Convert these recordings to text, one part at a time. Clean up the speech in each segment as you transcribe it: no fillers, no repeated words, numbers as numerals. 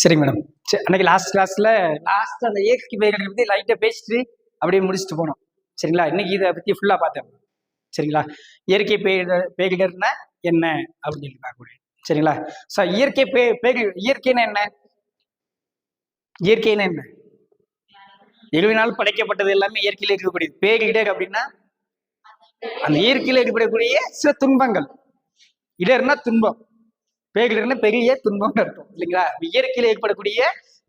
சரிங்க மேடம். சரி, அன்னைக்கு லாஸ்ட் கிளாஸ்ல அந்த இயற்கை பேரிடரை பத்தி லைட்டா பேசிட்டு அப்படியே முடிச்சுட்டு போனோம். சரிங்களா? இன்னைக்கு இதை பத்தி ஃபுல்லா பார்த்தேன். சரிங்களா? இயற்கை பேரிடர்னா என்ன அப்படின்னு சொல்லி பார்க்கக்கூடிய. சரிங்களா? ஸோ இயற்கை இயற்கைன்னா என்ன? இயற்கைன்னா என்ன? இறைவனால் படைக்கப்பட்டது எல்லாமே இயற்கையில இருக்கக்கூடியது. பேரிடர் அப்படின்னா அந்த இயற்கையில ஏற்படக்கூடிய சில துன்பங்கள். இடர்னா துன்பம், பேரிடர்னா பெரிய துன்பம் இருக்கும் இல்லைங்களா? இயற்கையில ஏற்படக்கூடிய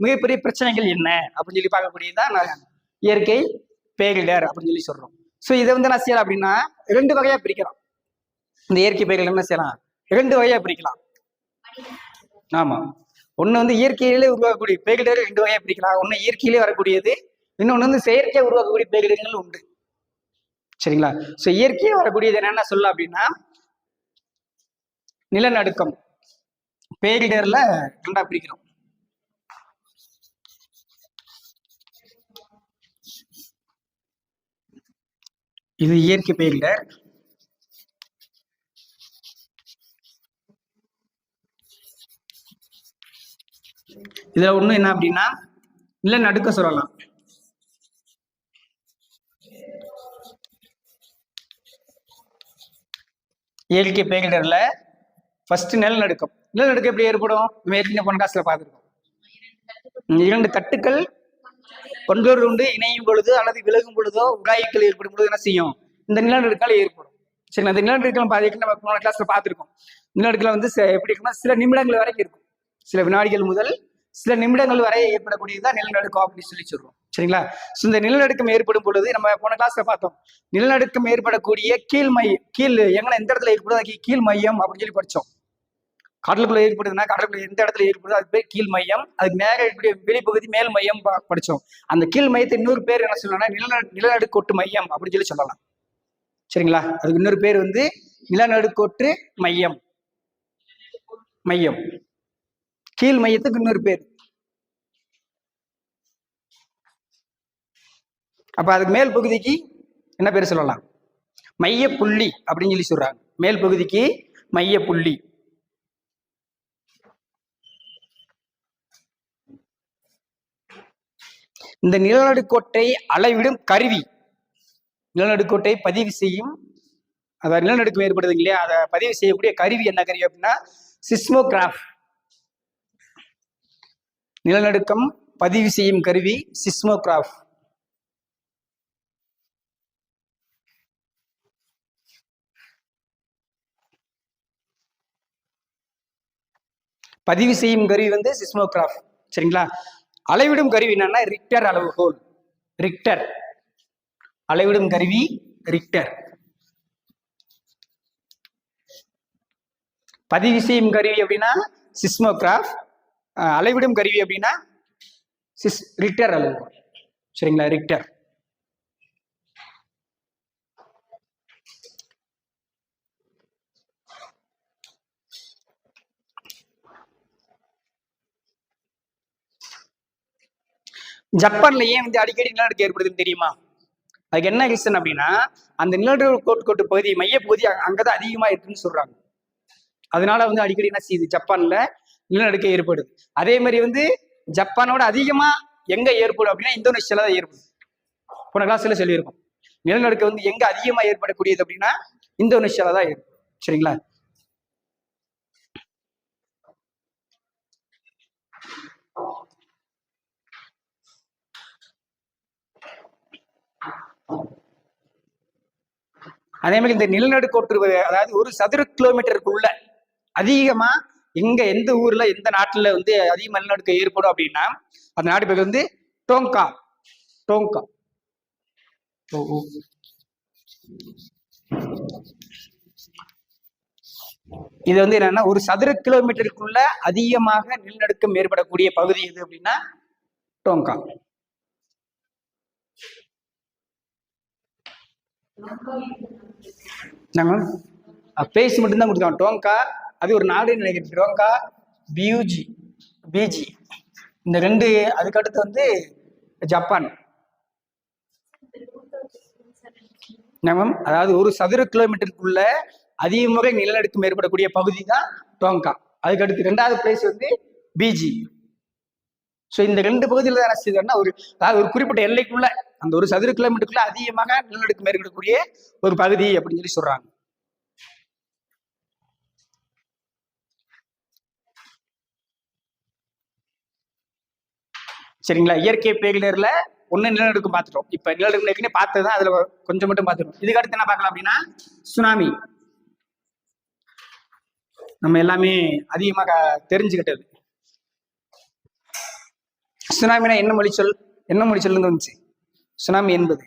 மிகப்பெரிய பிரச்சனைகள் என்ன அப்படின்னு சொல்லி பார்க்கக்கூடியதுதான் இயற்கை பேரிடர் அப்படின்னு சொல்லி சொல்றோம். ஸோ இதை வந்து என்ன செய்யலாம் அப்படின்னா 2 வகையா பிரிக்கலாம். இந்த இயற்கை பேரிடர் என்ன செய்யலாம்? 2 வகையா பிரிக்கலாம். ஆமா, ஒண்ணு வந்து இயற்கையிலே உருவாக்கக்கூடிய பேரிடர் 2 வகையா பிரிக்கலாம். ஒண்ணு இயற்கையிலே வரக்கூடியது, இன்னொன்னு வந்து செயற்கையா உருவாக்கக்கூடிய பேரிடர்கள் உண்டு. சரிங்களா? ஸோ இயற்கையா வரக்கூடியது என்னென்ன சொல்லலாம் அப்படின்னா நிலநடுக்கம். பேரிடர்ல 2ஆ பிரிக்கிறோம். இது இயற்கை பேரிடர். இதுல ஒண்ணு என்ன அப்படின்னா நிலநடுக்கம் சொல்லலாம். இயற்கை பேரிடர்ல ஃபர்ஸ்ட் நிலநடுக்கம். நிலநடுக்கம் எப்படி ஏற்படும்? ஏற்கனவே போன கிளாஸ்ல பார்த்துருக்கோம். 2 தட்டுக்கள் ஒன்றோடு ஒன்று இணையும் பொழுது அல்லது விலகும் பொழுதோ உராய்க்கள் ஏற்படும் பொழுது என்ன செய்யும்? இந்த நிலநடுக்கால் ஏற்படும். சரி, அந்த நிலநடுக்கம் பாதிக்கு நம்ம போன கிளாஸ்ல பார்த்துருக்கோம். நிலநடுக்கம் வந்து எப்படி இருக்குன்னா சில நிமிடங்கள் வரைக்கும் இருக்கும். சில வினாடிகள் முதல் சில நிமிடங்கள் வரை ஏற்படக்கூடியதுதான் நிலநடுக்கம் அப்படின்னு சொல்லி சொல்றோம். சரிங்களா? ஸோ இந்த நிலநடுக்கம் ஏற்படும் பொழுது நம்ம போன கிளாஸ்ல பார்த்தோம். நிலநடுக்கம் ஏற்படக்கூடிய கீழ் எங்கன்னா எந்த இடத்துல ஏற்படுது அதுக்கு கீழ் மையம் அப்படின்னு சொல்லி படிச்சோம். கடலுக்குள்ள ஏற்படுதுன்னா கடலுக்குள்ள எந்த இடத்துல ஏற்படுதோ அது பேர் கீழ் மையம். அதுக்கு நேர வெளிப்பகுதி மேல் மையம் படிச்சோம். அந்த கீழ் மையத்தை இன்னொரு பேர் என்ன சொல்லலாம்? நிலநடுக்கோட்டு மையம் அப்படின்னு சொல்லி சொல்லலாம். சரிங்களா? அதுக்கு இன்னொரு பேர் வந்து நிலநடுக்கோட்டு மையம். கீழ் மையத்துக்கு இன்னொரு பேர். அப்ப அதுக்கு மேல் பகுதிக்கு என்ன பேர் சொல்லலாம்? மைய புள்ளி அப்படின்னு சொல்லி சொல்றாங்க. மேல் பகுதிக்கு மைய புள்ளி. இந்த நிலநடுக்கோட்டை அளவிடும் கருவி, நிலநடுக்கோட்டை பதிவு செய்யும், அதாவது நிலநடுக்கம் ஏற்படுது இல்லையா, அதை பதிவு செய்யக்கூடிய கருவி என்ன கருவி அப்படின்னா சிஸ்மோகிராஃப். நிலநடுக்கம் பதிவு செய்யும் கருவி சிஸ்மோகிராஃப். பதிவு செய்யும் கருவி வந்து சிஸ்மோகிராஃப். சரிங்களா? அளவிடும் கருவி என்னன்னா ரிக்டர் அளவுகோல். ரிக்டர் அளவிடும் கருவி ரிக்டர். பதிவு செய்யும் கருவி அப்படின்னா சிஸ்மோகிராஃப். அளவிடும் கருவி அப்படின்னா ரிக்டர் அளவுகோல். சரிங்களா? ரிக்டர். ஜப்பான்ல ஏன் வந்து அடிக்கடி நிலநடுக்கம் ஏற்படுதுன்னு தெரியுமா? அதுக்கு என்ன ரீசன் அப்படின்னா அந்த நிலநடுக்கோட்டு பகுதி மையப்பகுதி அங்கதான் அதிகமா இருக்குன்னு சொல்றாங்க. அதனால வந்து அடிக்கடி என்ன செய்யுது? ஜப்பான்ல நிலநடுக்கம் ஏற்படுது. அதே மாதிரி வந்து ஜப்பானோட அதிகமா எங்க ஏற்படும் அப்படின்னா இந்தோனேஷியால தான் ஏற்படும். போன கிளாஸ்ல சொல்லியிருக்கோம். நிலநடுக்கம் வந்து எங்க அதிகமா ஏற்படக்கூடியது அப்படின்னா இந்தோனேஷியால தான் ஏற்படும். சரிங்களா? அதே மாதிரி இந்த நிலநடுக்கோட்டு அதாவது 1 சதுர கிலோமீட்டருக்குள்ள அதிகமா எந்த ஊர்ல எந்த நாட்டுல வந்து அதிக நிலநடுக்கம் ஏற்படும் அப்படின்னா அந்த நாட்டு பேர் வந்து டோங்கா. இது வந்து என்னன்னா 1 சதுர கிலோமீட்டருக்குள்ள அதிகமாக நிலநடுக்கம் ஏற்படக்கூடிய பகுதி எது அப்படின்னா டோங்கா. பேசி மட்டும்தான் கொடுத்தாங்க. டோங்கா அது ஒரு நாடுன்னு நினைக்கிறேன். டோங்கா, பிஜி இந்த 2. அதுக்கடுத்து வந்து ஜப்பான். அதாவது 1 சதுர கிலோமீட்டருக்குள்ள அதிக முறை நிலநடுக்கம் ஏற்படக்கூடிய பகுதி தான் டோங்கா. அதுக்கடுத்து 2வது பிளேஸ் வந்து பிஜி. ஸோ இந்த 2 பகுதியில் தான் என்ன செய்யுதுன்னா அதாவது ஒரு குறிப்பிட்ட எல்லைக்குள்ள அந்த ஒரு சதுர கிலோமீட்டருக்குள்ள அதிகமாக நிலநடுக்கம் மேற்கொள்ளக்கூடிய ஒரு பகுதி அப்படின்னு சொல்லி சொல்றாங்க. சரிங்களா? இயற்கை பேரிடர்ல ஒண்ணு நிலநடுக்கம் பார்த்துட்டோம். இப்ப நிலநடுக்கம் ஏற்கனவே பார்த்ததுதான், அதுல கொஞ்சம் மட்டும் பார்த்துட்டோம். இதுக்கு அடுத்து என்ன பார்க்கலாம் அப்படின்னா சுனாமி. நம்ம எல்லாமே அதிகமாக தெரிஞ்சுக்கிட்டது. சுனாமினா என்ன மொழிச்சொல்? என்ன மொழிச்சொல் வந்துச்சு சுனாமி என்பது?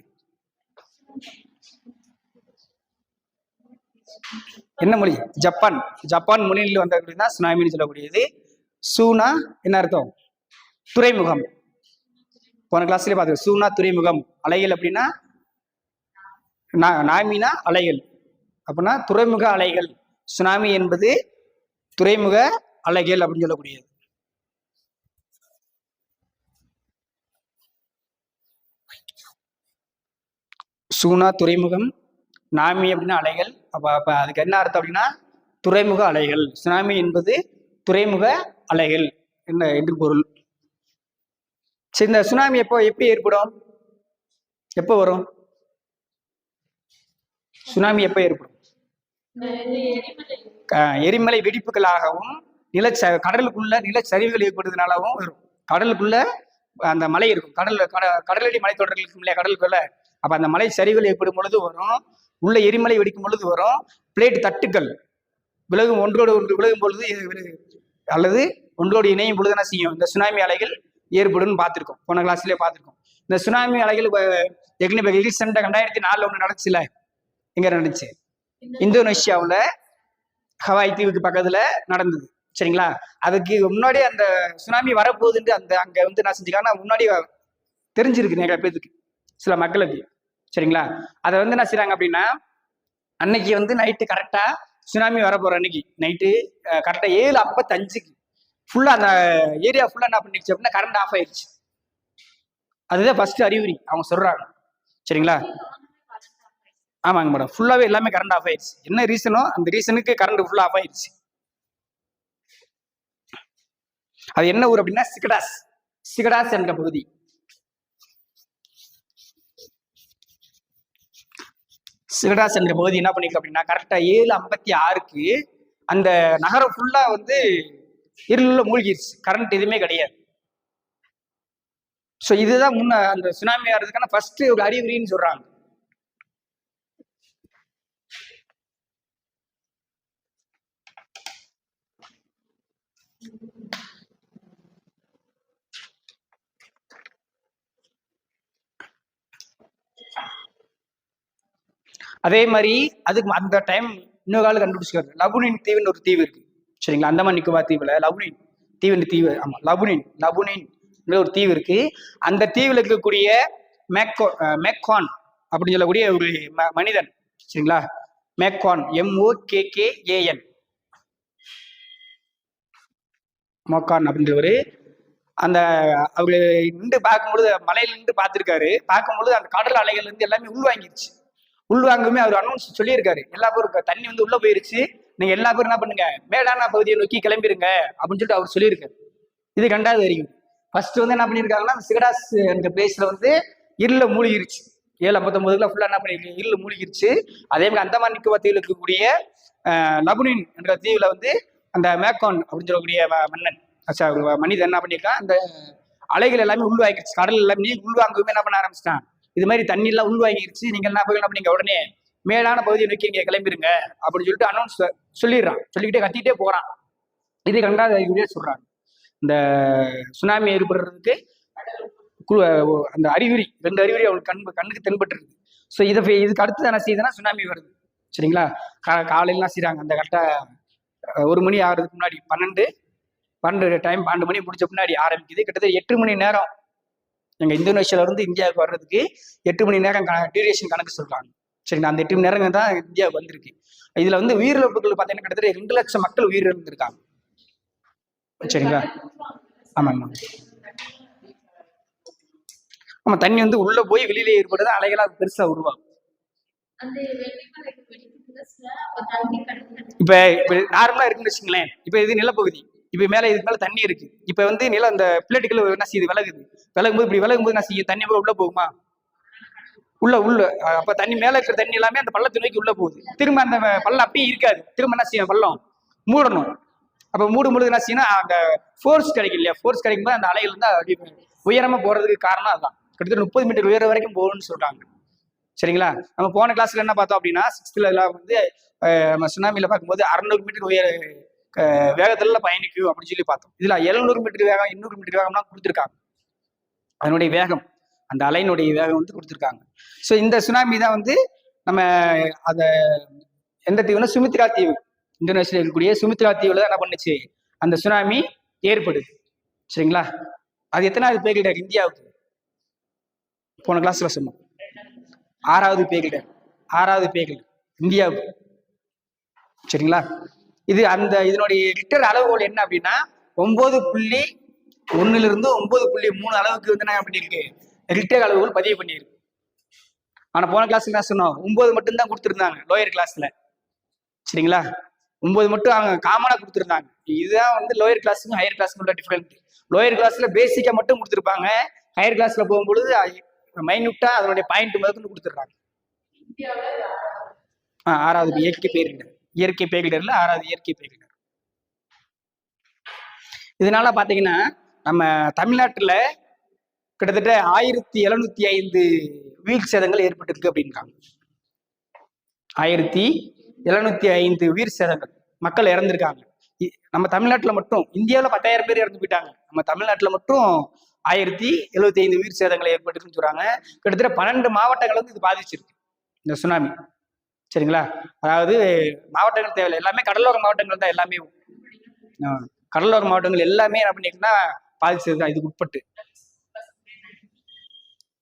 என்ன மொழி? ஜப்பான். ஜப்பான் மொழியில் வந்த அப்படின்னா சுனாமின்னு சொல்லக்கூடியது. சூனா என்ன அர்த்தம்? துறைமுகம். போன கிளாஸ்லயே பார்த்து சூனா துறைமுகம். அலைகள் அப்படின்னா நாமினா அலைகள் அப்படின்னா துறைமுக அலைகள். சுனாமி என்பது துறைமுக அலைகள் அப்படின்னு சொல்லக்கூடியது. சூனா துறைமுகம், நாமி அப்படின்னா அலைகள். அப்ப அதுக்கு என்ன அர்த்தம் அப்படின்னா துறைமுக அலைகள். சுனாமி என்பது துறைமுக அலைகள் என்று பொருள். சரி, இந்த சுனாமி எப்படி ஏற்படும்? எப்போ வரும் சுனாமி? எப்போ ஏற்படும்? எரிமலை வெடிப்புகளாகவும் கடலுக்குள்ள நிலச்சரிவுகள் ஏற்படுறதுனாலவும் வரும். கடலுக்குள்ள அந்த மலை இருக்கும், கடலடி மலைத்தொடர்கள் இருக்கும் இல்லையா கடலுக்குள்ள. அப்ப அந்த மலை சரிவுகள் ஏற்படும் பொழுது வரும், உள்ள எரிமலை வெடிக்கும் பொழுது வரும், பிளேட் தட்டுக்கள் விலகும், ஒன்றோடு ஒன்று விலகும் பொழுது அல்லது ஒன்றோடு இணையும் பொழுது என்ன செய்யும்? இந்த சுனாமி அலைகள் ஏற்படும் பார்த்திருக்கோம். போன கிளாஸ்லயே பார்த்திருக்கோம். இந்த சுனாமி அலைகள் ஏற்கனவே ரீசெண்டா 2004 ஒண்ணு நடந்துச்சுல. எங்க நடந்துச்சு? இந்தோனேஷியாவுல ஹவாய் தீவுக்கு பக்கத்துல நடந்தது. சரிங்களா? அதுக்கு முன்னாடியே அந்த சுனாமி வரப்போகுதுன்னு அங்க என்ன செஞ்சுக்காங்கன்னா முன்னாடி தெரிஞ்சிருக்கு நிறைய பேருக்கு, சில மக்களுக்கு. சரிங்களா? அதை என்ன செய்றாங்க அப்படின்னா, அன்னைக்கு நைட்டு கரெக்டா சுனாமி வரப்போற அன்னைக்கு நைட்டு கரெக்டா 7:55 ஃபுல்லா அந்த ஏரியா ஃபுல்லா என்ன பண்ணிடுச்சு அப்படின்னா கரண்ட் ஆஃப் ஆயிடுச்சு. அதுதான் ஃபர்ஸ்ட் அறிகுறி அவங்க சொல்றாங்க. சரிங்களா? ஆமாங்க மேடம், ஃபுல்லாவே எல்லாமே கரண்ட் ஆஃப் ஆயிடுச்சு. என்ன ரீசனோ அந்த ரீசனுக்கு கரண்ட் ஃபுல்லா ஆஃப் ஆயிடுச்சு. அது என்ன ஊர் அப்படின்னா சிகடாஸ் என்ற பகுதி. சிகடாஸ் என்ற பகுதி என்ன பண்ணிருக்கு அப்படின்னா கரெக்டா 7:56க்கு அந்த நகரம் ஃபுல்லா இருளுள்ள மூழ்கிடுச்சு. கரண்ட் எதுவுமே கிடையாது. ஸோ இதுதான் அந்த சுனாமி வர்றதுக்கான ஃபர்ஸ்ட் ஒரு அறிகுறின்னு சொல்றாங்க. அதே மாதிரி அதுக்கு அந்த டைம் இன்னொரு காலம் கண்டுபிடிச்சிருக்காரு. லபுனின் தீவுன்னு ஒரு தீவு இருக்கு. சரிங்களா? அந்தமான் நிக்கோபார் தீவுல லபுனின் தீவுன்னு தீவு. ஆமா, லபுனின் ஒரு தீவு இருக்கு. அந்த தீவுல இருக்கக்கூடிய மேக்கான் அப்படின்னு சொல்லக்கூடிய ஒரு மனிதன். சரிங்களா? மேக்கான், MOKKAN மோக்கான் அப்படின்றவரு அந்த அவரு நின்று பார்க்கும்பொழுது, மலையில நின்று பார்த்திருக்காரு. பார்க்கும்பொழுது அந்த கடல் அலைகள் எல்லாமே உள்வாங்கிருச்சு. உள்வாங்குமே அவர் அனௌன்ஸ் சொல்லியிருக்காரு. எல்லா பேரும் தண்ணி உள்ள போயிருச்சு, நீங்க எல்லா பேரும் என்ன பண்ணுங்க, மேடான பகுதியை நோக்கி கிளம்பிருங்க அப்படின்னு சொல்லிட்டு அவர் சொல்லியிருக்காரு. இது 2வது அறிவு. ஃபர்ஸ்ட் என்ன பண்ணியிருக்காங்கன்னா சிகடாஸ் என்ற பிளேஸ்ல இருள மூழ்கிருச்சு. 7:59 ஃபுல்லா என்ன பண்ணிருக்கு, இருள மூழ்கிருச்சு. அதே மாதிரி அந்தமான் நிக்கோபார் தீவுல இருக்கக்கூடிய லபுனின் என்ற தீவுல அந்த மேக்கான் அப்படின்னு சொல்லக்கூடிய மனிதன் என்ன பண்ணியிருக்கான், அந்த அலைகள் எல்லாமே உள்வாங்கிருச்சு. கடல் எல்லாமே நீர் உள்வாங்குமே என்ன பண்ண ஆரம்பிச்சிட்டான், இது மாதிரி தண்ணி எல்லாம் உள்வாங்கிருச்சு, நீங்க என்ன பண்ணீங்க, உடனே மேலான பகுதியை நோக்கி இங்க கிளம்பிருங்க அப்படின்னு சொல்லிட்டு அனௌன்ஸ் சொல்லிடுறான். சொல்லிக்கிட்டே கத்திட்டே போறான். இது 2வது அறிகுறியா சொல்றாங்க. இந்த சுனாமி ஏற்படுறதுக்கு அந்த அறிகுறி 2 அறிகுறி அவங்களுக்கு கண்ணுக்கு தென்பட்டு இருக்கு. ஸோ இதுக்கு அடுத்து என்ன செய்யுதுன்னா சுனாமி வருது. சரிங்களா? காலையில என்ன செய்யறாங்க, அந்த கரெக்டா 1 மணி ஆகிறதுக்கு முன்னாடி 12 மணி முடிச்ச முன்னாடி ஆரம்பிக்குது. கிட்டத்தட்ட 8 மணி நேரம் எங்க இந்தோனேஷியால இருந்து இந்தியாவுக்கு வர்றதுக்கு 8 மணி நேரம் டியூரேஷன் கணக்கு சொல்றாங்க. சரிங்களா? அந்த 8 மணி நேரம் தான் இந்தியாவுக்கு வந்திருக்கு. இதுல உயிரிழப்புகள் பார்த்தீங்கன்னா கிட்டத்தட்ட 2 லட்சம் மக்கள் உயிரிழந்திருக்காங்க. சரிங்களா? ஆமாங்க. ஆமா, தண்ணி உள்ள போய் வெளியில ஏற்படுறது அலைகளா பெருசா உருவாகும். இப்ப நார்மலா இருக்குன்னு வச்சுங்களேன். இப்ப இது நிலப்பகுதி, இப்ப மேல இதுக்கு மேல தண்ணி இருக்கு. இப்ப வந்து நிலம் அந்த பிளேட்டுக்குள்ள என்ன செய்யுது, விலகுது. விலகும்போது இப்படி விலகும்போது என்ன செய்யும், தண்ணி உள்ள போகுமா, உள்ள உள்ள அப்ப தண்ணி மேல இருக்கிற தண்ணி எல்லாமே அந்த பள்ளத்தை நோக்கி உள்ள போகுது. திரும்ப அந்த பள்ளம் அப்படியே இருக்காது, திரும்ப என்ன செய்யும், பள்ளம் மூடணும். அப்ப மூடும்பொழுது என்ன செய்யணும், அந்த ஃபோர்ஸ் கிடைக்கும் இல்லையா, ஃபோர்ஸ் கிடைக்கும் போது அந்த அலைகள் வந்து அப்படி உயரமா போறதுக்கு காரணம் அதுதான். கிட்டத்தட்ட 30 மீட்டர் உயர வரைக்கும் போகணும்னு சொல்றாங்க. சரிங்களா? நம்ம போன கிளாஸ்ல என்ன பார்த்தோம் அப்படின்னா, 6th வந்து நம்ம சுனாமியில பார்க்கும்போது 600 மீட்டர் உயர வேகத்துல பயணிக்கும் அப்படின்னு சொல்லி பார்த்தோம். இதுல 700 மீட்டர் வேகம், 800 மீட்டர் வேகம்லாம் கொடுத்துருக்காங்க. அதனுடைய வேகம், அந்த அலையினுடைய வேகம் வந்து கொடுத்துருக்காங்க. ஸோ இந்த சுனாமி தான் வந்து நம்ம அதை எந்த தீவுனா சுமித்ரா தீவு, இந்தோனேஷியா இருக்கக்கூடிய சுமித்ரா தீவுல தான் என்ன பண்ணுச்சு, அந்த சுனாமி ஏற்படுது. சரிங்களா? அது எத்தனாவது பேரிடர் இந்தியாவுக்கு? போன கிளாஸ்ல சொன்னோம், 6வது பேரிடர். 6வது பேரிடர் இந்தியாவுக்கு. சரிங்களா? இது அந்த இதனுடைய ரிக்டர் அளவுகோல் என்ன அப்படின்னா 9.1 9.3 அளவுக்கு வந்து என்ன பண்ணிருக்கு, ரிக்டர் அளவுகோல் பதிவு பண்ணியிருக்கு. ஆனா போன கிளாஸ்ல என்ன சொன்னோம், 9 மட்டும் தான் கொடுத்துருந்தாங்க லோயர் கிளாஸ்ல. சரிங்களா? 9 மட்டும் அவங்க காமனா கொடுத்துருந்தாங்க. இதுதான் வந்து லோயர் கிளாஸுக்கும் ஹையர் கிளாஸுக்கும் உள்ள டிஃபரெண்ட். லோயர் கிளாஸ்ல பேசிக்கா மட்டும் கொடுத்துருப்பாங்க, ஹையர் கிளாஸ்ல போகும்பொழுது மைனூட்டா அதனுடைய பாயிண்ட் முதற்கொண்டு கொடுத்துருக்காங்க. 6வது இயற்கை பேரிடர், இயற்கை பேரிடர்ல 6வது இயற்கை பேரிடர். இதனால பாத்தீங்கன்னா நம்ம தமிழ்நாட்டுல கிட்டத்தட்ட 1705 உயிர் சேதங்கள் ஏற்பட்டிருக்கு அப்படின்றாங்க. 1705 உயிர் சேதங்கள், மக்கள் இறந்திருக்காங்க. நம்ம தமிழ்நாட்டுல மட்டும். இந்தியாவில 10,000 பேர் இறந்து போயிட்டாங்க. நம்ம தமிழ்நாட்டுல மட்டும் 1075 உயிர் சேதங்கள் ஏற்பட்டுருக்குன்னு சொல்றாங்க. கிட்டத்தட்ட 12 மாவட்டங்கள் வந்து இது பாதிச்சிருக்கு இந்த சுனாமி. சரிங்களா? அதாவது மாவட்டங்கள் தேவையில்லை, எல்லாமே கடலோர மாவட்டங்கள் தான். எல்லாமே கடலோர மாவட்டங்கள் எல்லாமே என்ன பண்ணிருக்குன்னா பாதிச்சது தான் இதுக்கு உட்பட்டு.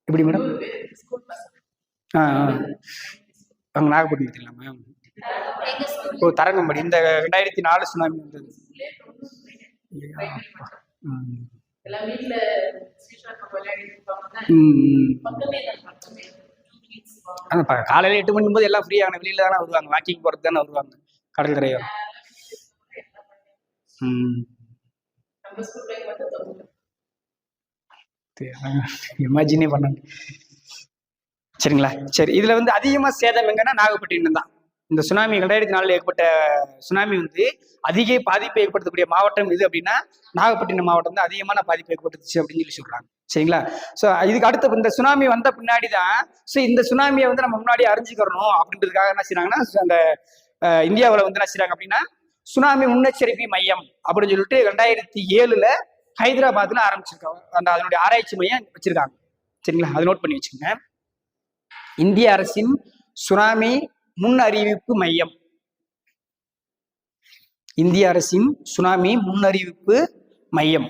எப்படி மேடம்? அங்க நாகப்பட்டினம் இல்லை மேம், தரங்கம்படி. இந்த 2004 சுனாமி வந்தது. காலையில 8 மணி போது எல்லாம் ஃப்ரீ ஆன வெளியில தானே வருவாங்க, வாக்கிங் போறது தானே வருவாங்க கடற்கரையோரம். இமேஜினே பண்ண. சரிங்களா? சரி, இதுல வந்து அதிகமா சேதம் எங்கன்னா நாகப்பட்டினம் தான். இந்த சுனாமி 2004 ஏற்பட்ட சுனாமி வந்து அதிக பாதிப்பை ஏற்படுத்தக்கூடிய மாவட்டம் எது அப்படின்னா நாகப்பட்டினம் மாவட்டம் தான் அதிகமான பாதிப்பு ஏற்படுத்துச்சு அப்படின்னு சொல்லி சொல்றாங்க. சரிங்களா? ஸோ இதுக்கு அடுத்த இந்த சுனாமி வந்த பின்னாடி தான் இந்த சுனாமியை வந்து நம்ம முன்னாடி அறிஞ்சுக்கிறணும் அப்படின்றதுக்காக என்ன செய்யறாங்கன்னா, அந்த இந்தியாவில் வந்து என்ன செய்யறாங்க அப்படின்னா சுனாமி முன்னெச்சரிக்கை மையம் அப்படின்னு சொல்லிட்டு 2007 ஹைதராபாத்ல ஆரம்பிச்சிருக்காங்க. அந்த அதனுடைய ஆராய்ச்சி மையம் வச்சிருக்காங்க. சரிங்களா? அதை நோட் பண்ணி வச்சுக்கோங்க. இந்திய அரசின் சுனாமி முன் அறிவிப்பு மையம், இந்திய அரசின் சுனாமி முன்னறிவிப்பு மையம்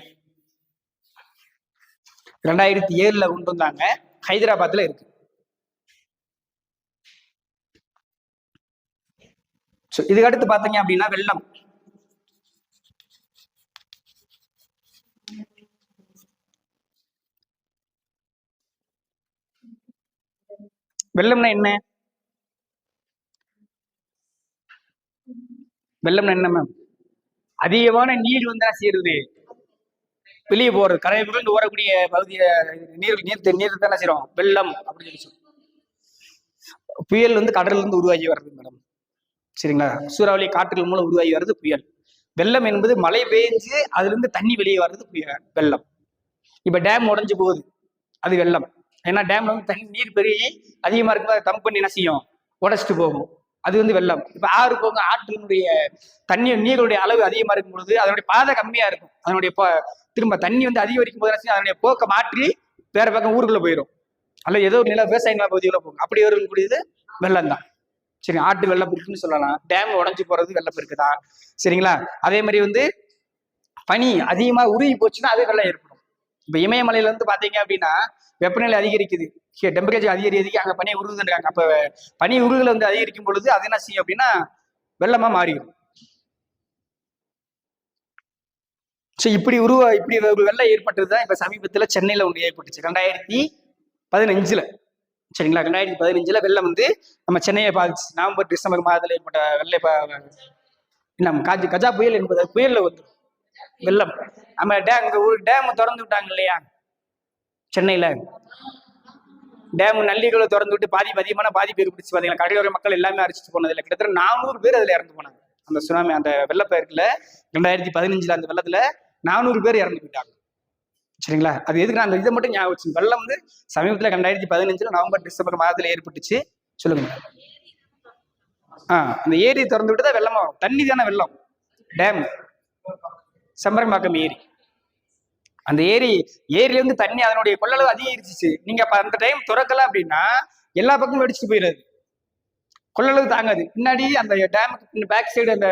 2007 கொண்டு வந்தாங்க. ஹைதராபாத்ல இருக்கு. இதுக்கு அடுத்து பாத்தீங்க அப்படின்னா வெள்ளம். வெள்ளம்னா என்ன? வெள்ளம்னா என்ன மேம்? அதிகமான நீர் வந்து என்ன செய்யறது, வெளியே போறது, கரை புரண்டு ஓரக்கூடிய பகுதிய நீர் நீர் தானே செய்யறோம் வெள்ளம் அப்படின்னு சொல்லி. புயல் வந்து கடல்ல இருந்து உருவாகி வர்றது மேடம். சரிங்களா? சூறாவளி காற்றுகள் மூலம் உருவாகி வர்றது புயல். வெள்ளம் என்பது மழை பெய்ஞ்சு அதுல இருந்து தண்ணி வெளியே வர்றது வெள்ளம். இப்ப டேம் உடைஞ்சு போகுது, அது வெள்ளம். ஏன்னா டேம்ல வந்து தண்ணி நீர் பெருகி அதிகமா இருக்கும், அதை தம் பண்ணி என்ன செய்யும், உடைச்சிட்டு போகும், அது வந்து வெள்ளம். இப்ப ஆறு போங்க, ஆற்றினுடைய தண்ணி நீருடைய அளவு அதிகமா இருக்கும் பொழுது அதனுடைய பாதை கம்மியா இருக்கும். அதனுடைய திரும்ப தண்ணி வந்து அதிகரிக்கும் போது அதனுடைய போக்கை மாற்றி வேற பக்கம் ஊருக்குள்ள போயிடும், அல்ல ஏதோ ஒரு நில விவசாய நில பகுதிக்குள்ள போகும். அப்படி வரக்கூடியது வெள்ளம் தான். சரி, ஆட்டு வெள்ளப்பெருக்குன்னு சொல்லலாம். டேம் உடஞ்சி போறது வெள்ளப்பெருக்கு தான். சரிங்களா? அதே மாதிரி வந்து பனி அதிகமா உருகி போச்சுன்னா அது வெள்ளம் ஏற்படும். இப்ப இமயமலையில வந்து பாத்தீங்க அப்படின்னா வெப்பநிலை அதிகரிக்குது, டெம்பரேச்சர் அதிகரிக்க அங்க பனியை உருகுதுன்றாங்க. அப்ப பனி உருகுல வந்து அதிகரிக்கும் பொழுது அது என்ன செய்யும் அப்படின்னா வெள்ளமா மாறிடும். இப்படி ஒரு வெள்ளம் ஏற்பட்டதுதான் இப்ப சமீபத்துல சென்னையில ஒன்று ஏற்பட்டுச்சு 2015. சரிங்களா? 2015 வெள்ளம் வந்து நம்ம சென்னையை பாதிச்சு. நவம்பர் டிசம்பர் மாதத்துல ஏற்பட்ட வெள்ளை கஜா புயல் என்பது புயல்ல வந்து வெள்ளம். நம்ம டேம், இங்க ஒரு டேம் திறந்து விட்டாங்க இல்லையா சென்னையில, டேம் நல்லிகளை திறந்து விட்டு அதிகமான பாதிப்பு ஏற்பட்டுச்சு பாத்தீங்களா. கடலோர மக்கள் எல்லாமே அரிச்சிட்டு போனதுல கிட்டத்தட்ட 400 பேர் அதுல இறந்து போனாங்க. அந்த சுனாமி, அந்த வெள்ளப்பெருக்குல 2015 அந்த வெள்ளத்துல 400 பேர் இறந்து போயிட்டாங்க. சரிங்களா. அது எதுக்கு அந்த இதை மட்டும் ஞாபகம் வச்சு, வெள்ளம் வந்து சமீபத்துல 2015 நவம்பர் டிசம்பர் மாதத்துல ஏற்பட்டுச்சு. சொல்லுங்க. அந்த ஏரி திறந்து விட்டுதான் வெள்ளமா வரும். தண்ணி தானே வெள்ளம். டேம் செம்பரம்பாக்கம் ஏரி, அந்த ஏரியில இருந்து தண்ணி அதனுடைய கொள்ளளவு அதிகரிச்சிச்சு. நீங்க அப்ப அந்த டைம் திறக்கல அப்படின்னா எல்லா பக்கமும் வெடிச்சுட்டு போயிடாது, கொள்ளளவு தாங்காது. பின்னாடி அந்த டேமுக்கு பேக் சைடு அந்த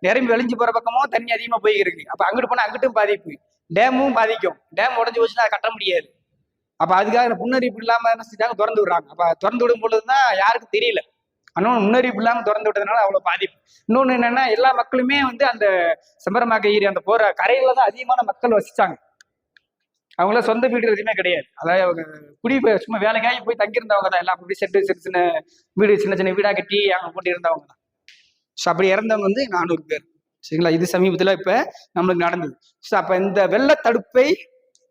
நிரம்பி வலிஞ்சு போற பக்கமும் தண்ணி அதிகமா போய் இருக்கு. அப்ப அங்கிட்டு போனா அங்கிட்டும் பாதிப்பு, டேமும் பாதிக்கும். டேம் உடஞ்சு போச்சுன்னா அதை கட்ட முடியாது. அப்ப அதுக்காக முன்னறிவிப்பு இல்லாம என்ன செஞ்சாங்க, திறந்து விடுறாங்க. அப்ப திறந்து விடும் பொழுதுதான் யாருக்கும் தெரியல. ஆனால் முன்னறிவிப்பு இல்லாம திறந்து விட்டதுனால அவ்வளவு பாதிப்பு. இன்னொன்னு என்னன்னா, எல்லா மக்களுமே வந்து அந்த செம்பரம்பாக்கம் ஏரி அந்த போற கரையில தான் அதிகமான மக்கள் வசிச்சாங்க. அவங்கள சொந்த வீடு எதுவுமே கிடையாது. அதாவது அவங்க சும்மா வேலைக்காக போய் தங்கியிருந்தவங்க தான். எல்லாம் அப்படி செட்டு சின்ன வீடு, சின்ன சின்ன வீடா கட்டி அங்க போட்டு இருந்தவங்க தான். ஸோ அப்படி இறந்தவங்க வந்து 400 பேர். சரிங்களா. இது சமீபத்துல இப்ப நம்மளுக்கு நடந்தது. ஸோ அப்ப இந்த வெள்ள தடுப்பை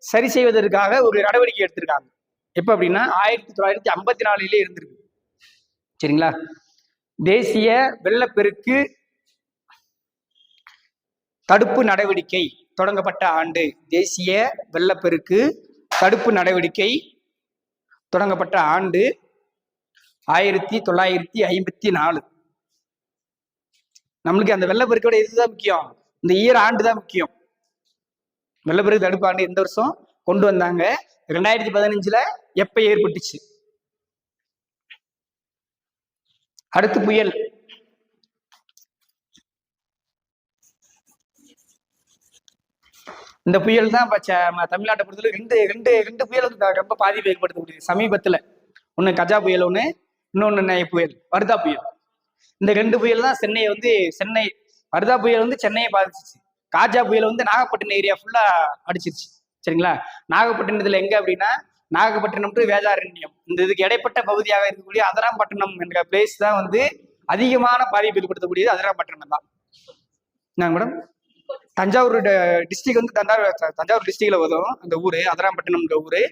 சரி செய்வதற்காக ஒரு நடவடிக்கை எடுத்திருக்காங்க. எப்ப அப்படின்னா 1954 இருந்திருக்கு. சரிங்களா. தேசிய வெள்ளப்பெருக்கு தடுப்பு நடவடிக்கை தொடங்கப்பட்ட ஆண்டு, தேசிய வெள்ளப்பெருக்கு தடுப்பு நடவடிக்கை தொடங்கப்பட்ட ஆண்டு 1954. நம்மளுக்கு அந்த வெள்ளப்பெருக்கோட இதுதான் முக்கியம், இந்த இயர் ஆண்டு தான் முக்கியம். வெள்ளப்பெருக்கு தடுப்பு ஆண்டு எந்த வருஷம் கொண்டு வந்தாங்க, 2015 எப்ப ஏற்பட்டுச்சு. அடுத்து புயல். இந்த புயல் தான் தமிழ்நாட்டை பொறுத்தவரை ரெண்டு புயல் ரொம்ப பாதிப்பு ஏற்படுத்தக்கூடியது சமீபத்துல. ஒண்ணு கஜா புயல், இன்னொன்னு புயல் வர்தா புயல். இந்த 2 புயல் தான் சென்னை வர்தா புயல் வந்து சென்னையை பாதிச்சிச்சு. காஜா புயல் வந்து நாகப்பட்டினம் ஏரியா ஃபுல்லா அடிச்சிருச்சு. சரிங்களா. நாகப்பட்டினத்துல எங்க அப்படின்னா, நாகப்பட்டினம் டு வேதாரண்யம், இந்த இதுக்கு இடைப்பட்ட பகுதியாக இருக்கக்கூடிய அதராம்பட்டினம் என்ற பிளேஸ் தான் வந்து அதிகமான பாதிப்பு ஏற்படுத்தக்கூடியது. அதராம்பட்டினம் தான். என்னங்க மேடம், தஞ்சாவூர் டிஸ்ட்ரிக்ட் வந்து தஞ்சாவூர் டிஸ்ட்ரிக்ட்ல வரும் அந்த ஊரு, அதராம்பட்டினம் ஊரு.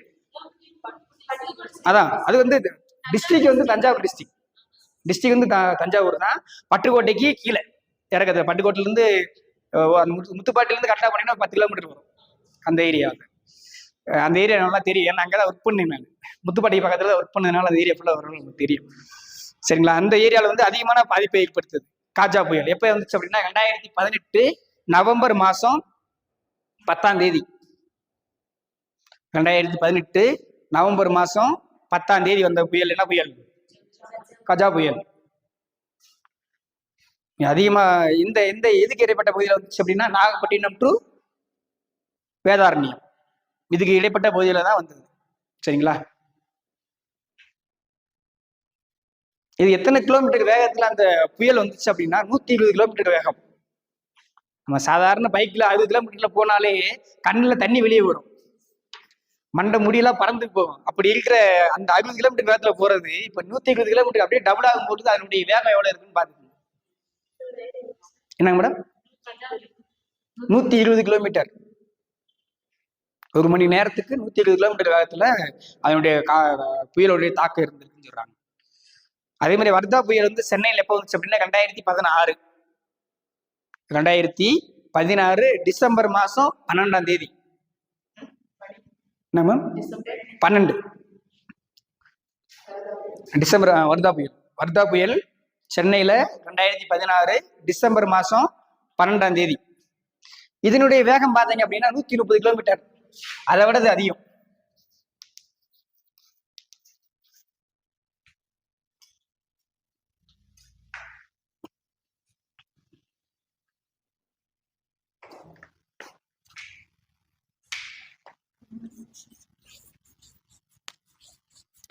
அதான் அது வந்து டிஸ்ட்ரிக்ட் வந்து தஞ்சாவூர் டிஸ்ட்ரிக்ட் வந்து தஞ்சாவூர் தான். பட்டுக்கோட்டைக்கு கீழே இறக்குது. பட்டுக்கோட்டையில இருந்து முத்துப்பாட்டில இருந்து கரெக்டா போனீங்கன்னா 10 கிலோமீட்டர் வரும் அந்த ஏரியா. அந்த ஏரியா நல்லா தெரியும், ஏன்னா அங்கதான் ஒர்க் பண்ணேன் நான். முத்துப்பாட்டி பக்கத்துல ஒர்க் பண்ணதுனால அந்த ஏரியா ஃபுல்லா வரும் தெரியும். சரிங்களா. அந்த ஏரியால வந்து அதிகமான பாதிப்பை ஏற்படுத்துது காஜா புயல். எப்ப வந்துச்சு அப்படின்னா 2018 நவம்பர் மாசம் 10ஆம் தேதி. 2018 நவம்பர் மாசம் 10ஆம் தேதி வந்த புயல். என்ன புயல்? கஜா புயல். அதிகமா இந்த எதுக்கு இடைப்பட்ட பகுதியில் வந்துச்சு அப்படின்னா, நாகப்பட்டினம் டு வேதாரண்யம் இதுக்கு இடைப்பட்ட பகுதியில தான் வந்தது. சரிங்களா. இது எத்தனை கிலோமீட்டர் வேகத்துல அந்த புயல் வந்துச்சு அப்படின்னா 120 கிலோமீட்டர் வேகம். நம்ம சாதாரண பைக்ல 60 கிலோமீட்டர்ல போனாலே கண்ணுல தண்ணி வெளியே வரும், மண்டை முடியெல்லாம் பறந்து போகும். அப்படி இருக்கிற அந்த 60 கிலோமீட்டர் வேகத்துல போறது இப்ப 120 கிலோமீட்டர் அப்படியே டபுள் ஆகும் போது அதனுடைய வேகம் எவ்வளவு இருக்குன்னு பாத்துக்கோங்க. என்னங்க மேடம், 120 கிலோமீட்டர் ஒரு மணி நேரத்துக்கு 120 கிலோமீட்டர் வேகத்துல அதனுடைய புயலுடைய தாக்கம் இருந்திருக்குன்னு சொல்றாங்க. அதே மாதிரி வர்தா புயல் வந்து சென்னையில் எப்போ வந்துச்சு அப்படின்னா 2016 டிசம்பர் மாசம் 12ஆம் தேதி. என்ன மேம், 12 டிசம்பர். வர்தா புயல் சென்னையில 2016 டிசம்பர் மாசம் 12ஆம் தேதி. இதனுடைய வேகம் பார்த்தீங்க அப்படின்னா 130 கிலோமீட்டர், அதை விட அதிகம்.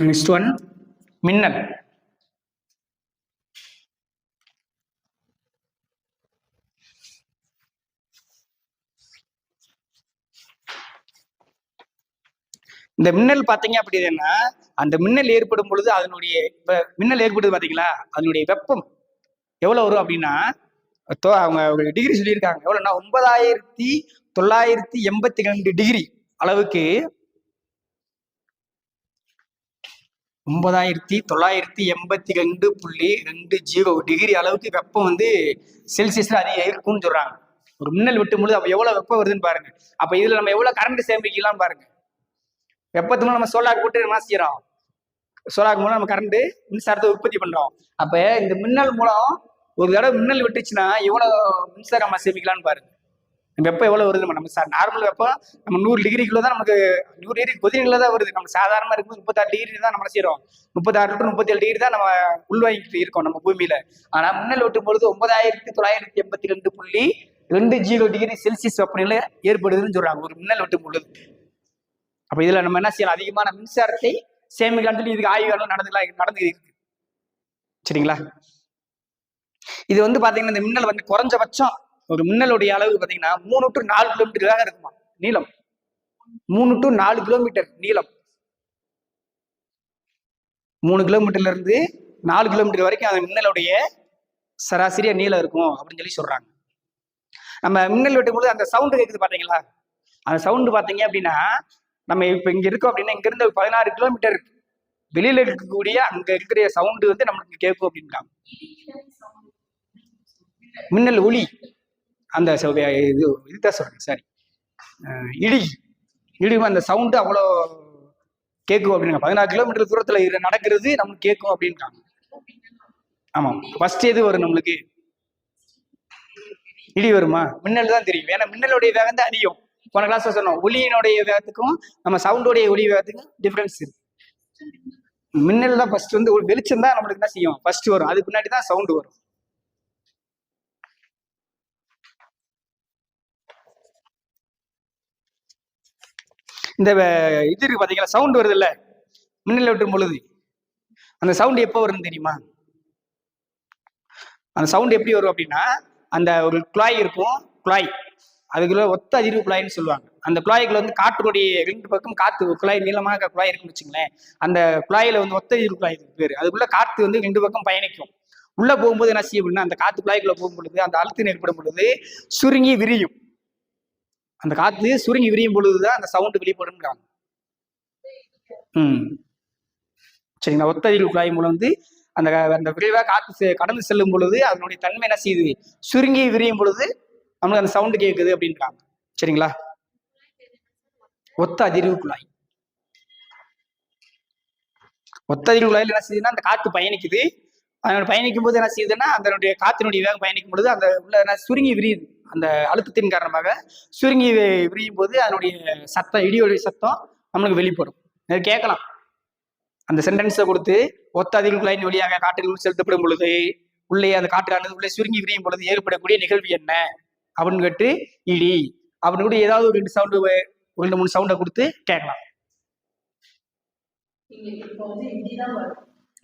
நெக்ஸ்ட் ஒன், மின்னல். இந்த மின்னல் பாத்தீங்க அப்படின்னா, அந்த மின்னல் ஏற்படும் பொழுது அதனுடைய மின்னல் ஏற்படுது பாத்தீங்களா, அதனுடைய வெப்பம் எவ்வளவு வரும் அப்படின்னா அவங்க டிகிரி சொல்லியிருக்காங்க. எவ்வளோன்னா 9982 டிகிரி அளவுக்கு 9982.20 டிகிரி அளவுக்கு வெப்பம் வந்து செல்சியஸ்ல அதிகம் இருக்கும்னு சொல்றாங்க. ஒரு மின்னல் விட்டும் பொழுது அப்ப எவ்வளவு வெப்பம் வருதுன்னு பாருங்க. அப்ப இதுல நம்ம எவ்வளவு கரண்ட் சேமிக்கலாம் பாருங்க. வெப்பத்து மூலம் நம்ம சோலார் போட்டு என்ன செய்யறோம்? சோலார் மூலம் நம்ம கரண்ட் மின்சாரத்தை உற்பத்தி பண்றோம். அப்ப இந்த மின்னல் மூலம் ஒரு தடவை மின்னல் விட்டுச்சுன்னா எவ்வளவு மின்சாரம் நம்ம சேமிக்கலாம்னு பாருங்க. வெப்பம் எவ்வளவு வருது நம்ம நார்மல் வெப்பம் நம்ம 100 டிகிரிக்குள்ள தான் நமக்கு 100 டிகிரி கொதிநிலை தான் வருது. நம்ம சாதாரணமா இருக்கும்போது 36 டிகிரி தான் நம்ம செய்யறோம். 36 to 37 டிகிரி தான் நம்ம உள்வாங்கிட்டு இருக்கோம் நம்ம பூமியில. ஆனா மின்னல் வெட்டும் பொழுது 9982.20 டிகிரி செல்சியஸ் வெப்பநிலை ஏற்படுதுன்னு சொல்றாங்க ஒரு மின்னல் வெட்டும் பொழுது. அப்ப இதுல நம்ம என்ன செய்யலாம்? அதிகமான மின்சாரத்தை சேமிக்கலாம்னு சொல்லி இதுக்கு ஆய்வுகளும் நடந்து இருக்கு. சரிங்களா? இது வந்து பாத்தீங்கன்னா இந்த மின்னல் வந்து குறைஞ்சபட்சம் ஒரு மின்னலுடைய அளவு பாத்தீங்கன்னா 3 to 4 கிலோமீட்டர் வேக இருக்குமா நீளம். 3 to 4 கிலோமீட்டர் நீளம். 3 கிலோமீட்டர்ல இருந்து 4 கிலோமீட்டர் வரைக்கும் அந்த மின்னலுடைய சராசரியா நீளம் இருக்கும் அப்படின்னு சொல்றாங்க. நம்ம மின்னல் வெட்டும் போது அந்த சவுண்டு கேட்குது பாத்தீங்களா? அந்த சவுண்டு பாத்தீங்க அப்படின்னா நம்ம இப்ப இங்க இருக்கோம் அப்படின்னா இங்க இருந்து 16 கிலோமீட்டர் வெளியில இருக்கக்கூடிய அங்க இருக்கிற சவுண்டு வந்து நம்மளுக்கு கேட்கும் அப்படின்றாங்க. மின்னல் ஒளி அந்த இதுதான் சொல்றேன். சரி, இடி அந்த சவுண்டு அவ்வளோ கேட்கும் அப்படின்னா 16 கிலோமீட்டர் தூரத்துல நடக்கிறது நம்மளுக்கு கேட்கும் அப்படின்றாங்க. ஆமா, ஃபர்ஸ்ட் எது வரும் நம்மளுக்கு? இடி வருமா? மின்னல் தான் தெரியும். ஏன்னா மின்னலுடைய வேகம் தான் அதிகம். போன கிளாஸ்ல சொன்னோம் ஒளியினுடைய வேகத்துக்கும் நம்ம சவுண்டோடைய ஒளி வேகத்துக்கும் டிஃபரன்ஸ் இருக்கு. மின்னல் தான் ஃபர்ஸ்ட் வந்து ஒரு வெளிச்சம் தான் நம்மளுக்கு என்ன செய்யும் ஃபர்ஸ்ட் வரும். அதுக்கு முன்னாடி தான் சவுண்டு வரும். இந்த இது இருக்கு பாத்தீங்களா? சவுண்ட் வருது இல்ல மின்னல் வெட்டும் பொழுது. அந்த சவுண்ட் எப்போ வரும்னு தெரியுமா? அந்த சவுண்ட் எப்படி வரும் அப்படின்னா அந்த ஒரு குழாய் இருக்கும். குழாய் அதுக்குள்ள ஒத்த அதிர்வு குழாய்ன்னு சொல்லுவாங்க. அந்த குழாய்க்குள்ள வந்து காற்றுடைய 2 பக்கம் காத்து குழாய் நீளமாக குழாய் இருக்குன்னு வச்சுங்களேன். அந்த குழாயில வந்து ஒத்த அதிர்வு குழாய் பேரு. அதுக்குள்ள காத்து வந்து 2 பக்கம் பயணிக்கும். உள்ள போகும்போது என்ன செய்யும் அப்படின்னா அந்த காத்து குழாய்க்குள்ள போகும் பொழுது அந்த அழுத்தம் ஏற்படும் பொழுது சுருங்கி விரியும். அந்த காத்து சுருங்கி விரியும் பொழுதுதான் அந்த சவுண்டு வெளிப்படுங்கிறாங்க. சரிங்களா? ஒத்த அதிர்வு குழாய் மூலம் வந்து அந்த அந்த விரைவாக காத்து கடந்து செல்லும் பொழுது அதனுடைய தன்மை என்ன செய்யுது? சுருங்கி விரியும் பொழுது நம்மளுக்கு அந்த சவுண்டு கேட்குது அப்படின்றாங்க. சரிங்களா? ஒத்த அதிர்வு குழாய். ஒத்த அதிர்வு குழாயில் என்ன செய்யுதுன்னா அந்த காத்து பயணிக்குது. அதனோட பயணிக்கும் போது என்ன செய்யுதுன்னா அதனுடைய காத்தினுடைய வேகம் பயணிக்கும் பொழுது அந்த உள்ள என்ன சுருங்கி விரியுது. அந்த அழுத்தத்தின் காரணமாக சுருங்கி விரியும் போது அதனுடைய சத்தம் இடியோடைய சத்தம் நம்மளுக்கு வெளிப்படும். கேட்கலாம். அந்த சென்டென்ஸை கொடுத்து ஒத்த அதிர்வு குழாயின் வழியாக காற்றுகள் செலுத்தப்படும் பொழுது உள்ளே அந்த காற்றானது உள்ளே சுருங்கி விரியும் பொழுது ஏற்படக்கூடிய நிகழ்வு என்ன அப்படின்னு கேட்டு இடி அப்படின்னு கூட ஏதாவது ஒரு 2 சவுண்டு 2-3 சவுண்டை கொடுத்து கேட்கலாம்.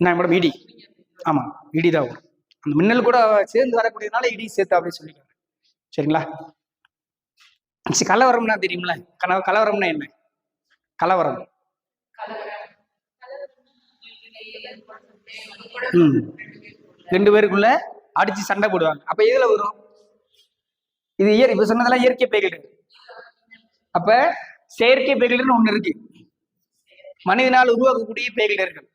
என்ன மேடம்? இடி. ஆமா, இடிதான் வரும். அந்த மின்னல் கூட சேர்ந்து வரக்கூடியதுனால இடி சேர்த்து அப்படின்னு சொல்லிக்கிறேன். சரிங்களா? கலவரம்னா தெரியுமில்ல? கலவரம்னா என்ன? கலவரம் 2 பேருக்குள்ள அடிச்சு சண்டை போடுவாங்க. அப்ப எதுல வரும்? இது இப்ப சொன்னதெல்லாம் இயற்கை பேரிடர். அப்ப செயற்கை பேரிடர்னு ஒண்ணு இருக்கு. மனிதனால் உருவாக்கக்கூடிய பேரிடர்கள்.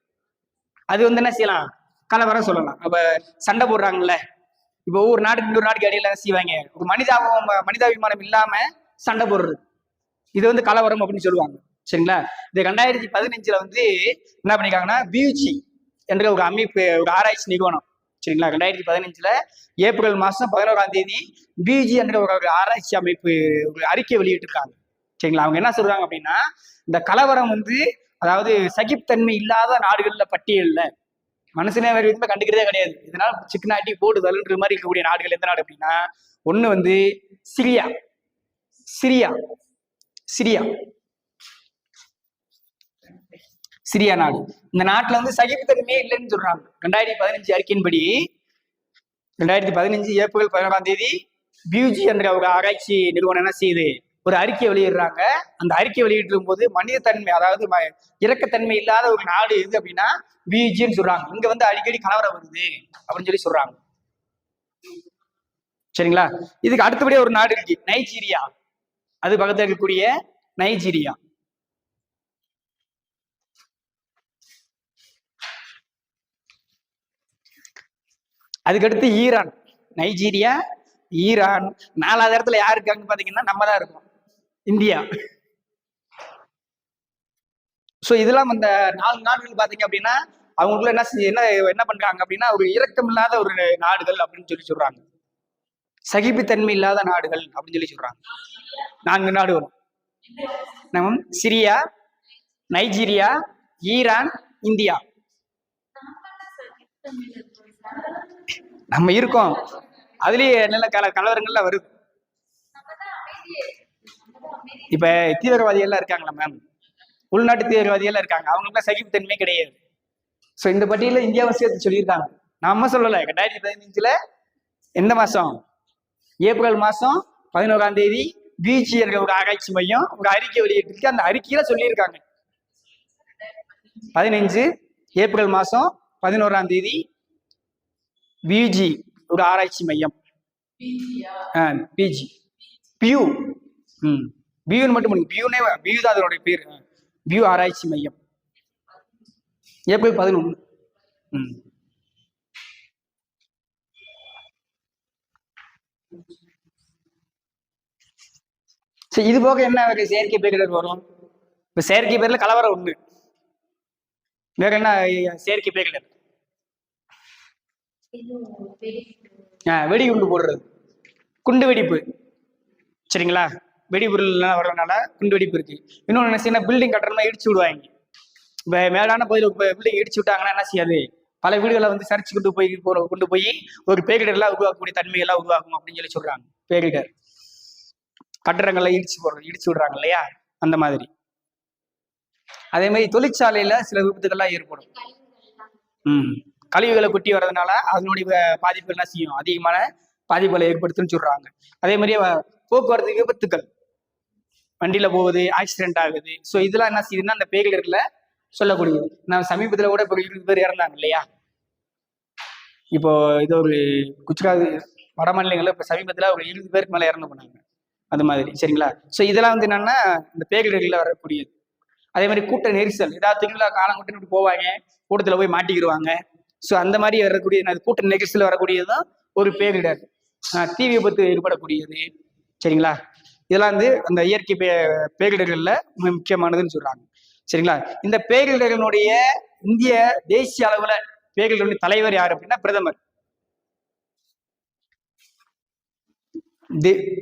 அது வந்து என்ன செய்யலாம்? கலவரம் சொல்லலாம். அப்ப சண்டை போடுறாங்கல்ல, இப்ப ஒவ்வொரு நாட்டுக்கு இன்னொரு நாட்டுக்கு இடையில என்ன செய்வாங்க? ஒரு மனிதாபிமானம் இல்லாம சண்டை போடுறது, இது வந்து கலவரம் அப்படின்னு சொல்லுவாங்க. சரிங்களா? இது 2015 வந்து என்ன பண்ணிருக்காங்கன்னா பியூஜி என்ற ஒரு அமைப்பு, ஒரு ஆராய்ச்சி நிறுவனம். சரிங்களா? 2015 ஏப்ரல் மாசம் 11ஆம் தேதி பியூஜி என்ற ஒரு ஆராய்ச்சி அமைப்பு ஒரு அறிக்கை வெளியிட்டிருக்காங்க. சரிங்களா? அவங்க என்ன சொல்றாங்க அப்படின்னா இந்த கலவரம் வந்து அதாவது சகிப்புத்தன்மை இல்லாத நாடுகள்ல பட்டியல்ல மனுஷனே வரைக்கும் கண்டுக்கிறதே கிடையாது. இதனால சிக்கனாட்டி போடு தள்ளுன்ற மாதிரி இருக்கக்கூடிய நாடுகள் எந்த நாடு அப்படின்னா ஒண்ணு வந்து சிரியா சிரியா நாடு. இந்த நாட்டுல வந்து சகிப்புத்தன்மையே இல்லைன்னு சொல்றாங்க. 2015 அறிக்கையின்படி 2015 ஏப்ரல் 11ஆம் தேதி பியூஜி என்ற ஒரு ஆராய்ச்சி நிறுவனம் என்ன செய்யுது? ஒரு அறிக்கை வெளியிடுறாங்க. அந்த அறிக்கை வெளியிடும் போது மனிதத்தன்மை அதாவது இரக்கத்தன்மை இல்லாத ஒரு நாடு எது அப்படின்னா பியூஜின்னு சொல்றாங்க. இங்க வந்து அடிக்கடி கலவரம் வருது அப்படின்னு சொல்லி சொல்றாங்க. சரிங்களா. இதுக்கு அடுத்தபடியே ஒரு நாடு இருக்கு, நைஜீரியா. அது பக்கத்தில் இருக்கக்கூடிய நைஜீரியா. அதுக்கடுத்து ஈரான். Nigeria, Iran. 4வது இடத்துல யாரு இருக்காங்கன்னு பாத்தீங்கன்னா நம்ம தான் இருக்கோம், இந்தியா. ஸோ இதெல்லாம் அந்த 4 நாடுகள் பாத்தீங்க அப்படின்னா அவங்களுக்குள்ள என்ன என்ன பண்றாங்க அப்படின்னா ஒரு இரக்கம் இல்லாத ஒரு நாடுகள் அப்படின்னு சொல்றாங்க. சகிப்புத்தன்மை இல்லாத நாடுகள் அப்படின்னு சொல்றாங்க. 4 நாடு வரும். நம்ம சிரியா, நைஜீரியா, ஈரான், இந்தியா. நம்ம இருக்கோம், அதுலயே நல்ல கலவரங்கள்லாம் வருது. இப்ப தீவிரவாதிகள் எல்லாம் இருக்காங்களா மேம், உள்நாட்டு தீவிரவாதிகள் இருக்காங்க, அவங்களுக்கு சகிப்புத்தன்மை கிடையாது. ஸோ இந்த பட்டியலில் இந்தியாவை சேர்த்து சொல்லியிருக்காங்க. நாம சொல்லலை. 2015 எந்த மாசம், ஏப்ரல் மாசம் 11ஆம் தேதி பிஜி என்ற ஒரு ஆராய்ச்சி மையம் ஒரு அறிக்கை வெளியிட்டிருக்கு. அந்த அறிக்கையில சொல்லியிருக்காங்க 15 ஏப்ரல் மாசம் 11ஆம் தேதி பிஜி ஒரு ஆராய்ச்சி மையம், பிஜி பியூ, பியூன்னு மட்டும் பியூனே, பியூ தான் அதனுடைய பேர், பியூ ஆராய்ச்சி மையம், ஏப்ரல் 11. இது போக என்ன செயற்கை பேரிடர் வரும்? இப்ப செயற்கை பேர்ல கலவரம் ஒண்ணு, வேற என்ன செயற்கை பேரிடர்? வெடிகுண்டு போடுறது, குண்டு வெடிப்பு. சரிங்களா, வெடிபொருள் வர்றதுனால குண்டு வெடிப்பு இருக்கு. இன்னொன்னு என்ன செய்யணும், பில்டிங் கட்டணமா இடிச்சு விடுவாங்க. இப்ப மேலான பகுதியில் பில்டிங் இடிச்சு விட்டாங்கன்னா என்ன செய்யாது, பல வீடுகளை வந்து சரிச்சு கொண்டு போய் ஒரு பேரிடர்லாம் உருவாக்கக்கூடிய தன்மையெல்லாம் உருவாக்கும் அப்படின்னு சொல்றாங்க. பேரிடர் கட்டடங்களை இடிச்சு விடுறாங்க இல்லையா, அந்த மாதிரி. அதே மாதிரி தொழிற்சாலையில சில விபத்துகள்லாம் ஏற்படும். கழிவுகளை கொட்டி வர்றதுனால அதனுடைய பாதிப்புகள் என்ன செய்யும், அதிகமான பாதிப்புகளை ஏற்படுத்துன்னு சொல்றாங்க. அதே மாதிரி போக்குவரத்து விபத்துக்கள், வண்டியில போகுது, ஆக்சிடென்ட் ஆகுது. ஸோ இதெல்லாம் என்ன செய்யுதுன்னா அந்த பேரிடர்ல சொல்லக்கூடியது. நான் சமீபத்துல கூட இப்போ 20 பேர் இறந்தாங்க இல்லையா. இப்போ இது ஒரு குஜராத் வட மாநிலங்கள்ல இப்ப சமீபத்துல ஒரு 20 பேருக்கு மேல இறந்து போனாங்க, அந்த மாதிரி. சரிங்களா. ஸோ இதெல்லாம் வந்து என்னன்னா இந்த பேரிடர்ல வரக்கூடியது. அதே மாதிரி கூட்ட நெரிசல், ஏதாவது திருவிழா காலம் கூட்டு போவாங்க, கூட்டத்துல போய் மாட்டிக்கிடுவாங்க. ஸோ அந்த மாதிரி வரக்கூடிய கூட்ட நெரிசல் வரக்கூடியதுதான் ஒரு பேரிடர். தீ விபத்து ஏற்படக்கூடியது. சரிங்களா, இதெல்லாம் வந்து அந்த இயற்கை பேரிடர்கள்ல முக்கியமானதுன்னு சொல்றாங்க. சரிங்களா. இந்த பேரிடர்களுடைய இந்திய தேசிய அளவுல பேரிடர்களுடைய தலைவர் யார் அப்படின்னா பிரதமர்.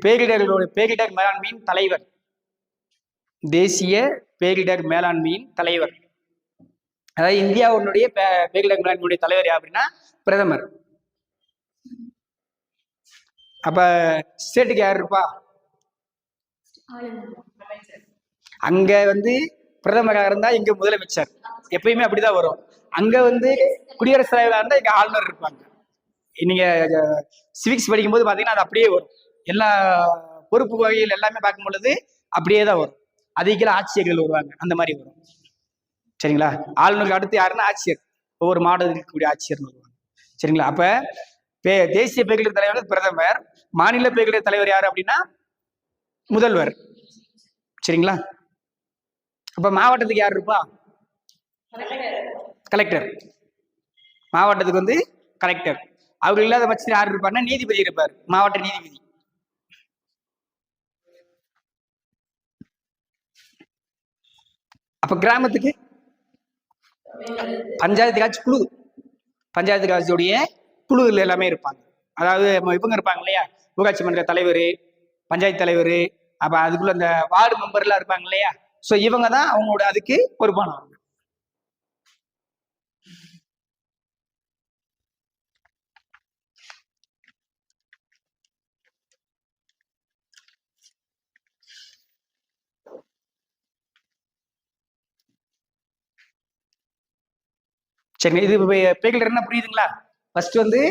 பேரிடர் மேலாண்மையின் தலைவர், தேசிய பேரிடர் மேலாண்மையின் தலைவர், அதாவது இந்தியாவுடைய பேரிடர் மேலாண்மையுடைய தலைவர் யார் அப்படின்னா பிரதமர். அப்ப ஸ்டேட்டுக்கு யார் இருப்பா, அங்க வந்து பிரதமராக இருந்தா இங்க முதலமைச்சர், எப்பயுமே அப்படிதான் வரும். அங்க வந்து குடியரசுத் தலைவராக இருந்தா இங்க ஆளுநர் இருப்பாங்க. நீங்க சிவிக்ஸ் படிக்கும் போது பாத்தீங்கன்னா அது அப்படியே வரும். எல்லா பொறுப்பு வகைகள் எல்லாமே பார்க்கும் பொழுது அப்படியே தான் வரும். அதுக்கு ஆட்சியர்கள் வருவாங்க, அந்த மாதிரி வரும். சரிங்களா. ஆளுநருக்கு அடுத்து யாருன்னா ஆட்சியர், ஒவ்வொரு மாவட்டத்தில் இருக்கக்கூடிய ஆட்சியர் வருவாங்க. சரிங்களா. அப்ப தேசிய பேரிடர் தலைவர் பிரதமர், மாநில பேரிடர் தலைவர் யாரு அப்படின்னா முதல்வர். சரிங்களா. அப்ப மாவட்டத்துக்கு யார் இருப்பா, கலெக்டர். மாவட்டத்துக்கு வந்து கலெக்டர். அவர் இல்லாத பட்சத்தில் யார் இருப்பாருன்னா நீதிபதி இருப்பார், மாவட்ட நீதிபதி. அப்ப கிராமத்துக்கு பஞ்சாயத்து ராஜ் குழு, பஞ்சாயத்து ராஜுடைய குழுவில் எல்லாமே இருப்பாங்க. அதாவது இவங்க இருப்பாங்க இல்லையா, ஊராட்சி மன்ற தலைவர், பஞ்சாயத்து தலைவர், அப்ப அதுக்குள்ள அந்த வார்டு மெம்பர் எல்லாம் இருப்பாங்க இல்லையா. சோ இவங்க தான் அவங்களோட அதுக்கு பொறுப்பானவங்க. சரி, இது பேரிடர் என்ன புரியுதுங்களா? ஃபர்ஸ்ட் வந்து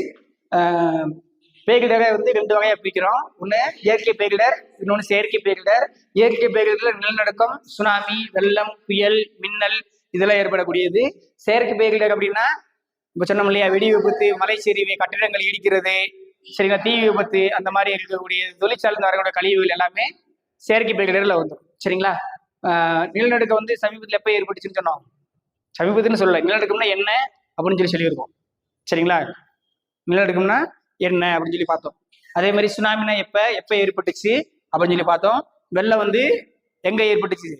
பேரிடரை வந்து 2 வகையா பிரிக்கிறோம். ஒண்ணு இயற்கை பேரிடர், இன்னொன்னு செயற்கை பேரிடர். இயற்கை பேரிடர்ல நிலநடுக்கம், சுனாமி, வெள்ளம், புயல், மின்னல் இதெல்லாம் ஏற்படக்கூடியது. செயற்கை பேரிடர் அப்படின்னா இப்ப சொன்னோம் இல்லையா, வெடி விபத்து, மலை சரிவு, கட்டிடங்கள் இடிக்கிறது, சரிங்களா? தீ விபத்து அந்த மாதிரி இருக்கக்கூடிய தொழிற்சாலை வரக்கூடிய கழிவுகள் எல்லாமே செயற்கை பேரிடர்ல வந்துடும். சரிங்களா? நிலநடுக்கம் வந்து சமீபத்தில் எப்போ ஏற்பட்டுச்சுன்னு சொன்னோம்? சமீபத்துன்னு சொல்லலை, நிலநடுக்கம்னா என்ன அப்படின்னு சொல்லியிருக்கோம். சரிங்களா? நிலநடுக்கம்னா என்ன அப்படின்னு சொல்லி பார்த்தோம். அதே மாதிரி சுனாமினா எப்ப ஏற்பட்டுச்சு அப்படின்னு சொல்லி பார்த்தோம். வெள்ளம் வந்து எங்க ஏற்பட்டுச்சு?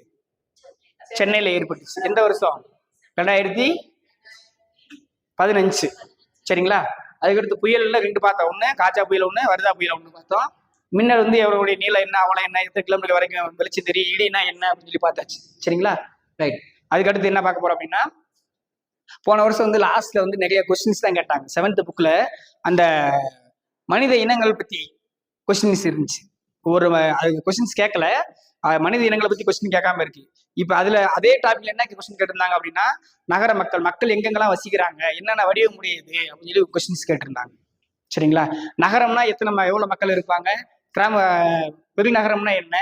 சென்னையில ஏற்பட்டுச்சு. எந்த வருஷம்? 2015. சரிங்களா? அதுக்கடுத்து புயல்ல 2 பார்த்தோம். ஒண்ணு காஜா புயல், ஒண்ணு வர்தா புயல் ஒண்ணு பார்த்தோம். மின்னல் வந்து எவ்வளவுடைய நீளம் என்ன, அவ்வளவு என்ன, எத்தனை கிலோமீட்டர் வரைக்கும் வெளிச்சு தெரியும், இடினா என்ன அப்படின்னு சொல்லி பார்த்தாச்சு. சரிங்களா? ரைட். அதுக்கடுத்து என்ன பார்க்க போறோம் அப்படின்னா, போன வருஷம் வந்து லாஸ்ட்ல வந்து நிறைய கொஸ்டின்ஸ் தான் கேட்டாங்க. 7th புக்ல அந்த மனித இனங்கள் பத்தி கொஸ்டின்ஸ் இருந்துச்சு. ஒரு கொஸ்டின்ஸ் கேட்கல, மனித இனங்களை பத்தி கொஸ்டின் கேட்காம இருக்கு. இப்ப அதுல அதே டாபிக்ல என்ன கொஸ்டின் கேட்டிருந்தாங்க அப்படின்னா, நகர மக்கள் எங்கெங்கெல்லாம் வசிக்கிறாங்க, என்னென்ன வடிவம் முடியுது அப்படின்னு சொல்லி கொஸ்டின்ஸ் கேட்டிருந்தாங்க. சரிங்களா? நகரம்னா எவ்வளவு மக்கள் இருப்பாங்க, கிராம பெருநகரம்னா என்ன,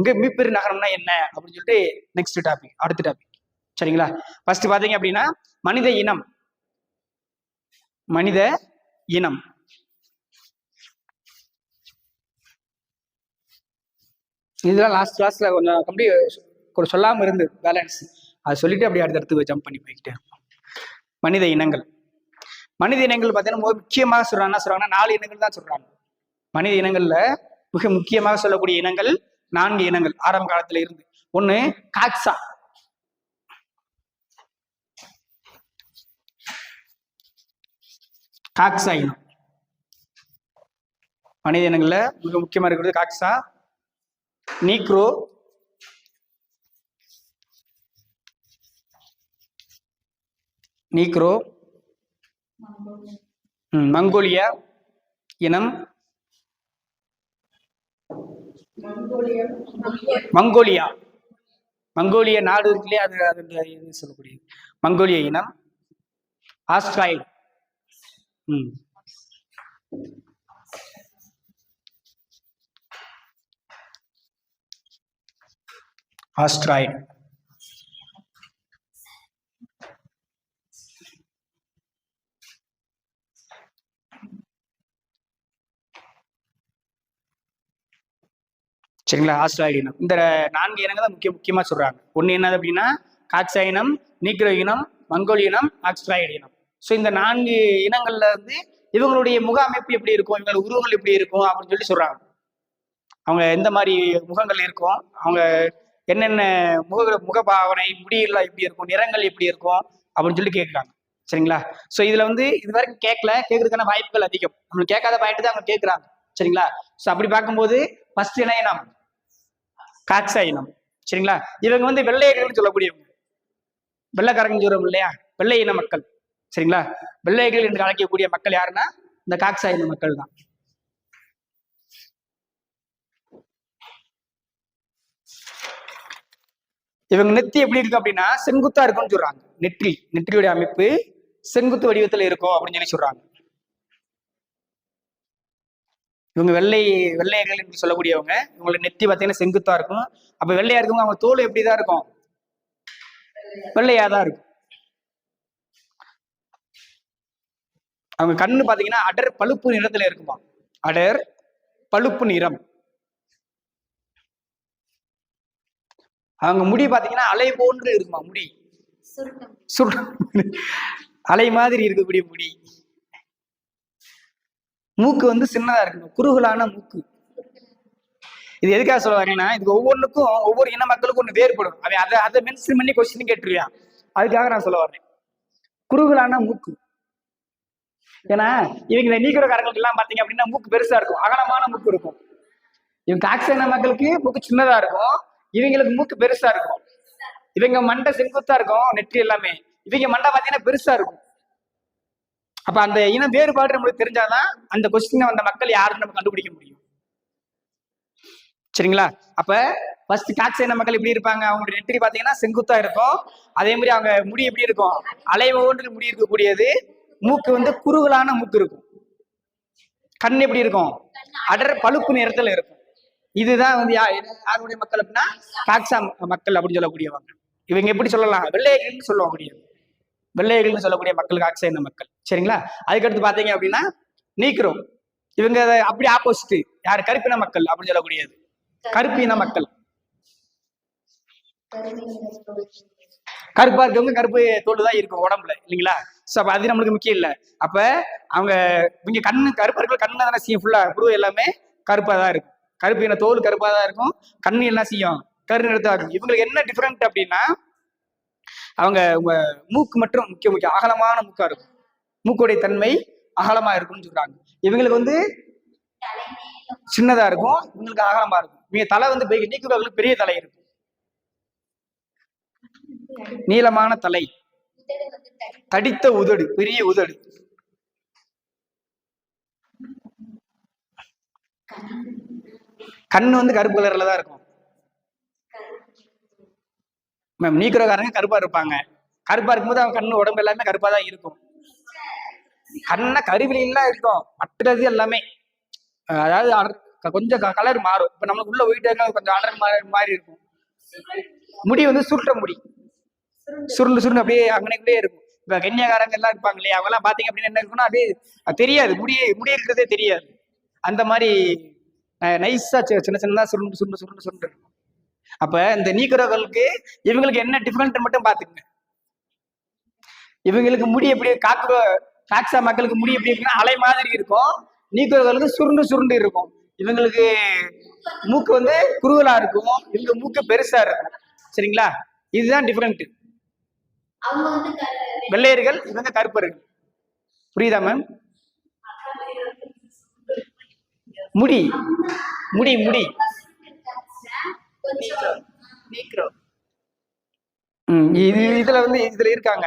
மிகப்பெரிய நகரம்னா என்ன அப்படின்னு சொல்லிட்டு நெக்ஸ்ட் டாபிக், அடுத்த டாபிக். சரிங்களா? ஃபர்ஸ்ட் பாத்தீங்க அப்படின்னா மனித இனம். இதெல்லாம் லாஸ்ட் கிளாஸ்ல கொஞ்சம் கொஞ்சம் சொல்லாம இருந்து பேலன்ஸ் அதை சொல்லிட்டு அப்படியே அடுத்தடுத்து ஜம்ப் பண்ணி போய்கிட்டே இருக்கும். மனித இனங்கள் பார்த்தீங்கன்னா முக்கியமாக சொல்றாங்கன்னா 4 இனங்கள் தான் சொல்றாங்க. மனித இனங்கள்ல மிக முக்கியமாக சொல்லக்கூடிய இனங்கள் 4 இனங்கள் ஆரம்ப காலத்துல இருந்து. ஒண்ணு காக்சா இனம். மனித இனங்கள்ல மிக முக்கியமா இருக்கிறது காக்சா, நீக்ரோ, மங்கோலியா இனம், மங்கோலிய நாடு இருக்குல்லையே, அது சொல்லக்கூடிய மங்கோலிய இனம். ஆஸ்ட்ராய்டு, சரிங்களா? ஆஸ்ட்ராய்டு இனம். இந்த 4 இனங்கள் தான் முக்கியமா சொல்றாங்க. ஒண்ணு என்னது அப்படின்னா காக்சா இனம், நீக்ரோ இனம், மங்கோலிய இனம், ஆஸ்ட்ராய்டு இனம். ஸோ இந்த 4 இனங்கள்ல இருந்து இவங்களுடைய முக அமைப்பு எப்படி இருக்கும், இவங்களோட உருவங்கள் எப்படி இருக்கும் அப்படின்னு சொல்றாங்க. அவங்க எந்த மாதிரி முகங்கள் இருக்கும், அவங்க என்னென்ன முகபாவனை, முடியெல்லாம் எப்படி இருக்கும், நிறங்கள் எப்படி இருக்கும் அப்படின்னு சொல்லி கேட்குறாங்க. சரிங்களா? ஸோ இதுல வந்து இது வரைக்கும் கேட்கறதுக்கான வாய்ப்புகள் அதிகம். நம்மளுக்கு கேட்காத பாயிண்ட் தான் அவங்க கேட்குறாங்க. சரிங்களா? ஸோ அப்படி பார்க்கும்போது ஃபர்ஸ்ட் என்ன இனம்? காக்சா இனம். சரிங்களா? இவங்க வந்து வெள்ளையர்கள்னு சொல்லக்கூடியவங்க, வெள்ளைக்காரங்க சொல்றோம் இல்லையா, வெள்ளை இன மக்கள். சரிங்களா? வெள்ளையர்கள் என்று அழைக்கக்கூடிய மக்கள் யாருன்னா இந்த காக்சா இன மக்கள் தான். இவங்க நெத்தி எப்படி இருக்கு அப்படின்னா செங்குத்தா இருக்கும்னு சொல்றாங்க. நெற்றியுடைய அமைப்பு செங்குத்து வடிவத்துல இருக்கும் அப்படின்னு சொல்லி சொல்றாங்க. இவங்க வெள்ளையர்கள் என்று சொல்லக்கூடியவங்க, இவங்களோட நெத்தி பார்த்தீங்கன்னா செங்குத்தா இருக்கும். அப்ப வெள்ளையா இருக்கவங்க அவங்க தோல் எப்படிதான் இருக்கும்? வெள்ளையாதான் இருக்கும். அவங்க கண்ணு பாத்தீங்கன்னா அடர் பழுப்பு நிறத்துல இருக்குமா, அடர் பழுப்பு நிறம். அவங்க முடி பாத்தீங்கன்னா அலை போன்று இருக்குமா, முடி அலை மாதிரி இருக்கக்கூடிய முடி. மூக்கு வந்து சின்னதா இருக்கணும், குறுகலான மூக்கு. இது எதுக்காக சொல்ல வரீங்கன்னா, இதுக்கு ஒவ்வொன்றுக்கும் ஒவ்வொரு இன மக்களுக்கும் ஒண்ணு வேறுபடும். அவன் அதை மென்ஷன் பண்ணி கொஸ்டின் கேட்டுருவியா, அதுக்காக நான் சொல்ல வர்றேன். குறுகலான மூக்கு. ஏன்னா இவங்க நீக்கிறக்காரங்களுக்கு எல்லாம் பாத்தீங்க அப்படின்னா மூக்கு பெருசா இருக்கும், அகலமான மூக்கு இருக்கும். இவங்க காக்சா இன மக்களுக்கு மூக்கு சின்னதா இருக்கும், இவங்களுக்கு மூக்கு பெருசா இருக்கும். இவங்க மண்டை செங்குத்தா இருக்கும், நெற்றி எல்லாமே. இவங்க மண்டை பாத்தீங்கன்னா பெருசா இருக்கும். அப்ப அந்த இனம் வேறுபாடு நம்மளுக்கு தெரிஞ்சாதான் அந்த கொஸ்டின் வந்த மக்கள் யாருன்னு நம்ம கண்டுபிடிக்க முடியும். சரிங்களா? அப்ப ஃபர்ஸ்ட் காக்சா இன மக்கள் எப்படி இருப்பாங்க? அவங்களுடைய நெற்றி பாத்தீங்கன்னா செங்குத்தா இருக்கும். அதே மாதிரி அவங்க முடி எப்படி இருக்கும்? அலைவோன்று முடி இருக்கக்கூடியது. மூக்கு வந்து குறுகலான மூக்கு இருக்கும். கண் எப்படி இருக்கும்? அடர் பழுப்பு நிறத்துல இருக்கும். இதுதான் வந்து யாருடைய மக்கள் அப்படின்னா காக்சா மக்கள் அப்படின்னு சொல்லக்கூடியவங்க. இவங்க எப்படி சொல்லலாம்? வெள்ளையர்கள்னு சொல்லக்கூடியது, வெள்ளையர்கள்னு சொல்லக்கூடிய மக்கள் காக்சா இன மக்கள். சரிங்களா? அதுக்கடுத்து பாத்தீங்க அப்படின்னா நீக்ரோ. இவங்க அப்படி ஆப்போசிட். யார்? கருப்பின மக்கள் அப்படின்னு சொல்லக்கூடியது. கருப்பின மக்கள். கருப்பா இருக்கவங்க கருப்பு தோல் தான் இருக்கும் உடம்புல, இல்லைங்களா? ஸோ அப்ப அது நம்மளுக்கு முக்கியம் இல்லை. அப்ப அவங்க இங்க கண்ணு கருப்பா இருக்கிற கண்ணு தானே செய்யும், ஃபுல்லா புரு எல்லாமே கருப்பா தான் இருக்கும். கருப்பின தோல் கருப்பா தான் இருக்கும், கண்ணு என்ன செய்யும், கரு நிறத்தா இருக்கும். இவங்களுக்கு என்ன டிஃபரெண்ட் அப்படின்னா, அவங்க மூக்கு மட்டும் முக்கிய அகலமான மூக்கா இருக்கும். மூக்குடைய தன்மை அகலமா இருக்கும்னு சொல்றாங்க. இவங்களுக்கு வந்து சின்னதா இருக்கும், இவங்களுக்கு அகலமா இருக்கும். இவங்க தலை வந்து நீக்குறவங்களுக்கு பெரிய தலை இருக்கும், நீளமான தலை, தடித்த உதடு, பெரிய உதடு. கண்ணு வந்து கருப்பு கலர்ல தான் இருக்கும். மேம் நீக்குறக்காரங்க கருப்பா இருப்பாங்க. கருப்பா இருக்கும்போது அவங்க கண்ணு உடம்பு எல்லாமே கருப்பா தான் இருக்கும். கண்ண கருவிலாம் இருக்கும், மற்றது எல்லாமே அதாவது கொஞ்சம் கலர் மாறும். இப்ப நம்மளுக்கு உள்ள போயிட்டு கொஞ்சம் அடர் மாதிரி இருக்கும். முடி வந்து சுருட்ட முடி, சுருண்டு சுருண்டு அப்படியே அங்கனக்குள்ளே இருக்கும். இப்ப கன்னியாகாரங்க எல்லாம் இருப்பாங்க இல்லையா, அவங்க எல்லாம் பாத்தீங்க அப்படின்னு என்ன இருக்குன்னா அப்படியே தெரியாது, முடி இருக்கிறதே தெரியாது. அந்த மாதிரி நைஸா சின்ன சின்னதா சுருண்டு சுருண்டு சுருண்டு சுருண்டு இருக்கும். அப்ப இந்த நீக்குறவர்களுக்கு இவங்களுக்கு என்ன டிஃபரெண்ட் மட்டும் பாத்துக்கங்க. இவங்களுக்கு முடி எப்படி காக்ஸா மக்களுக்கு முடி எப்படி இருக்குன்னா அலை மாதிரி இருக்கும், நீக்குறவர்களுக்கு சுருண்டு சுருண்டு இருக்கும். இவங்களுக்கு மூக்கு வந்து குறுகலா இருக்கும், இவங்க மூக்கு பெருசா இருக்கும். சரிங்களா? இதுதான் டிஃபரெண்ட். வெள்ளையர்கள், இவங்க கருப்பர்கள். புரியுதா மேம்? முடி முடி முடி இதுல வந்து இதுல இருக்காங்க.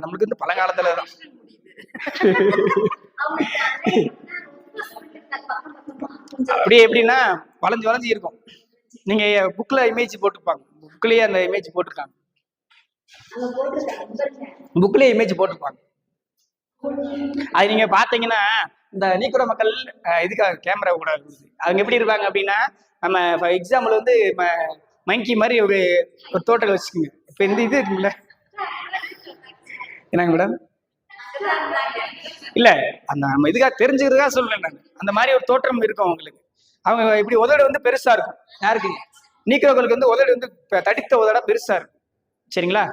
நம்மளுக்கு வந்து பழங்காலத்துலதான் அப்படியே எப்படின்னா வளைஞ்சு வளைஞ்சு இருக்கும். நீங்க புக்ல இமேஜ் போட்டுப்பாங்க, புக்லயே அந்த இமேஜ் போட்டிருக்காங்க, புக்லயே இமேஜ் போட்டிருப்பாங்க. அது நீங்க பாத்தீங்கன்னா இந்த நீக்குற மக்கள் இதுக்காக கேமரா கூட அவங்க எப்படி இருப்பாங்க அப்படின்னா, நம்ம எக்ஸாம்பிள் வந்து மங்கி மாதிரி ஒரு தோட்டத்தை வச்சுக்கோங்க. இப்ப இந்த இது இருக்குல்ல, என்னங்க மேடம்? இல்ல அந்த நம்ம இதுக்காக தெரிஞ்சுக்கிறதுக்காக சொல்றேன் நான். அந்த மாதிரி ஒரு தோற்றம் இருக்கும் அவங்களுக்கு. அவங்க இப்படி உதடு வந்து பெருசா இருக்கும். யாருக்கு? நீக்கிறவங்களுக்கு வந்து உதடு வந்து தடித்த உதடா பெருசா இருக்கும். சரிங்களா?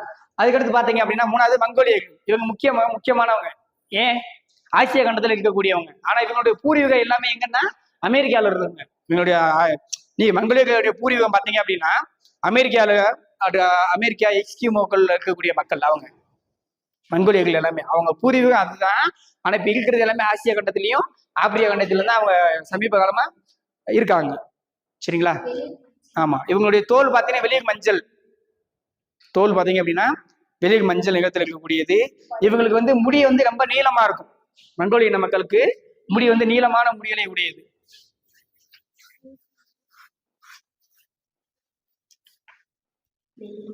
அதுக்கடுத்து பாத்தீங்க அப்படின்னா மூணாவது மங்கோலியர்கள். இவங்க முக்கியமானவங்க. ஏன்? ஆசிய கண்டத்துல இருக்கக்கூடியவங்க. ஆனா இவங்களுடைய பூர்வீகம் எல்லாமே எங்கன்னா அமெரிக்கால இருந்தவங்க. இவங்களுடைய மங்கோலியர்களுடைய பூர்வீகம் பாத்தீங்க அப்படின்னா அமெரிக்கா எஸ்கிமோக்கள் இருக்கக்கூடிய மக்கள் அவங்க மங்கோலியர்கள் எல்லாமே. அவங்க பூர்வீகம் அதுதான். ஆனா இப்ப இருக்கிறது எல்லாமே ஆசிய கண்டத்திலையும் ஆப்பிரிக்கா கண்டத்துல தான் அவங்க சமீப காலமா இருக்காங்க. சரிங்களா? ஆமா. இவங்களுடைய தோல் பாத்தீங்கன்னா வெளியே மஞ்சள் தோல் பாத்தீங்க அப்படின்னா வெளியே மஞ்சள் நிறத்தில் இருக்கக்கூடியது. இவங்களுக்கு வந்து முடி வந்து ரொம்ப நீளமா இருக்கும். மங்கோலிய மக்களுக்கு முடி வந்து நீளமான முடிகளை உடையது.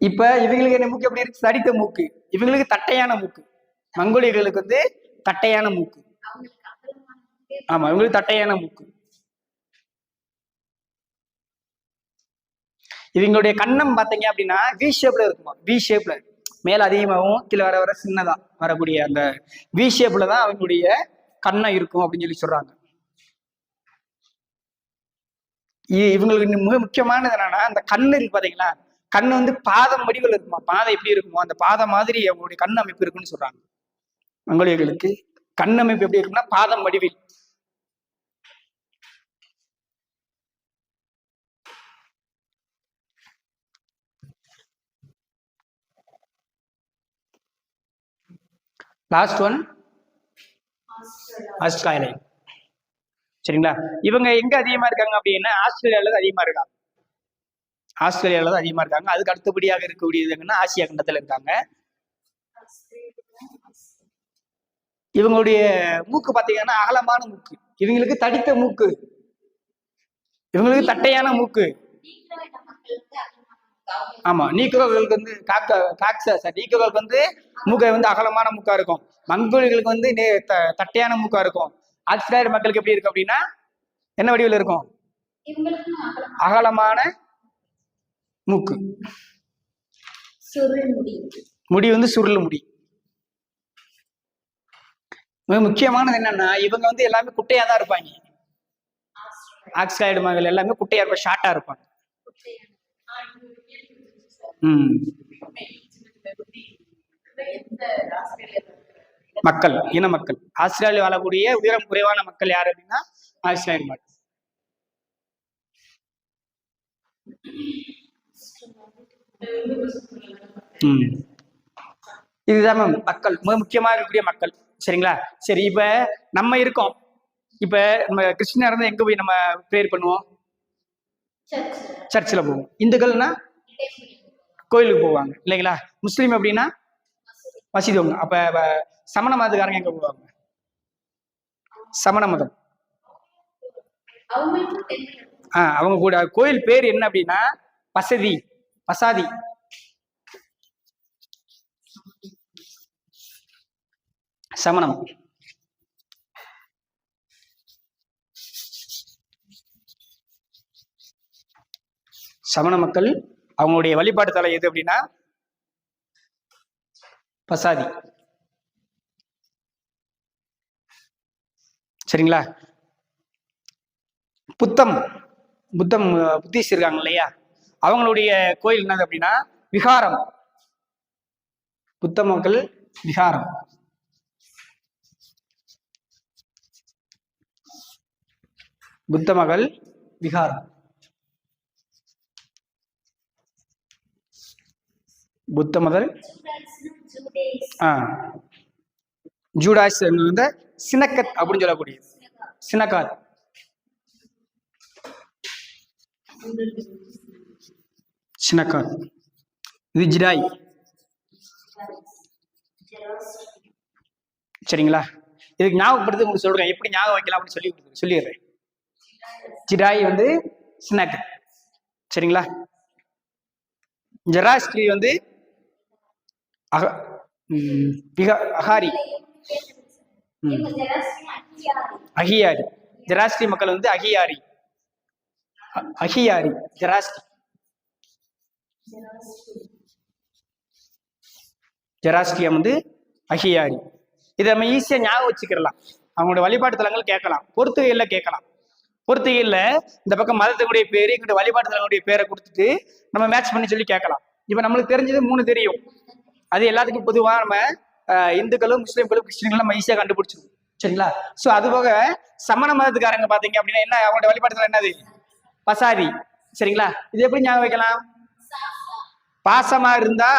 இப்ப இவங்களுக்கு என்ன மூக்கு எப்படி இருக்கு? தடித்த மூக்கு. இவங்களுக்கு தட்டையான மூக்கு. மங்கோலியர்களுக்கு வந்து தட்டையான மூக்கு. ஆமா, இவங்களுக்கு தட்டையான மூக்கு. இவங்களுடைய கண்ணம் பாத்தீங்க அப்படின்னா வி ஷேப்ல இருக்குமா, வி ஷேப்ல மேல அதிகமாகவும் கீழே வர வர சின்னதா வரக்கூடிய அந்த வி ஷேப்ல தான் அவங்களுடைய கண்ணம் இருக்கும் அப்படின்னு சொல்லி சொல்றாங்க. இவங்களுக்கு மிக முக்கியமானது என்னன்னா அந்த கண்ணு இருக்கு பாத்தீங்களா, கண்ணு வந்து பாதம் வடிவில் இருக்குமா. பாதம் எப்படி இருக்குமோ அந்த பாதம் மாதிரி அவங்களுடைய கண் அமைப்பு இருக்குன்னு சொல்றாங்க. மங்கோலியர்களுக்கு கண் அமைப்பு எப்படி இருக்குன்னா பாதம் வடிவில். Last one Australia. சரிங்களா? இவங்க எங்க அதிகமா இருக்காங்க அப்படின்னா ஆஸ்திரேலியால தான் அதிகமா இருக்காங்க. ஆஸ்திரேலியால தான் அதிகமா இருக்காங்க. அதுக்கு அடுத்தபடியாக இருக்கக்கூடியது எங்கன்னா ஆசியா கண்டத்துல இருக்காங்க. இவங்களுடைய மூக்கு பாத்தீங்கன்னா அகலமான மூக்கு, இவங்களுக்கு தடித்த மூக்கு, இவங்களுக்கு தட்டையான மூக்கு. ஆமா, நீக்குறவர்களுக்கு வந்து நீக்குறவர்களுக்கு வந்து மூக்கை வந்து அகலமான மூக்கா இருக்கும். மங்கோலியர்களுக்கு வந்து தட்டையான மூக்கா இருக்கும். ஆஸ்திரேலிய மக்களுக்கு எப்படி இருக்கு அப்படின்னா என்ன வடிவில் இருக்கும்? அகலமான மூக்கு, முடி வந்து சுருள் முடி. முக்கியமானது என்னன்னா இவங்க வந்து எல்லாமே குட்டையா தான் இருப்பாங்க. ஆக்சைடு மகள் எல்லாமே குட்டையா இருப்பாங்க, ஷார்ட்டா இருப்பாங்க. மக்கள், இன மக்கள், ஆஸ்திரேலியா வாழக்கூடிய உயரம் குறைவான மக்கள் யாரு அப்படின்னா ஆக்சைடு மகள். இதுதான் மக்கள், மிக முக்கியமாக இருக்கக்கூடிய மக்கள். சரிங்களா? சரி, இப்ப நம்ம இருக்கோம், இப்ப நம்ம கிறிஸ்டினா இருந்தா எங்க போய் நம்ம ப்ரேயர் பண்ணுவோம்? சர்ச்சில் போவோம். இந்துக்கள்னா கோயிலுக்கு போவாங்க இல்லைங்களா? முஸ்லீம் அப்படின்னா மசீது போவாங்க. அப்ப சமண மதத்துக்காரங்க எங்க போவாங்க? சமண மதம். அவங்க கூட கோயில் பேர் என்ன அப்படின்னா பசதி, பசாதி. சமணம். சமண மக்கள் அவங்களுடைய வழிபாட்டு தலை எது அப்படின்னா பசாதி. சரிங்களா? புத்தம் புத்திஸ்ட் இருக்காங்க இல்லையா, அவங்களுடைய கோயில் என்னது அப்படின்னா விகாரம். புத்த மக்கள் விகாரம். புத்த மகள் விகாரம். புத்த மகள் ஜூடாஸ் வந்து சினக்கத் அப்படின்னு சொல்லக்கூடிய சினக்காத். சினக்காத். இது ஜிடாய். சரிங்களா? இதுக்கு ஞாபகப்படுத்தி உங்களுக்கு சொல்றேன், எப்படி ஞாபகம் வைக்கலாம் அப்படின்னு சொல்லிடுறேன். ஜிடாய் வந்து சினக்கத். சரிங்களா? ஜெராஸ்ட்ரி வந்து அகாரி, அகியாரி. ஜெராஸ்ட்ரி மக்கள் வந்து அகியாரி. அகியாரி ஜெராஸ்ட்ரி. ஜெராஸ்ட்ரியம் வந்து அகியாரி. இதை நம்ம ஈஸியா ஞாபகம் வச்சுக்கலாம். அவங்களோட வழிபாட்டு தலங்கள் கேட்கலாம், பொறுத்துகையில கேட்கலாம். பொறுத்துகையில இந்த பக்கம் மதத்தினுடைய பேரு, இங்கிட்ட வழிபாட்டு தலங்களுடைய பேரை கொடுத்துட்டு நம்ம மேட்ச் பண்ணி சொல்லி கேட்கலாம். இப்ப நம்மளுக்கு தெரிஞ்சது 3 தெரியும், அது எல்லாத்துக்கும் பொதுவா நம்ம இந்துக்களும் முஸ்லீம்களும் கிறிஸ்டின்களும் நம்ம ஈஸியா கண்டுபிடிச்சிருவோம். சரிங்களா? சோ அது போக சமண மதத்துக்காரங்க பாத்தீங்க அப்படின்னா என்ன, அவங்களோட வழிபாட்டுல என்னது பசாதி. சரிங்களா? இது எப்படி ஞாபகம் வைக்கலாம்? பாசமா இருந்தா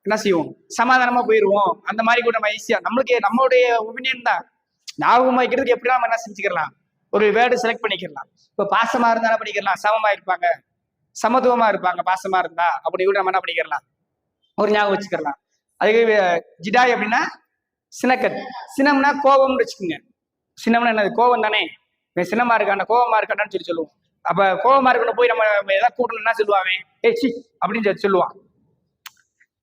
என்ன செய்வோம், சமாதானமா போயிருவோம். அந்த மாதிரி கூட நம்ம ஈஸியா நம்மளுடைய ஒபினியன் தான் ஞாபகம் வைக்கிறதுக்கு எப்படின்னா நம்ம என்ன செஞ்சுக்கலாம், ஒரு வேர்டு செலக்ட் பண்ணிக்கலாம். இப்ப பாசமா இருந்தா என்ன பண்ணிக்கலாம், சமமா இருப்பாங்க, சமத்துவமா இருப்பாங்க. பாசமா இருந்தா அப்படி கூட நம்ம என்ன பண்ணிக்கலாம், ஒரு ஞாபகம் வச்சுக்கலாம். அதுக்கு ஜிடாய் அப்படின்னா சினக்கத். சினம்னா கோபம்னு வச்சுக்கோங்க. சினம்னா என்னது, கோபம் தானே. சினமா இருக்கான கோபமா இருக்கான்னு சொல்லி சொல்லுவோம். அப்ப கோபமா இருக்கணும் போய் நம்ம ஏதாவது கூட்டணும்னா சொல்லுவாங்க சி அப்படின்னு சொல்லுவான்.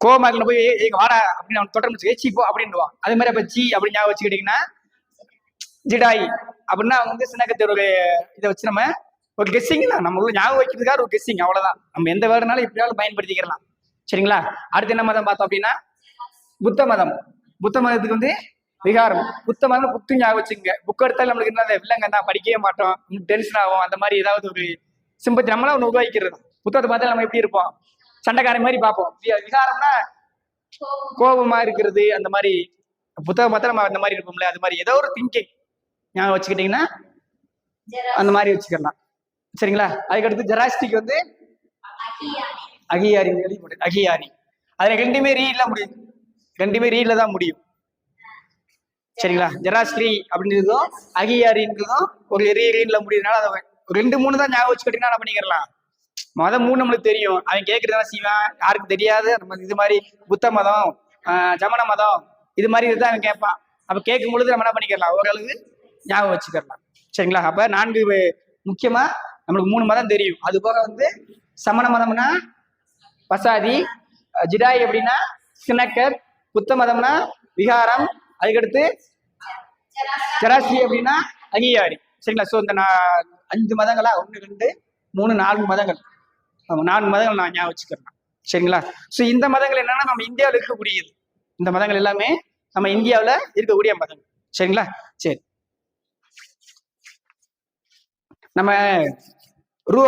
கோபமா இருக்கணும் போய் வாடா அப்படின்னு அவன் தொடர்ந்து சி போ அப்படின்னுவான். அதே மாதிரி அப்ப சி அப்படின்னு ஞாபகம் வச்சுக்கிட்டீங்கன்னா ஜிடாய் அப்படின்னா அவங்க வந்து சினக்கத்தோட இதை வச்சு நம்ம ஒரு கெஸ்ஸிங் தான், நம்ம ஞாபகம் வைக்கிறதுக்காக ஒரு கெஸ்ஸிங், அவ்வளவுதான். நம்ம எந்த வேர்டுனாலும் எப்படியாலும் பயன்படுத்திக்கலாம். சரிங்களா? அடுத்து என்ன மதம் பார்த்தோம் அப்படின்னா புத்த மதம். புத்த மதத்துக்கு வந்து விகாரம். புத்த மதம் புக்கு ஞாபகம் வச்சுங்க. புக் எடுத்தாலும் நம்மளுக்கு என்ன இல்லைங்க தான், படிக்கவே மாட்டோம், டென்ஷன் ஆகும். அந்த மாதிரி ஏதாவது ஒரு சிம்பத்தி நம்மளா ஒன்று உருவாக்கிறது. புத்தகத்தை பார்த்தா நம்ம எப்படி இருப்போம், சண்டைக்காரன் மாதிரி பார்ப்போம். விகாரம்னா கோபமா இருக்கிறது. அந்த மாதிரி புத்தகம் பார்த்தா நம்ம அந்த மாதிரி இருப்போம்ல, அது மாதிரி ஏதோ ஒரு திங்கிங் ஞாபகம் வச்சுக்கிட்டீங்கன்னா அந்த மாதிரி வச்சுக்கலாம். சரிங்களா? அதுக்கடுத்து ஜெராஸ்ட்ரிக்கு வந்து அகியாரி. அகியாரி அதுல 2மே ரீல முடியும், 2மே ரீல தான் முடியும். சரிங்களா? ஜெராஸ்ட்ரி அப்படின்றதும் அகியாரின்றதும் ஒரு ரீல முடியுதுனால அதை 2, 3 தான் ஞாபகம் வச்சுக்கிட்டீங்கன்னா என்ன பண்ணிக்கலாம். மதம் 3 நம்மளுக்கு தெரியும், அவன் கேட்கறதுதான் செய்வான். யாருக்கு தெரியாது நம்ம இது மாதிரி புத்த மதம், ஜமன மதம் இது மாதிரி இதுதான் அவன் கேட்பான். அப்ப கேட்கும் பொழுது நம்ம என்ன பண்ணிக்கலாம், ஓரளவு ஞாபகம் வச்சுக்கலாம். சரிங்களா? அப்ப 4 முக்கியமா நம்மளுக்கு 3 மதம் தெரியும். அது போக வந்து சமண மதம்னா பசாதி, ஜிடாய் அப்படின்னா சினக்கர், புத்த மதம்னா விகாரம், அதுக்கடுத்து ஜெராஸ்ட்ரி அப்படின்னா அகியாரி. சரிங்களா? ஸோ இந்த 5 மதங்களா 1, 2, 3, 4 மதங்கள். 4 மதங்கள் நான் ஞாபகம் வச்சுக்கிறேன். சரிங்களா? ஸோ இந்த மதங்கள் என்னன்னா நம்ம இந்தியாவில் இருக்கக்கூடியது. இந்த மதங்கள் எல்லாமே நம்ம இந்தியாவில் இருக்கக்கூடிய மதங்கள். சரிங்களா? சரி. நம்ம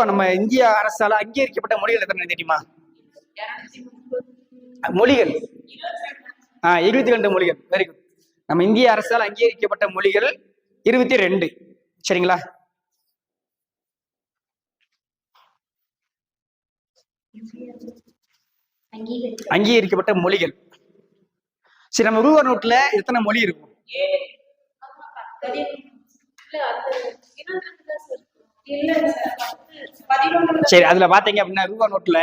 நம்ம இந்திய அரசால அங்கீகரிக்கப்பட்ட மொழிகள் எத்தனை தெரியுமா? மொழிகள் 22 மொழிகள். Very good. நம்ம இந்திய அரசால் அங்கீகரிக்கப்பட்ட மொழிகள் 22. சரிங்களா? அங்கீகரிக்கப்பட்ட மொழிகள். சரி, நம்ம ரூபா நோட்ல எத்தனை மொழி இருக்கும்? சரி, அதுல பாத்தீங்க அப்படின்னா ரூபா நோட்ல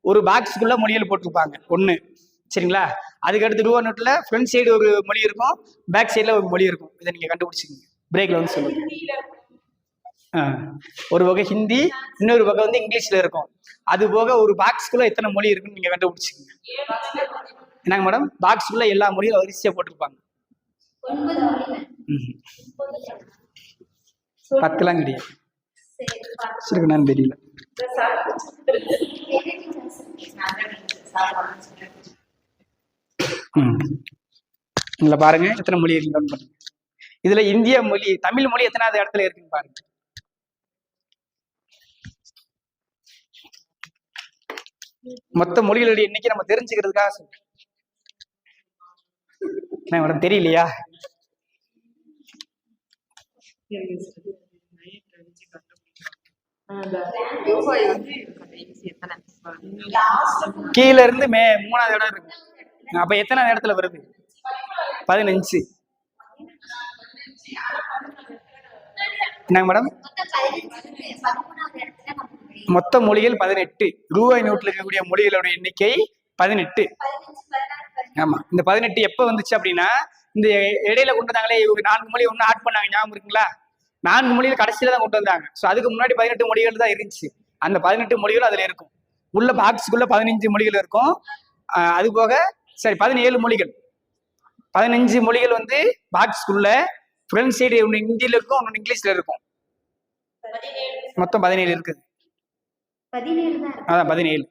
ஒரு பாக்ஸுக்குள்ள மொழிகள் போட்டிருப்பாங்க 1. சரிங்களா? அதுக்கு அடுத்து ரூபா நோட்ல ஃப்ரண்ட் சைடு ஒரு மொழி இருக்கும், பேக் சைடுல ஒரு மொழி இருக்கும். இதை நீங்க கண்டுபிடிச்சிக்கங்க. பிரேக்ல வந்து சொல்லுங்க. ஒரு வகை ஹிந்தி, இன்னொரு வகை வந்து இங்கிலீஷ்ல இருக்கும். அது போக ஒரு பாக்ஸ்குள்ள எத்தனை மொழி இருக்குன்னு நீங்க கண்டுபிடிச்சிக்கங்க. என்னங்க மேடம்? பாக்ஸ்குள்ள எல்லா மொழியும் வரிசையா போட்டிருப்பாங்க. 10லாம் கிடையாது. சரி, நான் தெரியல. இதுல பாருங்க எத்தனை மொழி இருக்கு. இதுல இந்திய மொழி, தமிழ் மொழி எத்தனாவது இடத்துல இருக்குன்னு பாருங்க. மொத்த மொழிகளுடைய எண்ணிக்கை நம்ம தெரிஞ்சுக்கிறதுக்காக சொல்றேன். மேடம் தெரியலையா? கீழ இருந்து 3வது இடம் இருக்கு. அப்ப எத்தனாவது இடத்துல வருது? 15. என்னங்க மேடம்? மொத்த மொழிகள் 18. ரூபாய் நோட்டில் இருக்கக்கூடிய மொழிகளோட எண்ணிக்கை 18. ஆமா, இந்த 18 எப்ப வந்துச்சு அப்படின்னா, இந்த இடையில கொண்டு வந்தாங்களே இவங்க 4 மொழி ஒண்ணு ஆட் பண்ணாங்க, ஞாபகம் இருக்குங்களா? 4 மொழிகள் கடைசியில தான் கொண்டு வந்தாங்க. ஸோ அதுக்கு முன்னாடி 18 மொழிகள் தான் இருந்துச்சு. அந்த 18 மொழிகள் அதுல இருக்கும். உள்ள பாக்ஸுக்குள்ள 15 மொழிகள் இருக்கும். அது போக சரி 17 மொழிகள். 15 மொழிகள் வந்து பாக்ஸ்க்குள்ள ஃப்ரண்ட் சைடு ஒன்று ஹிந்தியில இருக்கும், ஒன்று இங்கிலீஷ்ல இருக்கும். மொத்தம் 17 இருக்குது. அதான் 17.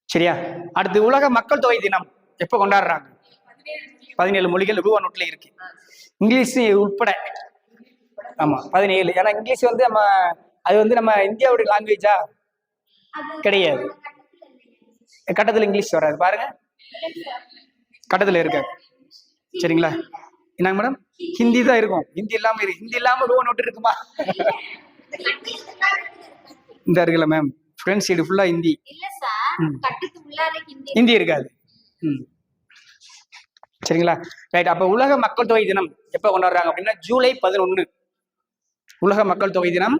சரியா? அடுத்து உலக மக்கள் தொகை தினம் எப்ப கொண்டாடுறாங்க? 17 மொழிகள் ரூபா நோட்ல இருக்கு, இங்கிலீஷ் உட்பட. ஆமா 17. ஏன்னா இங்கிலீஷ் வந்து அது வந்து நம்ம இந்தியாவுடைய லாங்குவேஜா கிடையாது. கட்டத்துல இங்கிலீஷ் வராது பாருங்க, கட்டத்துல இருக்காது. சரிங்களா? என்னங்க மேடம்? ஹிந்தி தான் இருக்கும். ஹிந்தி இல்லாம ரூபா நோட்டு இருக்குமா? இந்த இருக்குல்ல மேம், ஃப்ரண்ட் சைடு ஃபுல்லா ஹிந்தி. ஹிந்தி இருக்காது. சரிங்களா? ரைட். அப்ப உலக மக்கள் தொகை தினம் எப்ப கொண்டாடுறாங்க அப்படின்னா ஜூலை 11. உலக மக்கள் தொகை தினம்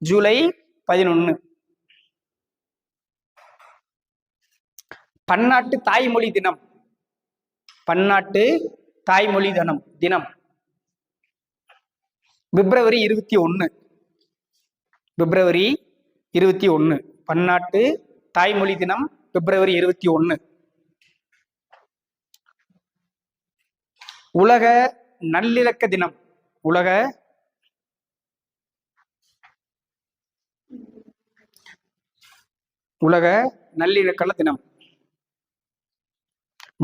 ஜூலை 11. பன்னாட்டு தாய்மொழி தினம், பன்னாட்டு தாய்மொழி தினம் பிப்ரவரி 21. பிப்ரவரி 21 பன்னாட்டு தாய்மொழி தினம் பிப்ரவரி 21. உலக நல்லிணக்க தினம், உலக நல்லிணக்க தினம்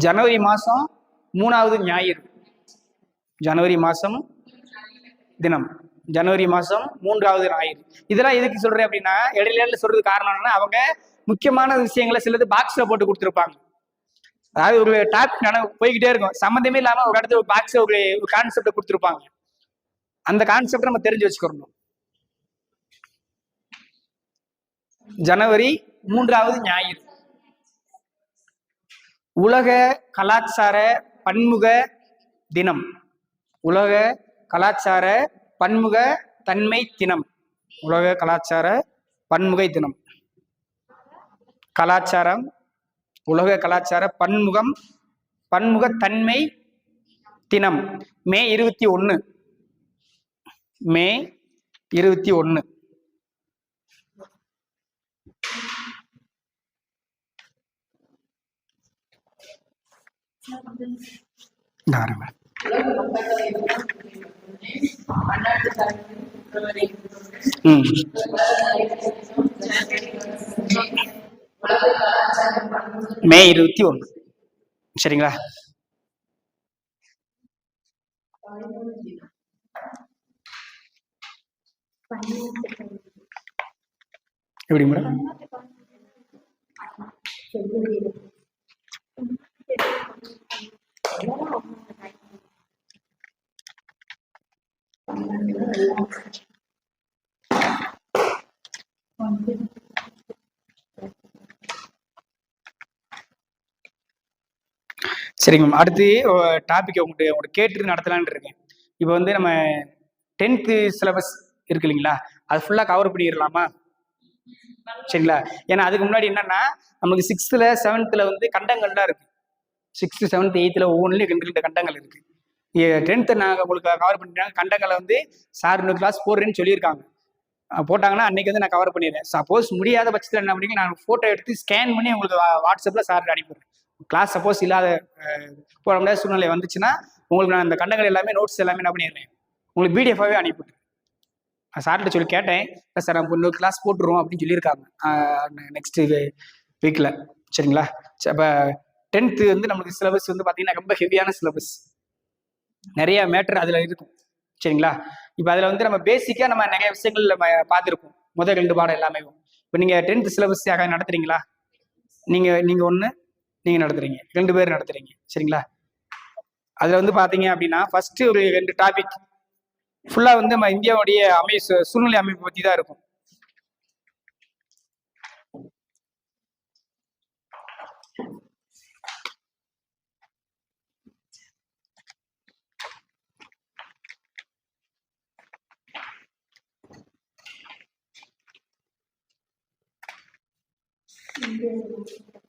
ஜனவரி மாசம் 3வது ஞாயிறு. ஜனவரி மாசம் தினம், ஜனவரி மாசம் 3வது ஞாயிறு. இதெல்லாம் எதுக்கு சொல்றேன் அப்படின்னா, இடையில சொல்றது காரணம் என்னன்னா, அவங்க முக்கியமான விஷயங்களை சிலது பாக்ஸ்ல போட்டு கொடுத்துருப்பாங்க. அதாவது ஒரு டாபிக் போய்கிட்டே இருக்கும், சம்மந்தமே இல்லாம ஒரு இடத்துல ஒரு பாக்ஸ் ஒரு கான்செப்ட கொடுத்துருப்பாங்க. அந்த கான்செப்ட் நம்ம தெரிஞ்சு வச்சுக்கணும். ஜனவரி 3வது ஞாயிறு உலக கலாச்சார பன்முக தினம், உலக கலாச்சார பன்முக தன்மை தினம், உலக கலாச்சார பன்முகை தினம். கலாச்சாரம், உலக கலாச்சார பன்முகத்தன்மை தினம் மே 21. மே 21. மே 21. சரிங்களா? எப்படி மேடம்? சரிங்க மேம். அடுத்து டாபிக் உங்கள்கிட்ட கேட்டு நடத்தலான்னு இருக்கேன். இப்போ வந்து நம்ம 10th சிலபஸ் இருக்கு இல்லைங்களா, அது ஃபுல்லாக கவர் பண்ணிடலாமா? சரிங்களா? ஏன்னா அதுக்கு முன்னாடி என்னன்னா நமக்கு 6th 7th வந்து கண்டங்கள்லாம் இருக்கு. 6th 7th 8th ஒவ்வொன்றுலையும் 2 கண்டங்கள் இருக்கு. 10th நாங்கள் உங்களுக்கு கவர் பண்ணிட்டாங்க. கண்டங்களை வந்து சார் இன்னும் கிளாஸ் போடுறேன்னு சொல்லியிருக்காங்க. போட்டாங்கன்னா அன்னைக்கு வந்து நான் கவர் பண்ணிடுறேன். சப்போஸ் முடியாத பட்சத்தில் என்ன பண்ணீங்க, நான் ஃபோட்டோ எடுத்து ஸ்கேன் பண்ணி உங்களுக்கு வாட்ஸ்அப்பில் சார் அனுப்பிடுறேன். கிளாஸ் சப்போஸ் இல்லாத போட முடியாத சூழ்நிலை வந்துச்சுன்னா உங்களுக்கு நான் அந்த கண்டங்கள் எல்லாமே நோட்ஸ் எல்லாமே என்ன பண்ணிடுறேன், உங்களுக்கு பிடிஎஃபாகவே அனுப்பிவிட்டுறேன். சார்கிட்ட சொல்லி கேட்டேன், சார் நம்ம இன்னொரு கிளாஸ் போட்டுருவோம் அப்படின்னு சொல்லியிருக்காங்க நெக்ஸ்ட் வீக்கில். சரிங்களா? அப்போ 10th வந்து நமக்கு சிலபஸ் வந்து பார்த்தீங்கன்னா ரொம்ப ஹெவியான சிலபஸ், நிறைய மேட்டர் அதில் இருக்கும். சரிங்களா? இப்போ அதில் வந்து நம்ம பேசிக்காக நம்ம நிறைய விஷயங்கள் நம்ம பார்த்துருப்போம். முதல் 2 பாடம் எல்லாமே. இப்போ நீங்கள் 10th சிலபஸ் யாராவது நடத்துறீங்களா? நீங்கள் ஒன்று நீங்கள் நடத்துறீங்க, 2 பேர் நடத்துறீங்க. சரிங்களா? அதில் வந்து பார்த்தீங்க அப்படின்னா ஃபர்ஸ்ட் ஒரு 2 டாபிக் ஃபுல்லாக வந்து நம்ம இந்தியாவுடைய சூழ்நிலை அமைப்பு பற்றி தான் இருக்கும்.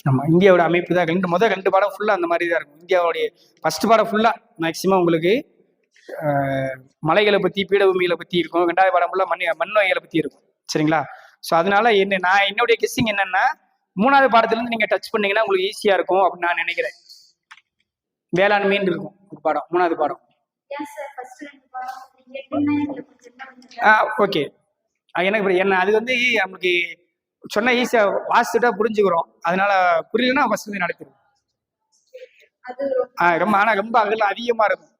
ஆமா, இந்தியாவோட அமைப்பு தான் முதல் 2 பாடம் ஃபுல்லா அந்த மாதிரி தான் இருக்கும். இந்தியாவுடைய ஃபர்ஸ்ட் பாடம் ஃபுல்லா மேக்சிமம் உங்களுக்கு மலைகளை பத்தி பீடபூமிகளை பத்தி இருக்கும். 2வது பாடம் ஃபுல்லா மண் வகைகளை பத்தி இருக்கும். சரிங்களா? ஸோ அதனால என்னுடைய கெஸ்ஸிங் என்னன்னா 3வது பாடத்துல இருந்து நீங்க டச் பண்ணீங்கன்னா உங்களுக்கு ஈஸியா இருக்கும் அப்படின்னு நான் நினைக்கிறேன். வேளாண்மைன்னு இருக்கும் ஒரு பாடம், 3வது பாடம். ஓகே. எனக்கு என்ன அது வந்து நமக்கு சொன்ன ஈஸியா வாசிச்சுட்டா புரிஞ்சுக்கிறோம். அதனால புரியலன்னா ஃபர்ஸ்ட் நடத்திடும். ரொம்ப அகலம் அதிகமா இருக்கும்.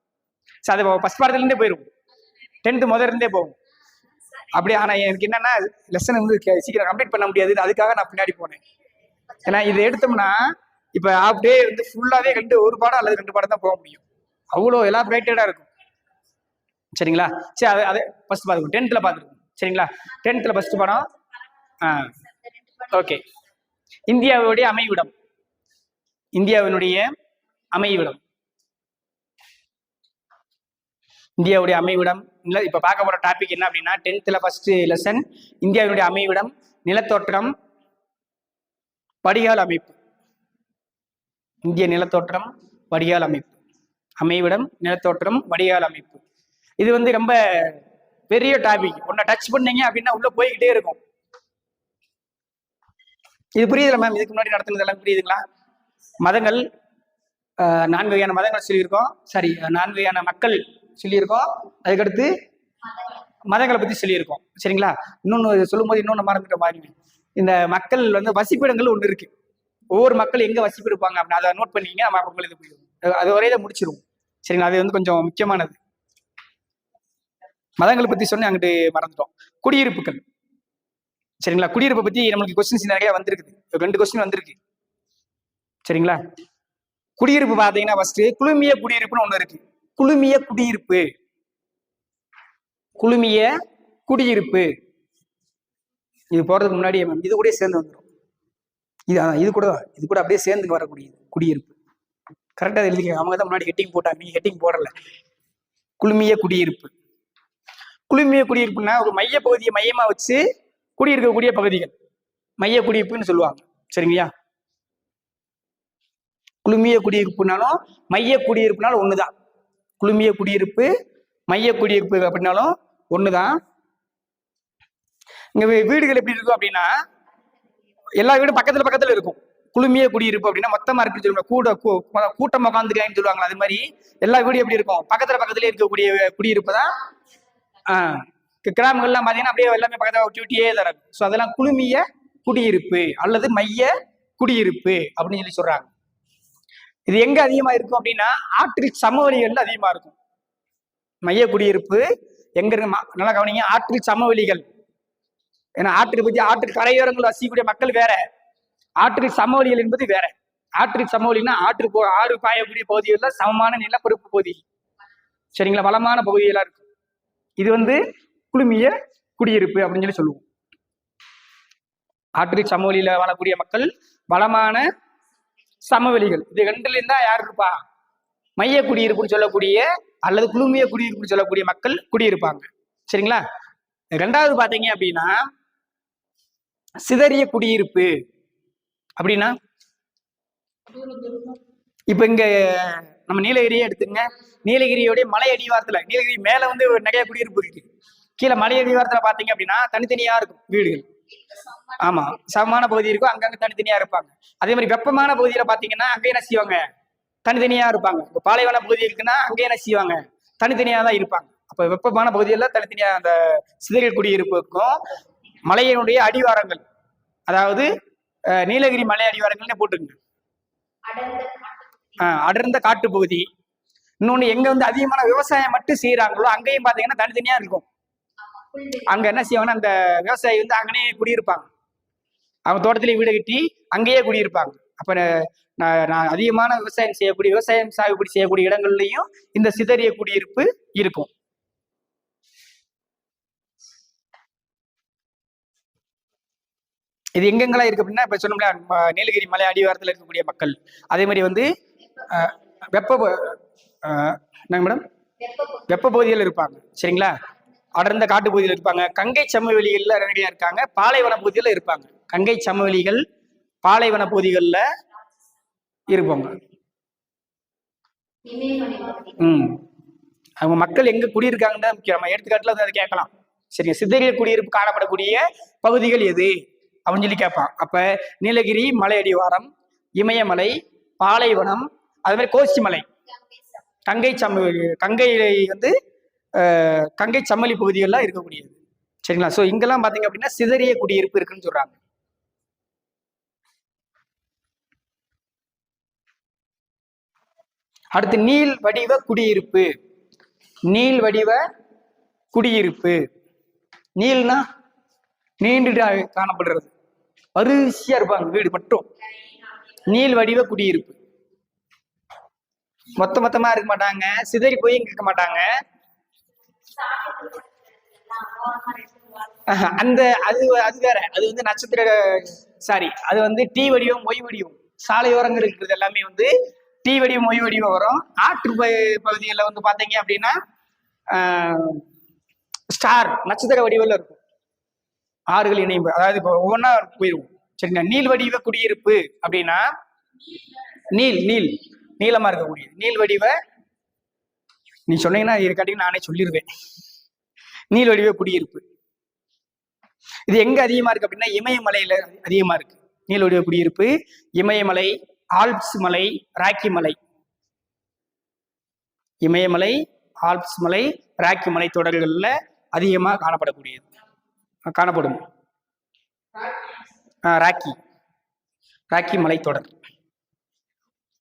அது ஃபர்ஸ்ட் பாடத்துல இருந்தே போயிடும். 10th முதல்ல இருந்தே போகும் அப்படி. ஆனா எனக்கு என்னன்னா லெசன் வந்து சீக்கிரம் கம்ப்ளீட் பண்ண முடியாது, அதுக்காக நான் பின்னாடி போனேன். ஏன்னா இதை எடுத்தோம்னா இப்ப ஹாஃப் டே வந்து ஃபுல்லாவே ஒரு பாடம் அல்லது 2 பாடம் தான் போக முடியும். அவ்வளோ எலாபரேட்டடா இருக்கும். சரிங்களா? சரி, அதை ஃபர்ஸ்ட் பார்த்துக்கணும். 10th பார்த்துருக்கோம். சரிங்களா? 10th ஃபர்ஸ்ட் பாடம் ஓகே. இந்தியாவுடைய அமைவிடம். இந்தியாவினுடைய அமைவிடம் இல்லை. இப்ப பார்க்க போற டாபிக் என்ன அப்படின்னா 10th ஃபர்ஸ்ட் லெசன் இந்தியாவினுடைய அமைவிடம், நிலத்தோற்றம், வடிகால் அமைப்பு. இந்திய நிலத்தோற்றம், வடிகால் அமைப்பு. அமைவிடம், நிலத்தோற்றம், வடிகால் அமைப்பு. இது வந்து ரொம்ப பெரிய டாபிக். ஒன்ன டச் பண்ணீங்க அப்படின்னா உள்ள போய்கிட்டே இருக்கும். இது புரியுதுல மேம்? இதுக்கு முன்னாடி நடத்துனதெல்லாம் புரியுதுங்களா? மதங்கள் 4 வகையான மதங்கள் சொல்லியிருக்கோம். சரி, 4 வகையான மக்கள் சொல்லியிருக்கோம். அதுக்கடுத்து மதங்களை பத்தி சொல்லியிருக்கோம். சரிங்களா? இன்னொன்னு சொல்லும்போது இன்னொன்னு மறந்துட்ட மாதிரி, இந்த மக்கள் வந்து வசிப்பிடங்கள் ஒண்ணு இருக்கு. ஒவ்வொரு மக்கள் எங்க வசிப்பிருப்பாங்க அப்படின்னு அதை நோட் பண்ணீங்க, நம்ம உங்களுக்கு இது புரியும். அது ஒரே தான் முடிச்சிருவோம். சரிங்களா? அது வந்து கொஞ்சம் முக்கியமானது. மதங்களை பத்தி சொன்ன அங்கிட்டு மறந்துட்டோம். குடியிருப்புகள். சரிங்களா? குடியிருப்பை பத்தி நம்மளுக்கு கொஸ்டின்ஸ் நிறைய வந்திருக்குது. 2 கொஸ்டின் வந்திருக்கு. சரிங்களா? குடியிருப்பு பாத்தீங்கன்னா ஃபர்ஸ்ட் குழுமிய குடியிருப்புன்னு ஒண்ணு இருக்கு. குழுமிய குடியிருப்பு இது போறதுக்கு முன்னாடி இது கூட சேர்ந்து வந்துடும். இது கூட அப்படியே சேர்ந்து வரக்கூடியது குடியிருப்பு. கரெக்டா எழுதிக்க. அவங்க தான் முன்னாடி ஹெட்டிங் போட்டாங்க, நீங்க ஹெட்டிங் போடல. குழுமிய குடியிருப்புன்னா ஒரு மைய பகுதியை மையமா வச்சு குடியிருக்கக்கூடிய பகுதிகள் மைய குடியிருப்புன்னு சொல்லுவாங்க. சரிங்களா? குழுமிய குடியிருப்புனாலும் மைய குடியிருப்புனாலும் ஒண்ணுதான். குழுமிய குடியிருப்பு, மைய குடியிருப்பு அப்படின்னாலும் ஒண்ணுதான். இங்க வீடுகள் எப்படி இருக்கும் அப்படின்னா எல்லா வீடும் பக்கத்துல இருக்கும். குழுமிய குடியிருப்பு அப்படின்னா மொத்தமா இருக்குன்னு சொல்லுவாங்க. கூட்டம் உட்காந்துக்கான்னு சொல்லுவாங்களா, அது மாதிரி எல்லா வீடும் எப்படி இருக்கும், பக்கத்துல இருக்கக்கூடிய குடியிருப்பு தான். கிராமங்கள்லாம் பாத்தீங்கன்னா அப்படியே எல்லாமே பக்கத்துல ஒட்டியே தராது. ஸோ அதெல்லாம் குழுமிய குடியிருப்பு அல்லது மைய குடியிருப்பு அப்படின்னு சொல்லி சொல்றாங்க. இது எங்க அதிகமா இருக்கும் அப்படின்னா ஆற்று சமவெளிகள்ல அதிகமா இருக்கும். மைய குடியிருப்பு எங்க இருக்கு நல்லா கவனிங்க, ஆற்றில் சமவெளிகள். ஏன்னா ஆற்றுக்கு பத்தி ஆற்று கரையோரங்கள் வசிக்கக்கூடிய மக்கள் வேற, ஆற்றில் சமவெளிகள் என்பது வேற. ஆற்றில் சமவெளினா ஆறு பாயக்கூடிய பகுதிகளில் சமமான நிலப்பரப்பு பகுதி, சரிங்களா, வளமான பகுதிகளா இருக்கும். இது குழுமிய குடியிருப்பு அப்படின்னு சொல்லி சொல்லுவோம். ஆற்றில் சமவெளியில வாழக்கூடிய மக்கள், வளமான சமவெளிகள், இது ரெண்டுல இருந்தா யார் இருப்பா? மைய குடியிருப்புன்னு சொல்லக்கூடிய அல்லது குழுமிய குடியிருப்புன்னு சொல்லக்கூடிய மக்கள் குடியிருப்பாங்க, சரிங்களா. ரெண்டாவது பாத்தீங்க அப்படின்னா சிதறிய குடியிருப்பு. அப்படின்னா இப்ப இங்க நம்ம நீலகிரியை எடுத்துங்க. நீலகிரியோடைய மலை அடிவாரத்துல, நீலகிரி மேல நிறைய குடியிருப்பு இருக்கு, கீழே மலை அடிவாரத்துல பாத்தீங்க அப்படின்னா தனித்தனியா இருக்கும் வீடுகள். ஆமா, சமமான பகுதி இருக்கும், அங்கங்க தனித்தனியா இருப்பாங்க. அதே மாதிரி வெப்பமான பகுதியில பாத்தீங்கன்னா அங்க என்ன செய்வாங்க? தனித்தனியா இருப்பாங்க. இப்போ பாலைவன பகுதி இருக்குன்னா அங்கே என்ன செய்வாங்க? தனித்தனியா தான் இருப்பாங்க. அப்ப வெப்பமான பகுதியில் தனித்தனியா அந்த சிதறிய குடியிருப்புக்கும் மலையினுடைய அடிவாரங்கள், அதாவது நீலகிரி மலை அடிவாரங்கள்னு போட்டுங்க, அடர்ந்த காட்டு பகுதி. இன்னொன்னு எங்க அதிகமான விவசாயம் மட்டும் செய்யறாங்களோ அங்கேயும் பாத்தீங்கன்னா தனித்தனியா இருக்கும். அங்க என்ன செய்வாங்கன்னா அந்த விவசாயி அங்கனே குடியிருப்பாங்க, அவங்க தோட்டத்திலேயே வீடு கட்டி அங்கேயே குடியிருப்பாங்க. அப்ப நான் அதிகமான விவசாயம் சாகுபடி செய்யக்கூடிய இடங்கள்லையும் இந்த சிதறிய குடியிருப்பு இருக்கும். இது எங்கெங்கெல்லாம் இருக்கு அப்படின்னா, இப்ப சொன்னோம்ல நீலகிரி மலை அடிவாரத்தில் இருக்கக்கூடிய மக்கள். அதே மாதிரி மேடம் வெப்ப பகுதியில் இருப்பாங்க, சரிங்களா. அடர்ந்த காட்டு பகுதியில் இருப்பாங்க. கங்கை சமவெளிகள்ல நிறைய இருக்காங்க. பாலைவன பகுதியில் இருப்பாங்க. கங்கை சமவெளிகள், பாலைவன பகுதிகளில் இருப்பாங்க. அவங்க மக்கள் எங்க குடியிருக்காங்கன்னு தான் முக்கியம். நம்ம எடுத்துக்காட்டுல அதை கேட்கலாம், சரிங்க. சிதறிய குடியிருப்பு காணப்படக்கூடிய பகுதிகள் எது அப்படின்னு சொல்லி கேட்பான். அப்ப நீலகிரி மலை அடிவாரம், இமயமலை, பாலைவனம், அது மாதிரி கோச்சி மலை, கங்கை சமவெளி, கங்கை சம்மலி பகுதிகள்லாம் இருக்கக்கூடியது, சரிங்களா. ஸோ இங்கெல்லாம் பாத்தீங்க அப்படின்னா சிதறிய குடியிருப்பு இருக்குன்னு சொல்றாங்க. அடுத்து நீள் வடிவ குடியிருப்பு. நீள் வடிவ குடியிருப்பு, நீள்னா நீண்டு காணப்படுறது, வரிசையா இருப்பாங்க வீடு மட்டும். நீள் வடிவ குடியிருப்பு மொத்தமா இருக்க மாட்டாங்க, சிதறி போய் இருக்க மாட்டாங்க. அந்த அது வேற, அது நட்சத்திர அது டி வடிவம், மொய் வடிவம். சாலையோரங்கள் இருக்கிறது எல்லாமே டி வடிவம், மொய் வடிவம் வரும். ஆற்று பகுதிகளில் பாத்தீங்க அப்படின்னா ஸ்டார் நட்சத்திர வடிவில் இருக்கும். ஆறுகள் இணைப்பு, அதாவது இப்போ ஒவ்வொன்றா போயிடுவோம், சரிங்களா. நீள் வடிவ குடியிருப்பு அப்படின்னா நீளமா இருக்கக்கூடிய நீள் வடிவ, நீ சொன்னீங்கன்னா இருக்காட்டிங்க நானே சொல்லிடுவேன். நீள் வடிவ குடியிருப்பு இது எங்க அதிகமா இருக்கு அப்படின்னா இமயமலையில அதிகமா இருக்கு. நீள் வடிவ குடியிருப்பு இமயமலை, ஆல்ப்ஸ் மலை, ராக்கி மலை. இமயமலை, ஆல்ப்ஸ் மலை, ராக்கி மலை தொடர்கள்ல அதிகமா காணப்படும். ராக்கி மலை தொடர்,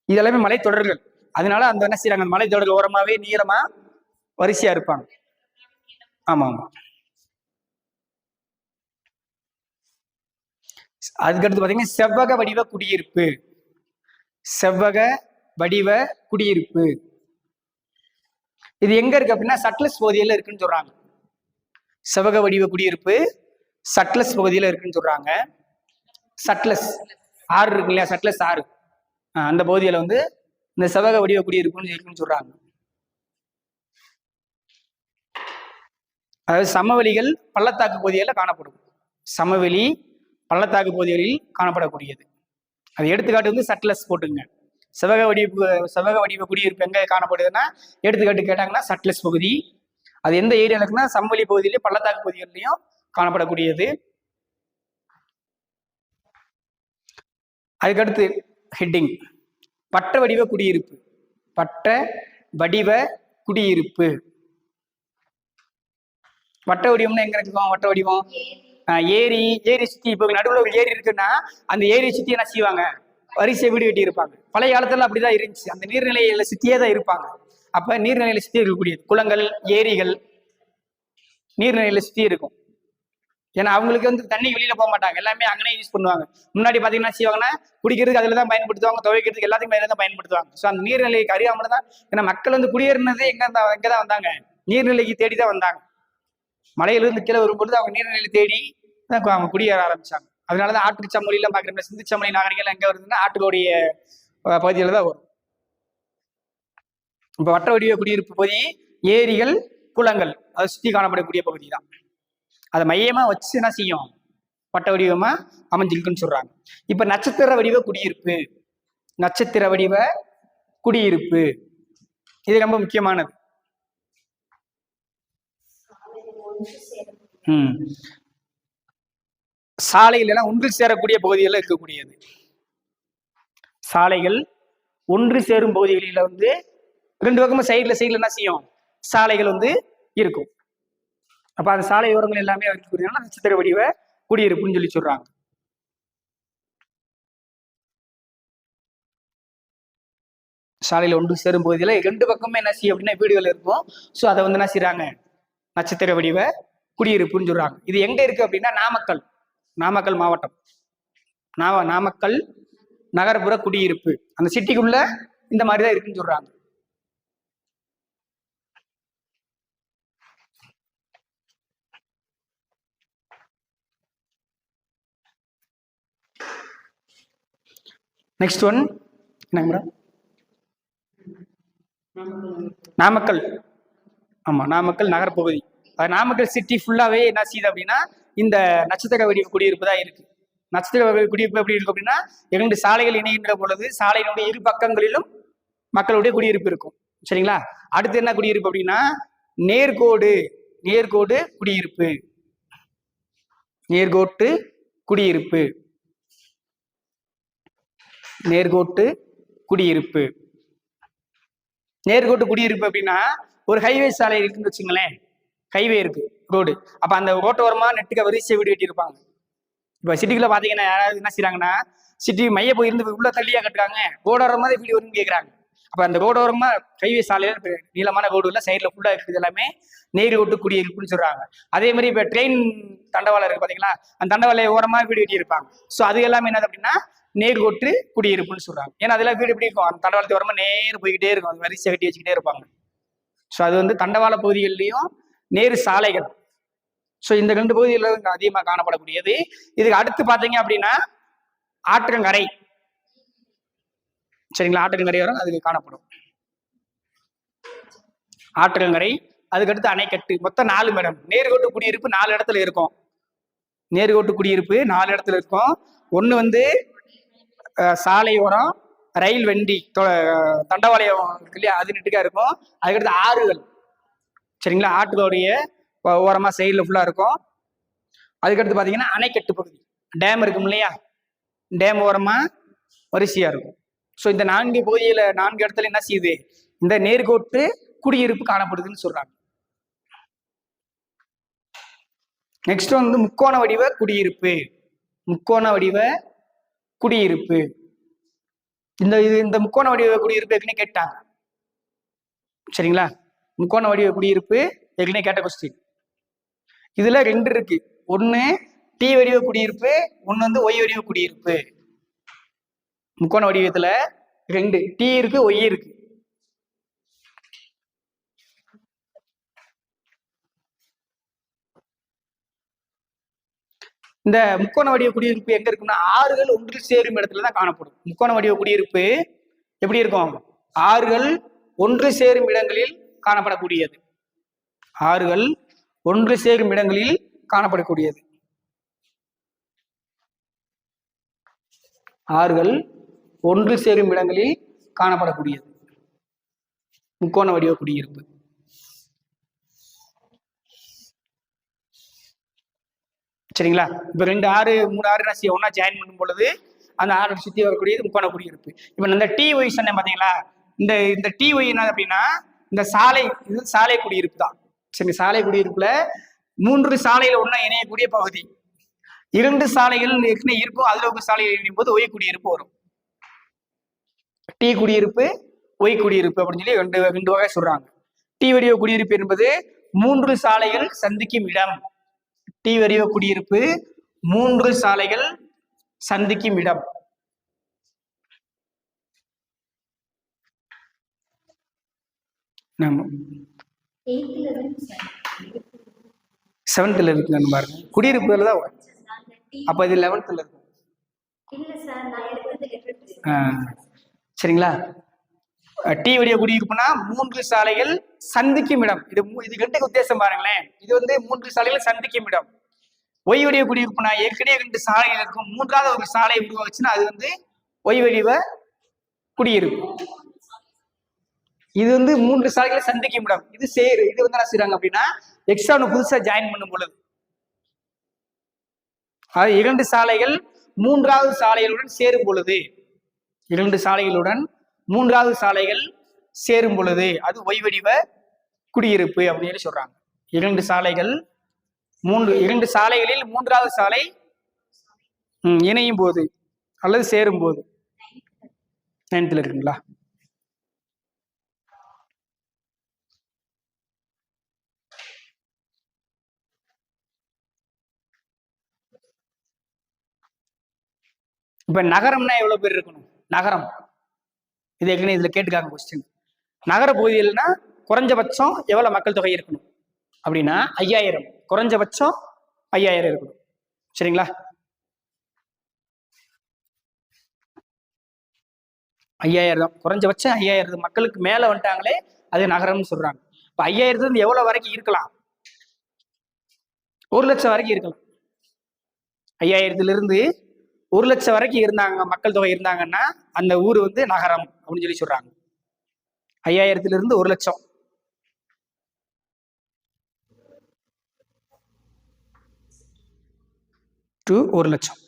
இதெல்லாமே மலை தொடர்கள். அதனால அந்த என்ன செய்யறாங்க, மலை தொடர்கள் ஓரமாவே நீளமா வரிசையா இருப்பாங்க. ஆமா. அதுக்கடுத்து பாத்தீங்கன்னா செவ்வக வடிவ குடியிருப்பு. செவ்வக வடிவ குடியிருப்பு இது எங்க இருக்கு அப்படின்னா சட்லஸ் பகுதியில இருக்குன்னு சொல்றாங்க. செவ்வக வடிவ குடியிருப்பு சட்லஸ் பகுதியில இருக்குன்னு சொல்றாங்க. சட்லஸ் ஆறு இருக்கு இல்லையா, சட்லஸ் ஆறு, அந்த பகுதியில இந்த செவ்வக வடிவ குடியிருப்புன்னு இருக்குன்னு சொல்றாங்க. அதாவது சமவெளிகள், பள்ளத்தாக்கு பகுதிகளில் காணப்படும். சமவெளி, பள்ளத்தாக்கு பகுதிகளில் காணப்படக்கூடியது. அது எடுத்துக்காட்டு சட்லஸ் போட்டுங்க. செவ்வக வடிவ குடியிருப்பு எங்க காணப்படுதுன்னா எடுத்துக்காட்டு கேட்டாங்கன்னா சட்லஸ் பகுதி. அது எந்த ஏரியால இருக்குன்னா சமவெளி பகுதியிலையும் பள்ளத்தாக்கு பகுதிகளிலையும் காணப்படக்கூடியது. அதுக்கடுத்து ஹெட்டிங் வட்ட வடிவ குடியிருப்பு. வட்ட வடிவ குடியிருப்பு, வட்ட வடிவம்னா எங்க இருக்கும்? வட்ட வடிவம் ஏரி சுத்தி, இப்போ நடுவில் ஒரு ஏரி இருக்குன்னா அந்த ஏரியை சுத்தி என்ன செய்வாங்க, வரிசை வீடு கட்டி இருப்பாங்க. பழைய காலத்துல அப்படிதான் இருந்துச்சு, அந்த நீர்நிலையில சுத்தியே தான் இருப்பாங்க. அப்ப நீர்நிலையில சுத்தி இருக்கக்கூடியது குளங்கள், ஏரிகள், நீர்நிலையில சுற்றி இருக்கும். ஏன்னா அவங்களுக்கு வந்து தண்ணி வெளியில போக மாட்டாங்க, எல்லாமே அங்கனே யூஸ் பண்ணுவாங்க. முன்னாடி பாத்தீங்கன்னா செய்வாங்கன்னா குடிக்கிறதுக்கு அதுல தான் பயன்படுத்துவாங்க, துவைக்கிறதுக்கு எல்லாத்துக்கும் மேலே தான் பயன்படுத்துவாங்க. ஸோ அந்த நீர்நிலைக்கு அறியாமல் தான், ஏன்னா மக்கள் வந்து குடியேறினது எங்கதான் வந்தாங்க, நீர்நிலைக்கு தேடி தான் வந்தாங்க. மலையிலிருந்து கீழே வரும்பொழுது அவங்க நீர்நிலையை தேடி தான் அவங்க குடியேற ஆரம்பிச்சாங்க. அதனாலதான் ஆற்று சமொழியெல்லாம் பாக்குறோம், சிந்து சமொழி நாகரிகம் எங்க வருதுன்னா ஆற்றுடைய பகுதியில தான் வரும். இப்ப வட்ட வடிவ குடியிருப்பு பகுதி ஏரிகள் குளங்கள் அதை சுற்றி காணப்படக்கூடிய பகுதி தான். அதை மையமா வச்சு என்ன செய்யும், வட்ட வடிவமா அமைஞ்சிருக்குன்னு சொல்றாங்க. இப்ப நட்சத்திர வடிவ குடியிருப்பு, நட்சத்திர வடிவ குடியிருப்பு இது ரொம்ப முக்கியமானது. சாலைகள் எல்லாம் ஒன்று சேரக்கூடிய பகுதிகளில் இருக்கக்கூடியது. சாலைகள் ஒன்று சேரும் பகுதிகளில வந்து ரெண்டு பக்கமும் சைடுல என்ன செய்யும், சாலைகள் வந்து இருக்கும். அப்ப அந்த சாலை ஓரங்கள் எல்லாமே இருக்கக்கூடியதுனால நட்சத்திர வடிவ குடியிருப்புன்னு சொல்லி சொல்றாங்க. சாலையில ஒன்று சேரும் பகுதியில ரெண்டு பக்கமே என்ன செய்யும் அப்படின்னா வீடுகள் இருக்கும். ஸோ அதை வந்து என்ன செய்யறாங்க, நட்சத்திர வடிவ குடியிருப்புன்னு சொல்றாங்க. இது எங்க இருக்கு அப்படின்னா நாமக்கல் மாவட்டம், நாமக்கல் நகர்ப்புற குடியிருப்பு, அந்த சிட்டிக்குள்ள இந்த மாதிரிதான் இருக்குன்னு சொல்றாங்க. நெக்ஸ்ட் ஒன் என்னங்க மேடம், நாமக்கல். ஆமா, நாமக்கல் நகர்பகுதி. நாமக்கல் சிட்டி ஃபுல்லாவே என்ன செய்யுது அப்படின்னா இந்த நட்சத்திர வடிவ குடியிருப்பு தான் இருக்கு. நட்சத்திர குடியிருப்பு எப்படி இருக்கும் அப்படின்னா இரண்டு சாலைகள் இணைகின்ற பொழுது சாலையினுடைய இரு பக்கங்களிலும் மக்களுடைய குடியிருப்பு இருக்கும். சரிங்களா? அடுத்து என்ன குடியிருப்பு அப்படின்னா நேர்கோடு குடியிருப்பு, நேர்கோட்டு குடியிருப்பு, நேர்கோட்டு குடியிருப்பு. நேர்கோட்டு குடியிருப்பு அப்படின்னா ஒரு ஹைவே சாலை இருக்குன்னு வச்சுங்களேன், ஹைவே இருக்கு, ரோடு. அப்ப அந்த ரோட்டோரமா நெட்டுக்க வரிசை வீடு கட்டியிருப்பாங்க. இப்ப சிட்டிக்குள்ள பாத்தீங்கன்னா யாராவது என்ன செய்யறாங்கன்னா சிட்டி மைய போய் இருந்து உள்ள தள்ளியா கட்டுறாங்க, ரோடோரமா வீடு வரும்னு கேட்கறாங்க. அப்ப அந்த ரோடோரமா ஹைவே சாலையில நீளமான ரோடுல சைட்ல ஃபுல்லா இருக்குது எல்லாமே நேர்கோட்டு குடியிருப்புன்னு சொல்றாங்க. அதே மாதிரி இப்ப ட்ரெயின் தண்டவாளம் இருக்கு பாத்தீங்களா, அந்த தண்டவாளைய ஓரமா வீடு கட்டி இருப்பாங்க. ஸோ அது எல்லாமே என்னது அப்படின்னா நேர்கோட்டு குடியிருப்புன்னு சொல்றாங்க. ஏன்னா அதெல்லாம் வீடு எப்படி இருக்கும், அந்த தண்டவாளத்தை ஓரமா நேர் போய்கிட்டே இருக்கும், அது வரிசை கட்டி வச்சுக்கிட்டே இருப்பாங்க. ஸோ அது வந்து தண்டவாள பகுதிகளிலையும் நேரு சாலைகள். ஸோ இந்த ரெண்டு பகுதிகளில் அதிகமாக காணப்படக்கூடியது. இதுக்கு அடுத்து பார்த்தீங்க அப்படின்னா ஆற்றங்கரை. சரிங்களா? ஆற்றங்கரை வரும், அதுக்கு காணப்படும் ஆற்றங்கரை. அதுக்கடுத்து அணைக்கட்டு. மொத்தம் 4 மேடம். நேர்கோட்டு குடியிருப்பு 4 இடத்துல இருக்கும். நேர்கோட்டு குடியிருப்பு 4 இடத்துல இருக்கும். ஒன்று வந்து சாலை ஓரம் ரயில் வண்டி தண்டவாளயம் இருக்கு இல்லையா, அது நெட்டுக்கா இருக்கும். அதுக்கடுத்து ஆறுகள். சரிங்களா? ஆற்றுடைய ஓரமா சைடில் ஃபுல்லா இருக்கும். அதுக்கடுத்து பார்த்தீங்கன்னா அணைக்கட்டு பகுதி, டேம் இருக்கும் இல்லையா, டேம் ஓரமா வரிசையா இருக்கும். ஸோ இந்த 4 பகுதியில 4 இடத்துல என்ன செய்யுது, இந்த நேர்கோட்டு குடியிருப்பு காணப்படுதுன்னு சொல்றாங்க. நெக்ஸ்ட் வந்து முக்கோண வடிவ குடியிருப்பு. முக்கோண வடிவ குடியிருப்பு. இந்த முக்கோண வடிவ குடியிருப்பு ஏற்கனவே கேட்டாங்க. சரிங்களா? முக்கோண வடிவ குடியிருப்பு ஏற்கனவே கேட்ட கொஸ்டின். இதுல 2 இருக்கு. ஒண்ணு டி வடிவ குடியிருப்பு, ஒண்ணு வந்து ஒய் வடிவ குடியிருப்பு. முக்கோண வடிவத்துல 2 டி இருக்கு, ஒய் இருக்கு. இந்த முக்கோண வடிவ குடியிருப்பு எங்க இருக்குன்னா ஆறுகள் ஒன்று சேரும் இடத்துலதான் காணப்படும். முக்கோண வடிவ குடியிருப்பு எப்படி இருக்கும், ஆறுகள் ஒன்று சேரும் இடங்களில் காணப்படக்கூடியது. ஆறுகள் ஒன்று சேரும் இடங்களில் காணப்படக்கூடியது. ஆறுகள் ஒன்று சேரும் இடங்களில் காணப்படக்கூடியது முக்கோண வடிவ குடியிருப்பு. சரிங்களா? இப்ப 2 ஆறு 3 ஆறு என்ன செய்ய ஒன்னா ஜாயின் பண்ணும் பொழுது அந்த ஆறு சுத்தி வரக்கூடியது முக்கோண குடியிருப்பு. இப்ப இந்த டி ஒய் சொன்னேன் பாத்தீங்களா, இந்த டி ஒய் என்ன அப்படின்னா இந்த சாலை, இது சாலை குடியிருப்பு தான். சரி, சாலை குடியிருப்புல 3 சாலையில ஒன்னா இணையக்கூடிய பகுதி. 2 சாலைகள் ஏற்கனவே இருக்கும், அதுல ஒரு சாலையில் இணையும் போது ஒய் குடியிருப்பு வரும். டி குடியிருப்பு, ஒய் குடியிருப்பு அப்படின்னு சொல்லி ரெண்டு வகை சொல்றாங்க. டி வடிவ குடியிருப்பு என்பது மூன்று சாலைகள் சந்திக்கும் இடம். டி வடிவ குடியிருப்பு, மூன்று சாலைகள் சந்திக்கும் இடம். செவன்த்ல இருக்குன்னு பாருங்க, குடியிருப்புல தான். அப்ப இது 11th இருக்கும். சரிங்களா? டி வடிவ குடியிருப்புனா மூன்று சாலைகள் சந்திக்கும் இடம். இது ரெண்டு உத்தேசம் பாருங்களேன். இது வந்து மூன்று சாலைகள் சந்திக்கும் இடம். ஒய் வடிவ குடியிருப்புனா ஏற்கனவே 2 சாலைகள் இருக்கும், மூன்றாவது ஒரு சாலை உருவாச்சுன்னா அது வந்து ஒய் வடிவ குடியிருப்பு. இது வந்து மூன்று சாலைகளை சந்திக்கும் இடம். இது சேரு. இது வந்து என்ன செய்யறாங்க அப்படின்னா எக்ஸ்ட்ரா புதுசா ஜாயின் பண்ணும் பொழுது அது 2 சாலைகள் மூன்றாவது சாலைகளுடன் சேரும் பொழுது, 2 சாலைகளுடன் மூன்றாவது சாலைகள் சேரும் பொழுது அது ஒய் வடிவ குடியிருப்பு அப்படின்னு சொல்றாங்க. 2 சாலைகள் 2 சாலைகளில் மூன்றாவது சாலை இணையும் போது அல்லது சேரும் போது. 9th இருக்குங்களா? இப்ப நகரம்னா எவ்வளவு பேர் இருக்கணும்? நகரம் இது ஏற்கனவே இதுல கேட்டுக்காங்க கொஸ்டின். நகர பகுதிகள்னா குறைஞ்சபட்சம் எவ்வளவு மக்கள் தொகை இருக்கணும் அப்படின்னா 5000. குறைஞ்சபட்சம் 5000 இருக்கணும். சரிங்களா? 5000 குறைஞ்சபட்சம் 5000 மக்களுக்கு மேல வந்துட்டாங்களே அது நகரம்னு சொல்றாங்க. இப்ப 5000 எவ்வளவு வரைக்கும் இருக்கலாம்? 1 லட்சம் வரைக்கும் இருக்கலாம். 5000 1 லட்சம் வரைக்கும் இருந்தாங்க மக்கள் தொகை இருந்தாங்கன்னா அந்த ஊர் வந்து நகரம் அப்படின்னு சொல்லி சொல்றாங்க. 5000 1 லட்சம். டு 1 லட்சம்.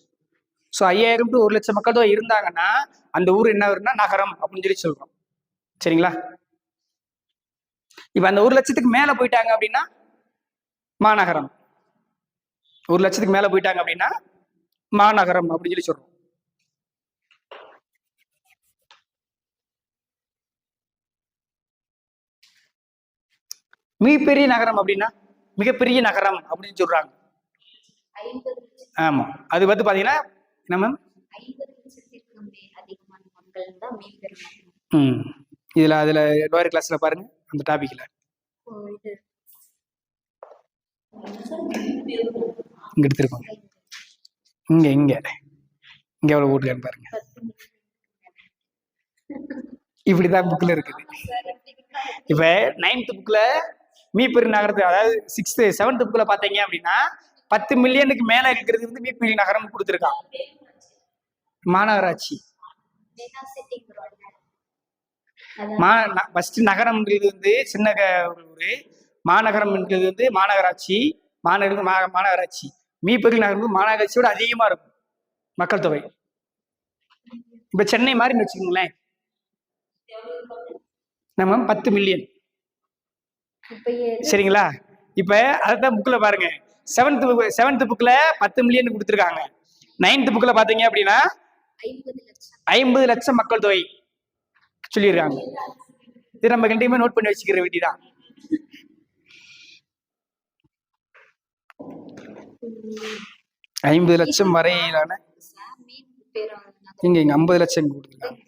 ஸோ 5000 to 1 லட்சம் மக்கள் தொகை இருந்தாங்கன்னா அந்த ஊர் என்ன வரும்னா நகரம் அப்படின்னு சொல்லி சொல்றோம். சரிங்களா? இப்ப அந்த 1 லட்சத்துக்கு மேல போயிட்டாங்க அப்படின்னா மாநகரம். 1 லட்சத்துக்கு மேல போயிட்டாங்க அப்படின்னா மாநகரம் அப்படின்னு சொல்லி சொல்றோம். மிகப்பெரிய நகரம் அப்படின்னா மிகப்பெரிய நகரம் அப்படின்னு சொல்றாங்க. ஆமா, அது வந்து பாத்தீங்கன்னா நம்ம அதுல லோயர் கிளாஸ்ல பாருங்க அந்த டாபிக்ல இங்க எடுத்திருக்கோம். இங்க இங்க இங்க எவ்வளவு போட்டுருக்கான்னு பாருங்க. இப்படிதான் புக்ல இருக்குது. இப்ப 9th புக்ல மீப்பெரிய நகரத்து, அதாவது 6th 7th புக்ல பாத்தீங்க அப்படின்னா 10 மில்லியனுக்கு மேல இருக்கிறது வந்து மீப்பெரிய நகரம் கொடுத்துருக்கான். மாநகராட்சி ஃபர்ஸ்ட் நகரம்ன்றது வந்து சின்ன ஊரு, மாநகரம்ன்றது வந்து மாநகராட்சி, மாநகராட்சி. மீப்பெரிய நகரம் மாநகராட்சியோட அதிகமா இருக்கும் மக்கள் தொகை. இப்ப சென்னை மாதிரி வச்சுக்கோங்களேன், நம்ம 10 மில்லியன். சரிங்களா? இப்ப அதுதான் புக்ல பாருங்க. 7th புக்ல 10 மில்லியன் கொடுத்துருக்காங்க. 9th புக்ல பாத்தீங்க அப்படின்னா 50 லட்சம் மக்கள் தொகை சொல்லியிருக்காங்க. இது நம்ம கண்டிப்பா நோட் பண்ணி வச்சுக்கிற வேண்டியதான். ஐம்பது லட்சம் வரையிலான இங்க 50 லட்சம் கொடுத்துருக்காங்க.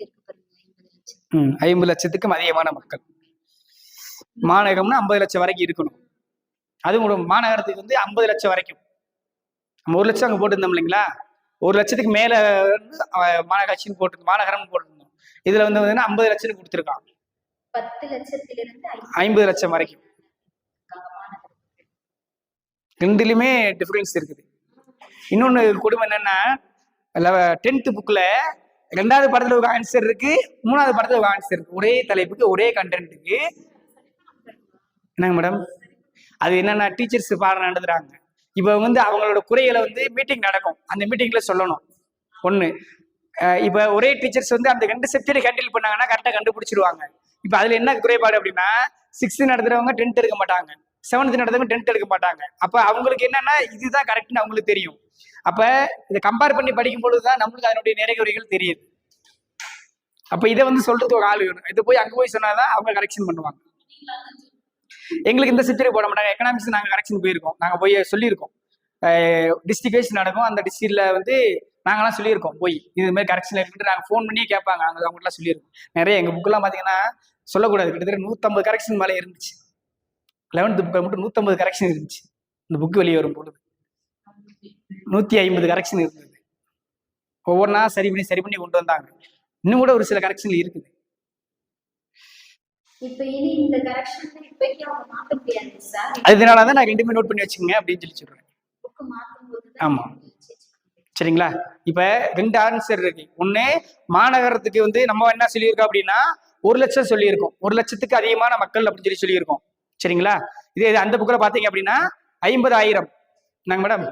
50 லட்சத்துக்கும் அதிகமான மக்கள். மாநகரம்னா 50 லட்சம் வரைக்கும் இருக்கணும். அதுவும் மாநகரத்துக்கு வந்து 50 லட்சம் வரைக்கும். நம்ம 1 லட்சம் அங்க போட்டுருந்தோம் இல்லைங்களா? 1 லட்சத்துக்கு மேல மாநகராட்சின்னு போட்டு மாநகரம் போட்டிருந்தோம். இதுல வந்து 50 லட்சம் கொடுத்துருக்கான். 10 லட்சத்திலிருந்து 50 லட்சம் வரைக்கும். ரெண்டுலயுமே டிஃபரன்ஸ் இருக்குது. இன்னொன்னு கொடுமை என்னன்னா 10th புக்ல 2வது படத்துல ஒரு ஆன்சர் இருக்கு, 3வது படத்துல ஒரு ஆன்சர் இருக்கு. ஒரே தலைப்புக்கு ஒரே கண்டென்ட்டுக்கு. என்னங்க மேடம்? அது என்னன்னா டீச்சர்ஸ் பாடம் நடத்துறாங்க. இப்ப வந்து அவங்களோட குறைகளை வந்து மீட்டிங் நடக்கும், அந்த மீட்டிங்ல சொல்லணும். ஒண்ணு, இப்ப ஒரே டீச்சர்ஸ் வந்து அந்த 2 சப்ஜெக்ட் ஹேண்டில் பண்ணாங்கன்னா கரெக்டா கண்டுபிடிச்சிருவாங்க. இப்ப அதுல என்ன குறைபாடு அப்படின்னா 6th நடத்துறவங்க 10th எடுக்க மாட்டாங்க, 7th நடத்துறவங்க 10th எடுக்க மாட்டாங்க. அப்ப அவங்களுக்கு என்னன்னா இதுதான் கரெக்ட்னு அவங்களுக்கு தெரியும். அப்ப இதை கம்பேர் பண்ணி படிக்கும் பொழுதுதான் நம்மளுக்கு அதனுடைய நிறைகுறைகள் தெரியுது. அப்ப இதை வந்து சொல்றதுக்கு ஒரு ஆள் வேணும். இதை போய் அங்க போய் சொன்னாதான் அவங்க கரெக்ஷன் பண்ணுவாங்க. எங்களுக்கு இந்த சப்ஜெக்ட் போட மாட்டாங்க. எக்கனாமிக்ஸ் நாங்கள் கரெக்ஷன் போயிருக்கோம், நாங்கள் போய் சொல்லியிருக்கோம். டிஸ்ட்ரிக்ட் வைஸ் நடக்கும், அந்த டிஸ்ட்ரிக்ட்ல வந்து நாங்களாம் சொல்லியிருக்கோம் போய் இது மாதிரி கரெக்ஷன் இருக்குன்ட்டு நாங்கள் ஃபோன் பண்ணியே கேட்பாங்க, அங்கே அவங்களாம் சொல்லியிருக்கோம். நிறைய எங்கள் புக்கெல்லாம் பார்த்தீங்கன்னா சொல்லக்கூடாது, கிட்டத்தட்ட 150 கரெக்ஷன் மேலே இருந்துச்சு. 11th புக்கில் மட்டும் 150 கரெக்ஷன் இருந்துச்சு. இந்த புக்கு வெளியே வரும் பொழுது 150 கரெக்ஷன் இருந்தது. ஒவ்வொன்றா சரி பண்ணி கொண்டு வந்தாங்க. இன்னும் கூட ஒரு சில கரெக்ஷன் இருக்குது. இப்ப இனி இந்த கரெக்ஷன் இப்போதைக்கு அவங்க மாத்த முடியாது சார். அதனால தான் நான் ரெண்டுமே நோட் பண்ணி வச்சுக்கோங்க அப்படின்னு சொல்லி சொல்றேன். புக் மாத்தும் போது ஆமா, சரிங்களா? இப்ப 2 ஆன்சர் இருக்கு. ஒண்ணு, மாநகரத்துக்கு வந்து நம்ம என்ன சொல்லியிருக்கோம் அப்படின்னா 1 லட்சம் சொல்லியிருக்கோம், 1 லட்சத்துக்கு அதிகமான மக்கள் அப்படின்னு சொல்லியிருக்கோம், சரிங்களா? இதே அந்த புக்கில் பார்த்தீங்க அப்படின்னா 50,000 நாங்க மேடம்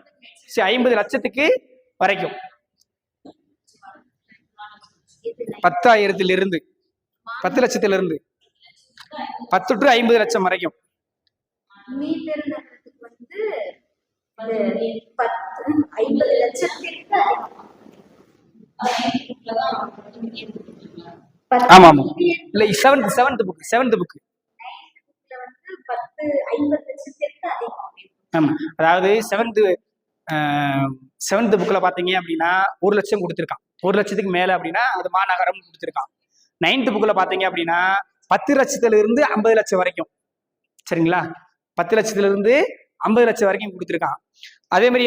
50 லட்சத்துக்கு வரைக்கும், 10,000 10 லட்சத்திலிருந்து 10 to 50 லட்சம் வரைக்கும். மீட்டர் நகரத்துக்கு வந்து 50 லட்சத்திற்கு ஆமா ஆமா, இல்ல செவன்த் புக் வந்து 50 லட்சத்திற்கு அதிகம். ஆமா, அதாவது செவன்த் புக்ல பாத்தீங்க அப்படின்னா 1 லட்சம் கொடுத்துருக்கான், 1 லட்சத்துக்கு மேல அப்படின்னா அது மாநகரம் கொடுத்துருக்கான். 9th புக்ல பாத்தீங்க அப்படின்னா 10 லட்சத்துல இருந்து 50 லட்சம் வரைக்கும், சரிங்களா? 10 லட்சத்துல இருந்து 50 லட்சம் வரைக்கும் கொடுத்துருக்கான். அதே மாதிரி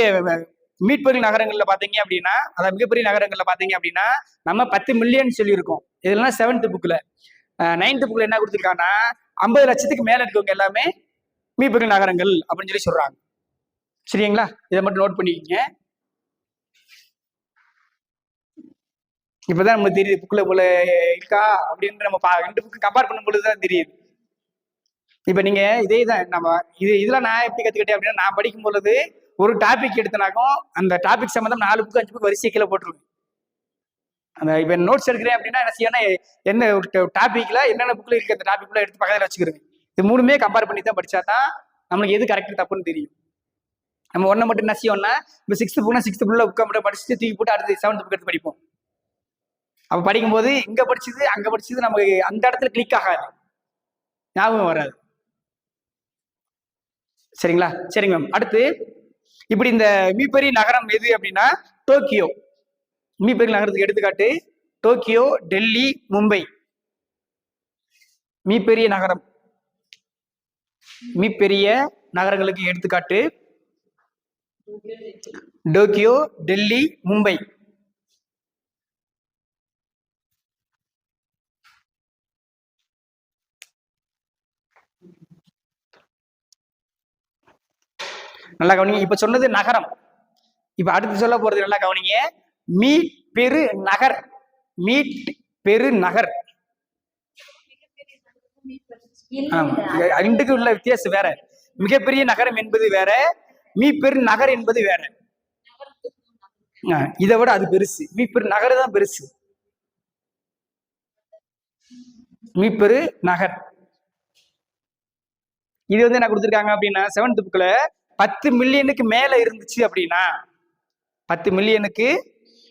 மீட்பெரிய நகரங்கள்ல பாத்தீங்க அப்படின்னா, அதாவது மிகப்பெரிய நகரங்கள்ல பாத்தீங்க அப்படின்னா நம்ம 10 மில்லியன் சொல்லியிருக்கோம். இதெல்லாம் 7th புக்ல. 9th புக்ல என்ன கொடுத்துருக்காங்கன்னா 50 லட்சத்துக்கு மேல இருக்கவங்க எல்லாமே மீட்பெரிய நகரங்கள் அப்படின்னு சொல்லி சொல்றாங்க, சரிங்களா? இதை மட்டும் நோட் பண்ணிக்கோங்க. இப்பதான் நமக்கு தெரியுது புக்ல போல இருக்கா அப்படின்னு. நம்ம 2 புக்கு கம்பேர் பண்ணும் பொழுதுதான் தெரியுது. இப்ப நீங்க இதே தான் நம்ம இதெல்லாம் நான் எப்படி கத்துக்கிட்டேன் அப்படின்னா, நான் படிக்கும் பொழுது ஒரு டாபிக் எடுத்தனாக்கும் அந்த டாபிக் சம்பந்தம் 4 புக்கு 5 புக்கு வரிசை கீழே போட்டுருவேன். அந்த இப்ப நோட்ஸ் எடுக்கிறேன் அப்படின்னா என்ன செய்யணும், என்ன டாபிக்ல என்னென்ன புக்ல இருக்கு அந்த டாபிக்ல எடுத்து பக்கத்துல வச்சுக்கிறேன். இது 3மே கம்பேர் பண்ணி தான் படிச்சா தான் நம்மளுக்கு எது கரெக்ட் தப்புன்னு தெரியும். நம்ம ஒன்றை மட்டும் என்ன செய்யோம்னா, இப்போ 6th புக்னா 6th புக்ல புக்கை மட்டும் படிச்சுட்டு தூக்கி போட்டு அடுத்து 7th புக் எடுத்து படிப்போம். அப்ப படிக்கும்போது இங்க படிச்சது அங்க படிச்சது நமக்கு அந்த இடத்துல கிளிக் ஆகாது, ஞாபகம் வராது, சரிங்களா? சரிங்க மேம். அடுத்து இப்படி இந்த மிகப்பெரிய நகரம் எது அப்படின்னா டோக்கியோ. மிகப்பெரிய நகரத்துக்கு எடுத்துக்காட்டு டோக்கியோ, டெல்லி, மும்பை. மிகப்பெரிய நகரம், மிகப்பெரிய நகரங்களுக்கு எடுத்துக்காட்டு டோக்கியோ, டெல்லி, மும்பை. நல்லா கவனிங்க. இப்ப சொன்னது நகரம். இப்ப அடுத்து சொல்ல போறது நல்லா கவனிங்க, மீட் பெரு நகர். மீட் பெரு நகர், ரெண்டுக்கு உள்ள வித்தியாசம் வேற. மிகப்பெரிய நகரம் என்பது வேற, மீப்பெரு நகர் என்பது வேற. இதை விட அது பெருசு, மீப்பெரு நகர் தான் பெருசு. மீப்பெரு நகர் இது வந்து என்ன கொடுத்துருக்காங்க அப்படின்னா 7th புக்ல 10 மில்லியனுக்கு மேல இருந்துச்சு அப்படின்னா, 10 மில்லியனுக்கு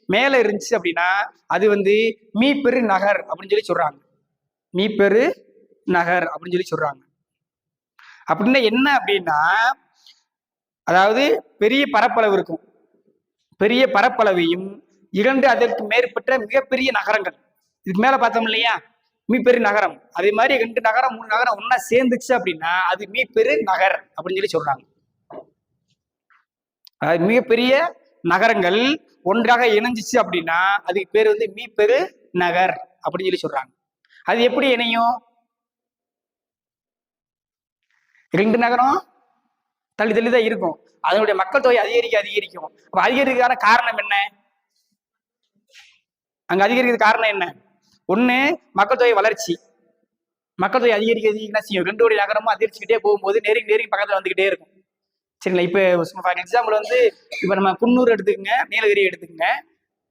மேல இருந்துச்சு அப்படின்னா அது வந்து மீப்பெரு நகர் அப்படின்னு சொல்லி சொல்றாங்க. மீப்பெரு நகர் அப்படின்னு சொல்லி சொல்றாங்க. அப்படின்னா என்ன அப்படின்னா, அதாவது பெரிய பரப்பளவு இருக்கும், பெரிய பரப்பளவையும் 2 அதற்கு மேற்பட்ட மிகப்பெரிய நகரங்கள். இதுக்கு மேல பார்த்தோம் இல்லையா மீப்பெரு நகரம், அதே மாதிரி 2 நகரம் 3 நகரம் ஒன்னா சேர்ந்துச்சு அப்படின்னா அது மீப்பெரு நகர் அப்படின்னு சொல்லி சொல்றாங்க. அதாவது மிகப்பெரிய நகரங்கள் ஒன்றாக இணைஞ்சிச்சு அப்படின்னா அதுக்கு பேர் வந்து மீப்பெரு நகர் அப்படின்னு சொல்லி சொல்றாங்க. அது எப்படி இணையும்? 2 நகரம் தள்ளி தள்ளி தான் இருக்கும், அதனுடைய மக்கள் தொகை அதிகரிக்கும். அப்ப அதிகரிக்கிறதுக்கான காரணம் என்ன? அங்க அதிகரிக்கிறது காரணம் என்ன? ஒண்ணு மக்கள் தொகை வளர்ச்சி. மக்கள் தொகை அதிகரிக்கிறது என்ன செய்யும், 2 நகரமும் அதிகரிச்சுக்கிட்டே போகும்போது நெருங்கி பக்கத்துல வந்துகிட்டே இருக்கும், சரிங்களா? இப்ப ஃபார் எக்ஸாம்பிள் வந்து இப்ப நம்ம குன்னூர் எடுத்துக்கங்க, நீலகிரி எடுத்துக்கங்க,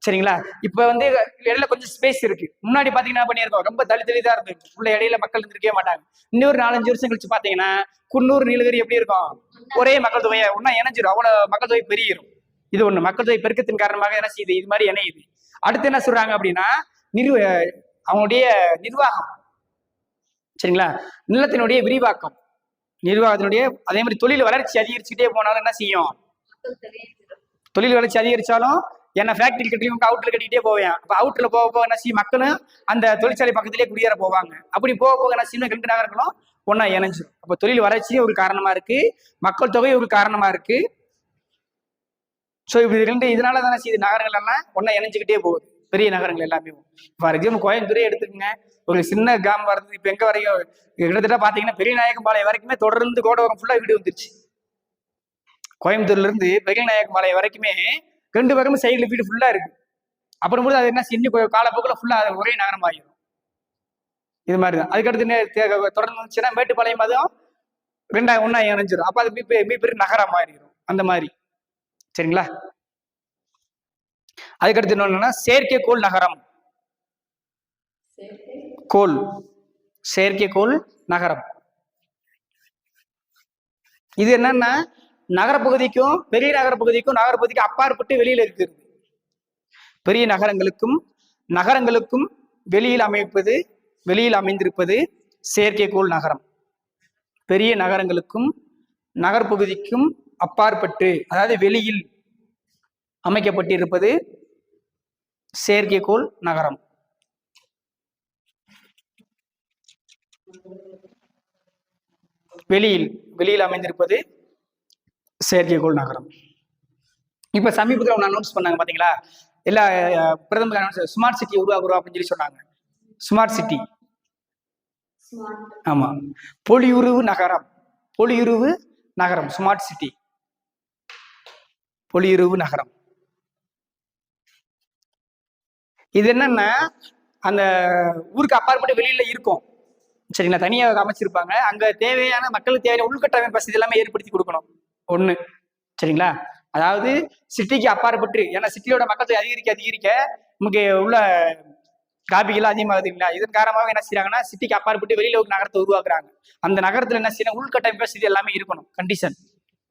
சரிங்களா? இப்ப வந்து இடையில கொஞ்சம் ஸ்பேஸ் இருக்கு. முன்னாடி பாத்தீங்கன்னா பண்ணியிருக்கோம் ரொம்ப தள்ளி தான் இருக்கு, உள்ள இடையில மக்கள் இருந்திருக்கவே மாட்டாங்க. இன்னொரு 4-5 வருஷம் கழிச்சு பாத்தீங்கன்னா குன்னூர் நீலகிரி எப்படி இருக்கும், ஒரே மக்கள் தொகையை ஒன்னா இணைஞ்சிடும், அவ்வளவு மக்கள் தொகை பெருகிடும். இது ஒண்ணு, மக்கள் தொகை பெருக்கத்தின் காரணமாக என்ன செய்யுது, இது மாதிரி இணையுது. அடுத்து என்ன சொல்றாங்க அப்படின்னா அவங்களுடைய நிர்வாகம், சரிங்களா? நிலத்தினுடைய விரிவாக்கம். நிர்வாகத்தினுடைய அதே மாதிரி தொழில் வளர்ச்சி அதிகரிச்சுக்கிட்டே போனாலும் என்ன செய்யும்? மக்கள் தொகை பெருகும். தொழில் வளர்ச்சி அதிகரிச்சாலும் என்ன ஃபேக்டரி கட்டியும் அவுட்டர் கட்டிக்கிட்டே போவேன். அப்போ அவுட்டர்ல போக போக என்ன செய்யும்? மக்களும் அந்த தொழிற்சாலை பக்கத்திலே குடியேற போவாங்க. அப்படி போக போக என்ன செய்யும்? 2 நகரங்களும் ஒன்னா இணைஞ்சிடும். அப்போ தொழில் வளர்ச்சி ஒரு காரணமா இருக்கு, மக்கள் தொகை ஒரு காரணமா இருக்கு. ஸோ இப்படி 2 இதனால தானே செய்யுது நகரங்கள் எல்லாம் ஒன்னா இணைஞ்சுக்கிட்டே போகுது, பெரிய நகரங்கள் எல்லாமே. ஃபார் எக்ஸாம்பிள் கோயம்புத்தூரே எடுத்துக்கங்க, ஒரு சின்ன கிராமம் வருது. இப்போ எங்க வரைக்கும் கிட்டத்தட்ட பாத்தீங்கன்னா பெரியநாயக்கம்பாளையம் வரைக்குமே தொடர்ந்து கோடவரம் ஃபுல்லா வீடு வந்துருச்சு. கோயம்புத்தூர்ல இருந்து பெரியநாயக்கம்பாளையம் வரைக்குமே 2 பக்கமும் சைடுல வீடு ஃபுல்லா இருக்கு. அப்புறம் போது அது என்ன இன்னும் காலப்போக்கில் ஃபுல்லா ஒரே நகரம் ஆகிடும். இது மாதிரிதான். அதுக்கடுத்து தொடர்ந்து வந்துச்சுன்னா மேட்டுப்பாளையம் அதுவும் 2 ஒன்னா இணைஞ்சிடும். அப்ப அது மிகப்பெரிய நகரம் மாறிடும். அந்த மாதிரி சரிங்களா? அதுக்கடுத்து என்னன்னா செயற்கைக்கோள் நகரம். கோள் செயற்கைக்கோள் நகரம். இது என்னன்னா நகரப்பகுதிக்கும் பெரிய நகரப்பகுதிக்கும் அப்பாற்பட்டு வெளியில இருக்கிறது. பெரிய நகரங்களுக்கும் வெளியில் அமைந்திருப்பது செயற்கைக்கோள் நகரம். பெரிய நகரங்களுக்கும் நகர்பகுதிக்கும் அப்பாற்பட்டு, அதாவது வெளியில் அமைக்கப்பட்டிருப்பது செயற்கைக்கோள் நகரம். வெளியில் அமைந்திருப்பது செயற்கைக்கோள் நகரம். இப்ப சமீபத்தில் ஒன்று அனௌன்ஸ் பண்ணாங்க பாத்தீங்களா? எல்லா பிரதமர் அனௌன்ஸ் ஸ்மார்ட் சிட்டி உருவாக்குறோம் அப்படின்னு சொல்லி சொன்னாங்க. ஸ்மார்ட் சிட்டி, ஆமா, பொலியுருவு நகரம், ஸ்மார்ட் சிட்டி, பொலியுருவு நகரம். இது என்னன்னா அந்த ஊருக்கு அப்பாற்பட்டு வெளியில இருக்கும் சரிங்களா, தனியாக அமைச்சிருப்பாங்க. அங்க தேவையான மக்களுக்கு தேவையான உள்கட்டமைப்பு வசதி எல்லாமே ஏற்படுத்தி கொடுக்கணும் ஒண்ணு சரிங்களா. அதாவது சிட்டிக்கு அப்பாற்பட்டு, ஏன்னா சிட்டியோட மக்கள் அதிகரிக்க நமக்கு உள்ள காப்பிகள் அதிகமாகுது இல்லைங்களா. இதன் காரணமாக என்ன செய்யறாங்கன்னா சிட்டிக்கு அப்பாற்பட்டு வெளியில ஒரு நகரத்தை உருவாக்குறாங்க. அந்த நகரத்துல என்ன செய்யணும்? உள்கட்டமைப்பு வசதி எல்லாமே இருக்கணும். கண்டிஷன்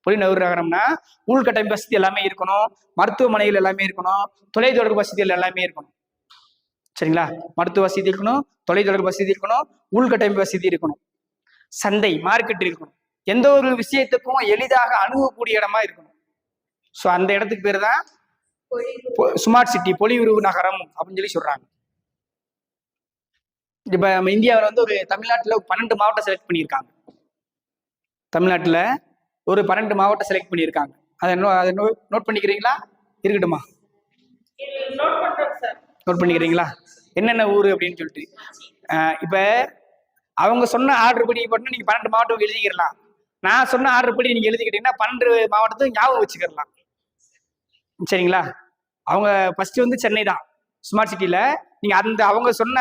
பொலிநகர் நகரம்னா உள்கட்டமைப்பு வசதி எல்லாமே இருக்கணும், மருத்துவமனைகள் எல்லாமே இருக்கணும், தொலைத்தொடர்பு வசதிகள் எல்லாமே இருக்கணும் சரிங்களா. மருத்துவ வசதி இருக்கணும், தொலைத்தொடர்பு வசதி இருக்கணும், உள்கட்டமைப்பு வசதி இருக்கணும், சந்தை மார்க்கெட் இருக்கணும், எந்த ஒரு விஷயத்துக்கும் எளிதாக அணுகக்கூடிய இடமா இருக்கணும். ஸோ அந்த இடத்துக்கு பேர் தான் ஸ்மார்ட் சிட்டி, பொலிவுருவு நகரம் அப்படின்னு சொல்லி சொல்றாங்க. இப்ப நம்ம இந்தியாவில் வந்து ஒரு தமிழ்நாட்டில் 12 மாவட்டம் செலக்ட் பண்ணியிருக்காங்க. தமிழ்நாட்டில் ஒரு 12 மாவட்டம் செலக்ட் பண்ணியிருக்காங்க. அதை நோட் பண்ணிக்கிறீங்களா? இருக்கட்டுமா? நோட் பண்ணிக்கிறீங்களா? என்னென்ன ஊர் அப்படின்னு சொல்லிட்டு. இப்ப அவங்க சொன்ன ஆர்டர் படி போட்டு நீங்க 12 மாவட்டம் எழுதிக்கிறலாம். நான் சொன்ன ஆர்டர் படி நீங்க எழுதிக்கிட்டீங்கன்னா 12 மாவட்டத்தும் ஞாபகம் வச்சுக்கலாம் சரிங்களா. அவங்க ஃபர்ஸ்ட் வந்து சென்னை தான் ஸ்மார்ட் சிட்டில. நீங்க அவங்க சொன்ன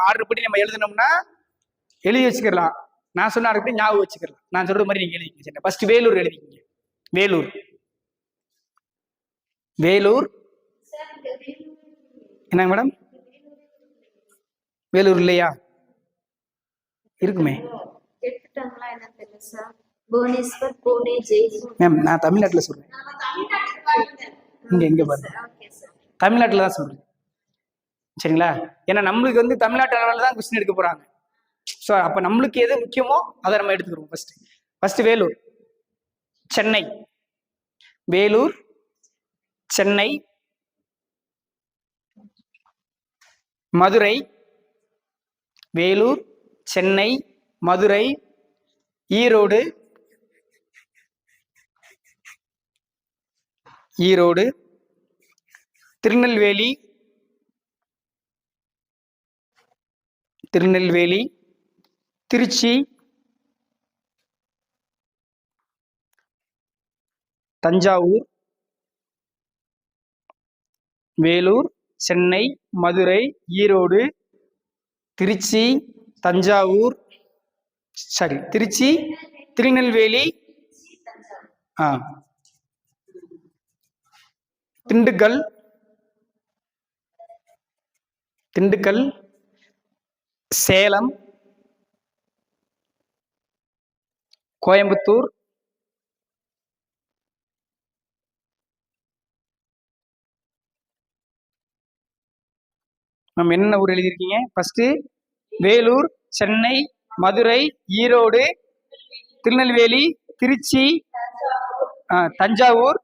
ஆர்டர் படி நம்ம எழுதணும்னா எழுதி வச்சுக்கலாம். நான் சொன்ன ஆர்டர் படி ஞாபகம் வச்சுக்கலாம். நான் சொல்ற மாதிரி நீங்க எழுதிக்கிங்க. ஃபர்ஸ்ட் வேலூர் எழுதிக்கிங்க. வேலூர் என்னங்க மேடம்? வேலூர் இல்லையா? இருக்குமே மேம். நான் தமிழ்நாட்டுல சொல்றேன். இங்க பாருங்க, தமிழ்நாட்டுல தான் சொல்றேன் சரிங்களா. ஏன்னா நம்மளுக்கு வந்து தமிழ்நாட்டு அளவில் தான் கொஸ்டின் எடுக்க போறாங்க. ஸோ அப்ப நம்மளுக்கு எது முக்கியமோ அதை நம்ம எடுத்துக்கிறோம். ஃபர்ஸ்ட் வேலூர், சென்னை, வேலூர், சென்னை, மதுரை, வேலூர், சென்னை, மதுரை, ஈரோடு, திருநெல்வேலி, திருச்சி, தஞ்சாவூர், வேலூர், சென்னை, மதுரை, ஈரோடு, திருச்சி, தஞ்சாவூர், திருச்சி, திருநெல்வேலி, திண்டுக்கல், சேலம், கோயம்புத்தூர், நம்ம என்னென்ன ஊர் எழுதியிருக்கீங்க? ஃபர்ஸ்ட் வேலூர், சென்னை, மதுரை, ஈரோடு, திருநெல்வேலி, திருச்சி, தஞ்சாவூர்,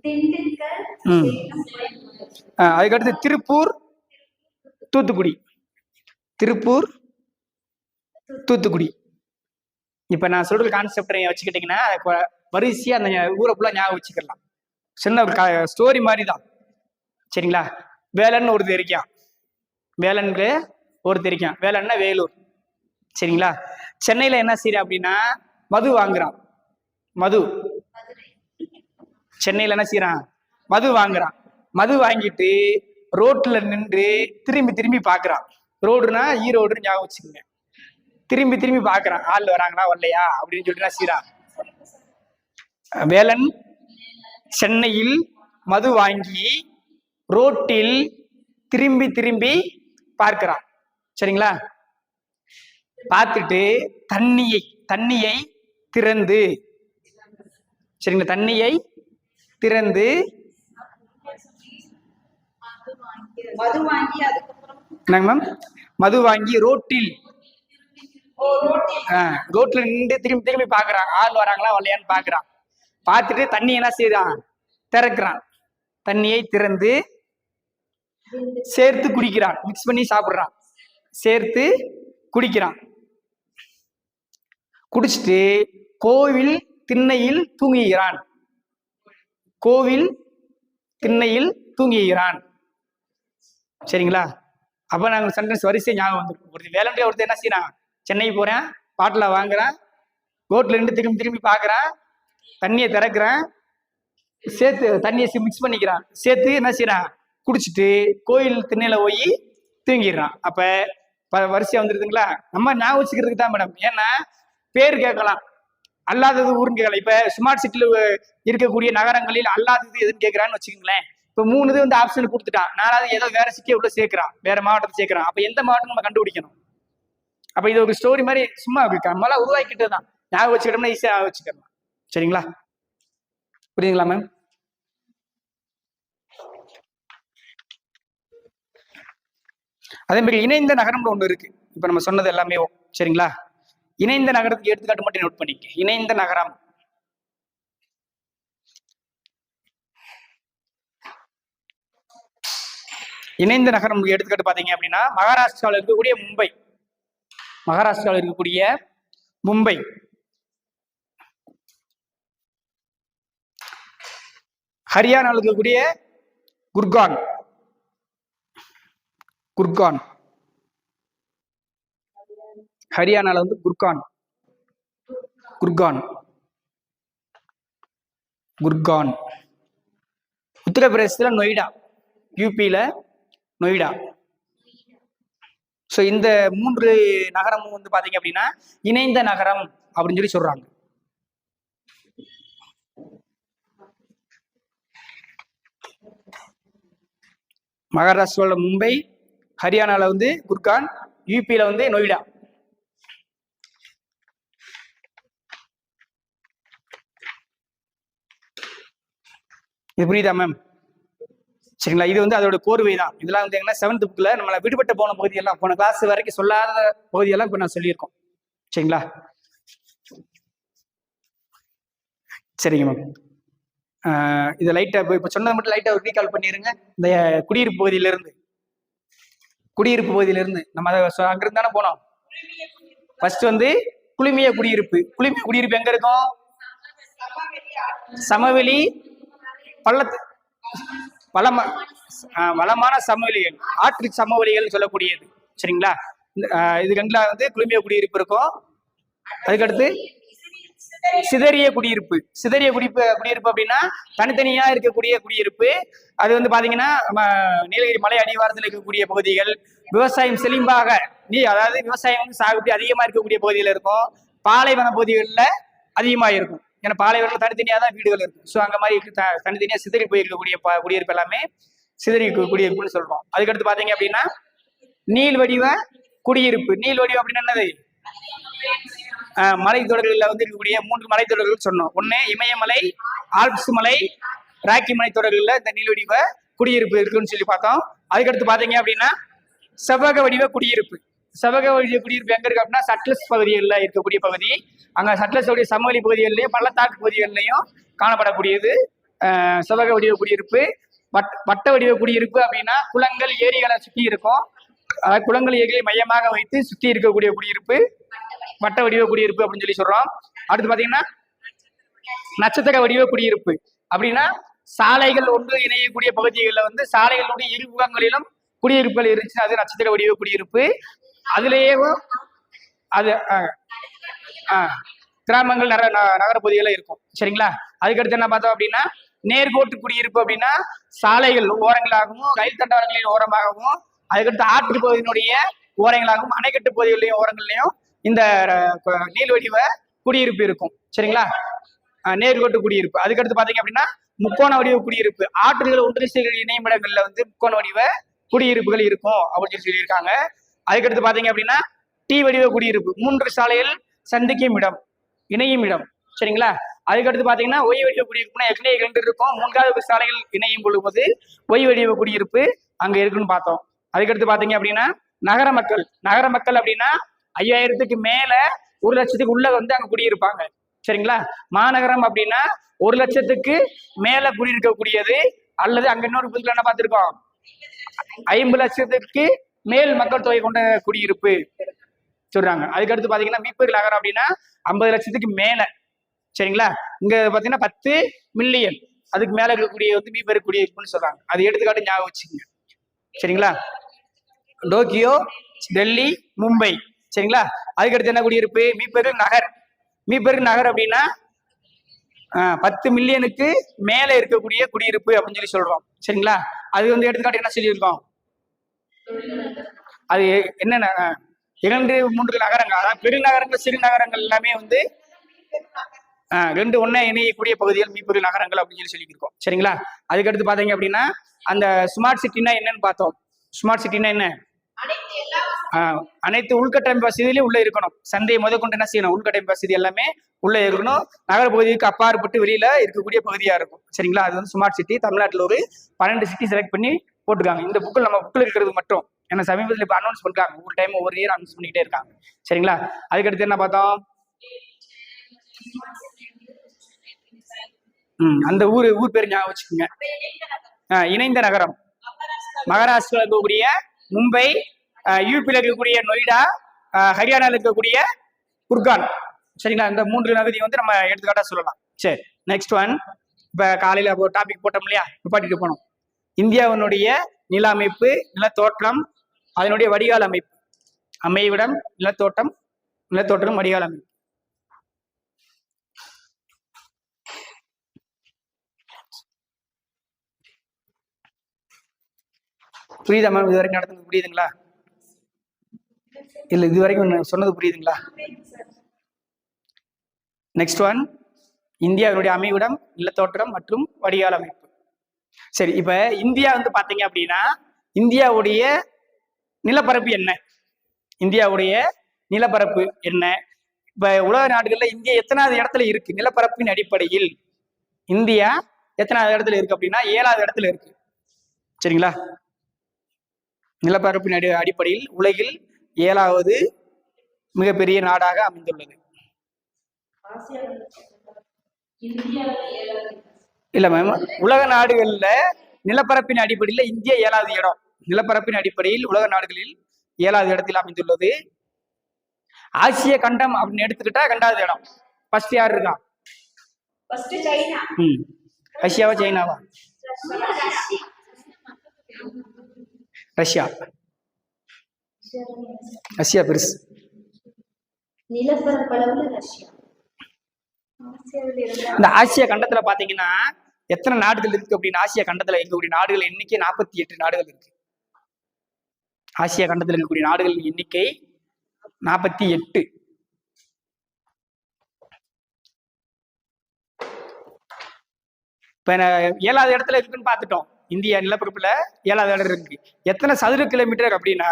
திண்டுக்கல், ம் சேலம், கோயம்புத்தூர். அதுக்கடுத்து திருப்பூர், தூத்துக்குடி. திருப்பூர், தூத்துக்குடி. இப்ப நான் சொல்ற கான்செப்ட் நீங்க வச்சுக்கிட்டீங்கன்னா வரிசையா அந்த ஊரை ஃபுல்லா ஞாபகம் வச்சுக்கலாம். சின்ன ஒரு ஸ்டோரி மாதிரி தான். சரிங்களா? வேலன் ஒருத்தர் இருக்கான். வேலனுக்கு ஒருத்தர் இருக்கான். வேலன்னா வேலூர். சரிங்களா? சென்னையில என்ன செய்யற அப்படின்னா மது வாங்குறான். மது சென்னையில என்ன செய்யறான்? மது வாங்குறான். மது வாங்கிட்டு ரோட்ல நின்று திரும்பி திரும்பி பாக்குறான். ரோடுனா ஈரோடுன்னு ஞாபகம் வச்சுக்கோங்க. திரும்பி திரும்பி பாக்குறான், ஆள் வராங்களா வரலையா அப்படின்னு சொல்லிட்டு என்ன செய்யறான்? வேலன் சென்னையில் மது வாங்கி ரோட்டில் திரும்பி திரும்பி பார்க்கிறான். சரிங்களா? பார்த்துட்டு தண்ணியை திறந்து, சரிங்களா, தண்ணியை திறந்து என்னங்க மேம்? மது வாங்கி ரோட்டில் ரோட்ல நின்று திரும்பி திரும்பி பாக்குறான், ஆள் வராங்களா வரலையான்னு பாக்குறான். பார்த்துட்டு தண்ணி என்ன செய்யறான்? திறக்கிறான். தண்ணியை திறந்து சேர்த்து குடிக்கிறான். மிக்ஸ் பண்ணி சாப்பிடுறான். சேர்த்து குடிக்கிறான். குடிச்சிட்டு கோவில் திண்ணையில் தூங்குகிறான். கோவில் திண்ணையில் தூங்குகிறான். சரிங்களா? அப்ப நாங்க சென்டென்ஸ் வரிசை ஞாபகம் வந்துடும். ஒரு வேலண்டே ஒருத்தர் என்ன செய்யறான்? சென்னை போறேன், பாட்டில வாங்குறான், ரோட்ல இருந்து திரும்பி திரும்பி பாக்குறான், தண்ணியை திறக்கிறான், சேர்த்து தண்ணியை மிக்ஸ் பண்ணிக்கிறான். சேர்த்து என்ன செய்யறான்? குடிச்சிட்டு கோயில் திண்ணையில போய் தூங்கிடுறான். அப்ப வரிசையா வந்துருதுங்களா? நம்ம ஞாபகம் வச்சுக்கிறதுக்கு தான் மேடம். ஏன்னா பேர் கேட்கலாம், அல்லாதது ஊருன்னு கேட்கலாம். இப்ப ஸ்மார்ட் சிட்டில இருக்கக்கூடிய நகரங்களில் அல்லாதது எதுன்னு கேட்கறான்னு வச்சுக்கோங்களேன். இப்ப 3 இது வந்து ஆப்ஷன் கொடுத்துட்டான். 4வது ஏதோ வேற சிட்டியை உள்ள சேர்க்கிறான், வேற மாவட்டத்தை சேர்க்கிறான். அப்ப எந்த மாவட்டம் நம்ம கண்டுபிடிக்கணும்? அப்ப இது ஒரு ஸ்டோரி மாதிரி சும்மா நம்மளா உருவாக்கிட்டு தான். ஞாபகம் வச்சுக்கிட்டோம்னா ஈஸியா வச்சுக்கலாம். சரிங்களா? புரியுதுங்களா மேம்? அதே மாதிரி இணைந்த நகரம்னு ஒண்ணு இருக்கு. இப்ப நம்ம சொன்னது எல்லாமே சரிங்களா? இணைந்த நகரத்துக்கு எடுத்துக்காட்டு மட்டும் நோட் பண்ணிக்க. இணைந்த நகரம் இணைந்த நகரம் எடுத்துக்காட்டு பாத்தீங்க அப்படின்னா மகாராஷ்டிராவில் இருக்கக்கூடிய மும்பை. மகாராஷ்டிராவில் இருக்கக்கூடிய மும்பை, ஹரியானாவில் இருக்கக்கூடிய குர்கான். குர்கான் ஹரியானால வந்து குர்கான். குர்கான் குர்கான் உத்தரப்பிரதேசத்துல நொய்டா. யூபியில நொய்டா. ஸோ இந்த 3 நகரமும் வந்து பாத்தீங்க அப்படின்னா இணைந்த நகரம் அப்படின்னு சொல்லி சொல்றாங்க. மகாராஷ்டிரால மும்பை, ஹரியானால வந்து குர்கான், யூபியில வந்து நொய்டா. இது புரியுதா மேம்? சரிங்களா? இது வந்து அதோட கோர்வை தான். இதெல்லாம் வந்து என்ன 7th புக்ல நம்மள விடுபட்டு போன பகுதியெல்லாம், போன கிளாஸ் வரைக்கும் சொல்லாத பகுதியெல்லாம் இப்ப நான் சொல்லியிருக்கோம். சரிங்களா? சரிங்க மேம். இதை லைட்டா இப்ப சொன்னதை மட்டும் லைட்டா ஒரு ரீகால் பண்ணிருங்க. இந்த குடியிருப்பு பகுதியிலிருந்து நம்ம அங்கிருந்து தானே போனோம். ஃபர்ஸ்ட் வந்து குழுமிய குடியிருப்பு. குழுமிய குடியிருப்பு எங்க இருக்கும்? சமவெளி வளமான சமவெளிகள், ஆற்று சமவெளிகள் சொல்லக்கூடியது. சரிங்களா? இது 2ல வந்து குழுமிய குடியிருப்பு இருக்கும். அதுக்கடுத்து சிதறிய குடியிருப்பு. குடியிருப்பு அப்படின்னா தனித்தனியா இருக்கக்கூடிய குடியிருப்பு. அது வந்து பாத்தீங்கன்னா நீலகிரி மலை அடிவாரத்தில் இருக்கக்கூடிய பகுதிகள், விவசாயம் செழிப்பாக அதாவது விவசாயம் சாகுபடி அதிகமா இருக்கக்கூடிய பகுதியில இருக்கும். பாலைவன பகுதிகளில் அதிகமா இருக்கும். ஏன்னா பாலைவனத்துல தனித்தனியா தான் வீடுகள் இருக்கும். ஸோ அங்க மாதிரி தனித்தனியா சிதறி போயிருக்கக்கூடிய குடியிருப்பு எல்லாமே சிதறி குடியிருப்புன்னு சொல்றோம். அதுக்கடுத்து பாத்தீங்க அப்படின்னா நீள் வடிவ குடியிருப்பு. நீள் வடிவம் அப்படின்னு என்னது? மலைத்தொடர்களில் வந்து இருக்கக்கூடிய 3 மலைத்தொடர்கள் சொன்னோம். ஒண்ணு இமயமலை, ஆல்ப்ஸ் மலை, ராக்கி மலைத்தொடர்களில் இந்த நீள் வடிவ குடியிருப்பு இருக்குன்னு சொல்லி பார்த்தோம். அதுக்கடுத்து பாத்தீங்க அப்படின்னா செவ்வக வடிவ குடியிருப்பு. செவ்வக வடிவ குடியிருப்பு எங்க இருக்கு அப்படின்னா சட்லஸ் பகுதிகளில் இருக்கக்கூடிய பகுதி. அங்க சட்லஸுடைய சமவெளி பகுதிகளிலையும் பள்ளத்தாக்கு பகுதிகளிலையும் காணப்படக்கூடியது செவ்வக வடிவ குடியிருப்பு. வட்ட வடிவ குடியிருப்பு அப்படின்னா குளங்கள் ஏரிகளை சுற்றி இருக்கும். அதாவது குளங்கள் ஏரிகளை மையமாக வைத்து சுற்றி இருக்கக்கூடிய குடியிருப்பு வட்ட வடிவ குடியிருப்பு அப்படின்னு சொல்லி சொல்றோம். அடுத்து பாத்தீங்கன்னா நட்சத்திர வடிவ குடியிருப்பு அப்படின்னா சாலைகள் ஒன்று இணையக்கூடிய பகுதிகளில் வந்து சாலைகளுடைய இருபுறங்களிலும் குடியிருப்புகள் இருந்துச்சு, அது நட்சத்திர வடிவ குடியிருப்பு. அதுலேயே அது கிராமங்கள் நகர பகுதிகளில் இருக்கும். சரிங்களா? அதுக்கடுத்து என்ன பார்த்தோம் அப்படின்னா நேர்கோட்டு குடியிருப்பு அப்படின்னா சாலைகள் ஓரங்களாகவும் ரயில் தண்டவாளங்களின் ஓரமாகவும் அதுக்கடுத்து ஆற்று பகுதியினுடைய ஓரங்களாகவும் அணைக்கட்டு பகுதிகளிலையும் ஓரங்கள்லையும் இந்த நீள் வடிவ குடியிருப்பு இருக்கும். சரிங்களா? நேர்கோட்டு குடியிருப்பு. அதுக்கடுத்து பாத்தீங்க அப்படின்னா முக்கோண வடிவ குடியிருப்பு, ஆற்றுகள் ஒன்று சேர இணையமிடங்கள்ல வந்து முக்கோண வடிவ குடியிருப்புகள் இருக்கும் அப்படின்னு சொல்லியிருக்காங்க. அதுக்கடுத்து பாத்தீங்க அப்படின்னா டி வடிவ குடியிருப்பு, 3 சாலைகள் சந்திக்கும் இடம், இணையும் இடம். சரிங்களா? அதுக்கடுத்து பாத்தீங்கன்னா ஒய் வடிவ குடியிருப்புனா ஏற்கனவே 2 இருக்கும், 3வது சாலைகள் இணையும் பொழுது ஒய் வடிவ குடியிருப்பு அங்க இருக்குன்னு பார்த்தோம். அதுக்கடுத்து பாத்தீங்க அப்படின்னா நகர மக்கள். நகர மக்கள் அப்படின்னா 5000க்கு மேல 1 லட்சத்துக்கு உள்ள வந்து அங்க குடியிருப்பாங்க. சரிங்களா? மாநகரம் அப்படின்னா 1 லட்சத்துக்கு மேல குடியிருக்கக்கூடியது, அல்லது அங்க இன்னொரு புதுல என்ன பார்த்திருக்கோம் 50 லட்சத்துக்கு மேல் மக்கள் தொகை கொண்ட குடியிருப்பு சொல்றாங்க. அதுக்கடுத்து பாத்தீங்கன்னா மீப்பெரு நகரம் அப்படின்னா 50 லட்சத்துக்கு மேல. சரிங்களா? இங்க பாத்தீங்கன்னா 10 மில்லியன் அதுக்கு மேல இருக்கக்கூடிய வந்து மீப்பெரு குடியிருப்புன்னு சொல்றாங்க. அது எடுத்துக்காட்டு ஞாபகம் வச்சுக்கோங்க. சரிங்களா? டோக்கியோ, டெல்லி, மும்பை. சரிங்களா? அதுக்கடுத்து என்ன குடியிருப்பு மீப்பெரு நகர். மீப்பெரு நகர் அப்படின்னா 10 மில்லியனுக்கு மேல இருக்கக்கூடிய குடியிருப்பு அப்படின்னு சொல்லி சொல்றோம். சரிங்களா? அது வந்து எடுத்துக்காட்டு என்ன சொல்லியிருக்கோம், அது என்னென்ன 2, 3 நகரங்கள், அதாவது பெருநகரங்கள் சிறு நகரங்கள் எல்லாமே வந்து 2 ஒண்ணா இணையக்கூடிய பகுதிகள் மீப்பெரு நகரங்கள் அப்படின்னு சொல்லியிருக்கோம். சரிங்களா? அதுக்கடுத்து பாத்தீங்க அப்படின்னா அந்த ஸ்மார்ட் சிட்டினா என்னன்னு பார்த்தோம். ஸ்மார்ட் சிட்டினா என்ன, அனைத்து உள்கட்டமைப்பு வசதியிலும் உள்ள இருக்கணும். சந்தையை முதற்கொண்டு என்ன செய்யணும், உள்கட்டமைப்பு வசதி எல்லாமே உள்ள இருக்கணும். நகர பகுதிக்கு அப்பாற்பட்டு வெளியில இருக்கக்கூடிய பகுதியா இருக்கும். சரிங்களா? அது வந்து ஸ்மார்ட் சிட்டி. தமிழ்நாட்டில் ஒரு 12 சிட்டி செலக்ட் பண்ணி போட்டுருக்காங்க. இந்த புக்கில் நம்ம புக்கில் இருக்கிறது மட்டும், ஏன்னா சமீபத்தில் இப்போ அனௌன்ஸ் பண்றாங்க, ஒரு டைம் ஒவ்வொரு இயர் அனௌன்ஸ் பண்ணிக்கிட்டே இருக்காங்க. சரிங்களா? அதுக்கடுத்து என்ன பார்த்தோம், அந்த ஊர் பேர் ஞாபகம் வச்சுக்கோங்க. இணைந்த நகரம் மகாராஷ்டிராவில் இருக்கக்கூடிய மும்பை, யூபியில் இருக்கக்கூடிய நொய்டா, ஹரியானாவில் இருக்கக்கூடிய குர்கான். சரிங்களா? இந்த 3 நகரி வந்து நம்ம எடுத்துக்காட்டா சொல்லலாம். சரி, நெக்ஸ்ட் ஒன். இப்ப காலையில ஒரு டாபிக் போட்டோம் இல்லையா, நிப்பாட்டிட்டு போனோம். இந்தியாவினுடைய நில அமைப்பு, நிலத்தோற்றம், அதனுடைய வடிகால் அமைப்பு, அமைவிடம், நிலத்தோற்றம், வடிகால் அமைப்பு. புரியுதா மேம்? இது வரைக்கும் நடந்தது புரியுதுங்களா? இல்ல இது வரைக்கும் சொன்னது புரியுதுங்களா? நெக்ஸ்ட் ஒன், இந்தியாவுடைய அமைவிடம், நிலத்தோற்றம் மற்றும் வடிகால் அமைப்பு. சரி, இப்ப இந்தியா வந்து பாத்தீங்க அப்படின்னா இந்தியாவுடைய நிலப்பரப்பு என்ன, இந்தியாவுடைய நிலப்பரப்பு என்ன? இப்ப உலக நாடுகள்ல இந்தியா எத்தனாவது இடத்துல இருக்கு நிலப்பரப்பின் அடிப்படையில்? இந்தியா எத்தனாவது இடத்துல இருக்கு அப்படின்னா 7வது இடத்துல இருக்கு. சரிங்களா? நிலப்பரப்பின் அடிப்படையில் உலகில் 7வது மிகப்பெரிய நாடாக அமைந்துள்ளது. இல்ல மேம், உலக நாடுகள்ல நிலப்பரப்பின் அடிப்படையில் இந்தியா 7வது இடம். நிலப்பரப்பின் அடிப்படையில் உலக நாடுகளில் 7வது இடத்தில் அமைந்துள்ளது. ஆசிய கண்டம் அப்படின்னு எடுத்துக்கிட்டா 2வது இடம். ஃபர்ஸ்ட் யார் இருக்கா? ரஷ்யாவா சைனாவா? ரஷ்யா. ரஷ்யா பெருசு. நிலப்பரப்பளவுல ரஷ்யா. இந்த ஆசிய கண்டத்துல பாத்தீங்கன்னா எத்தனை நாடுகள் இருக்கு அப்படின்னு, ஆசிய கண்டத்துல இருக்கக்கூடிய நாடுகள் எண்ணிக்கை 48 நாடுகள் இருக்கு. ஆசிய கண்டத்தில் இருக்கக்கூடிய நாடுகளின் எண்ணிக்கை 48. இப்ப 7வது இடத்துல இருக்குன்னு பார்த்துட்டோம். இந்தியா நிலப்பரப்புல 7வது இடம் இருக்கு. எத்தனை சதுர கிலோமீட்டர் அப்படின்னா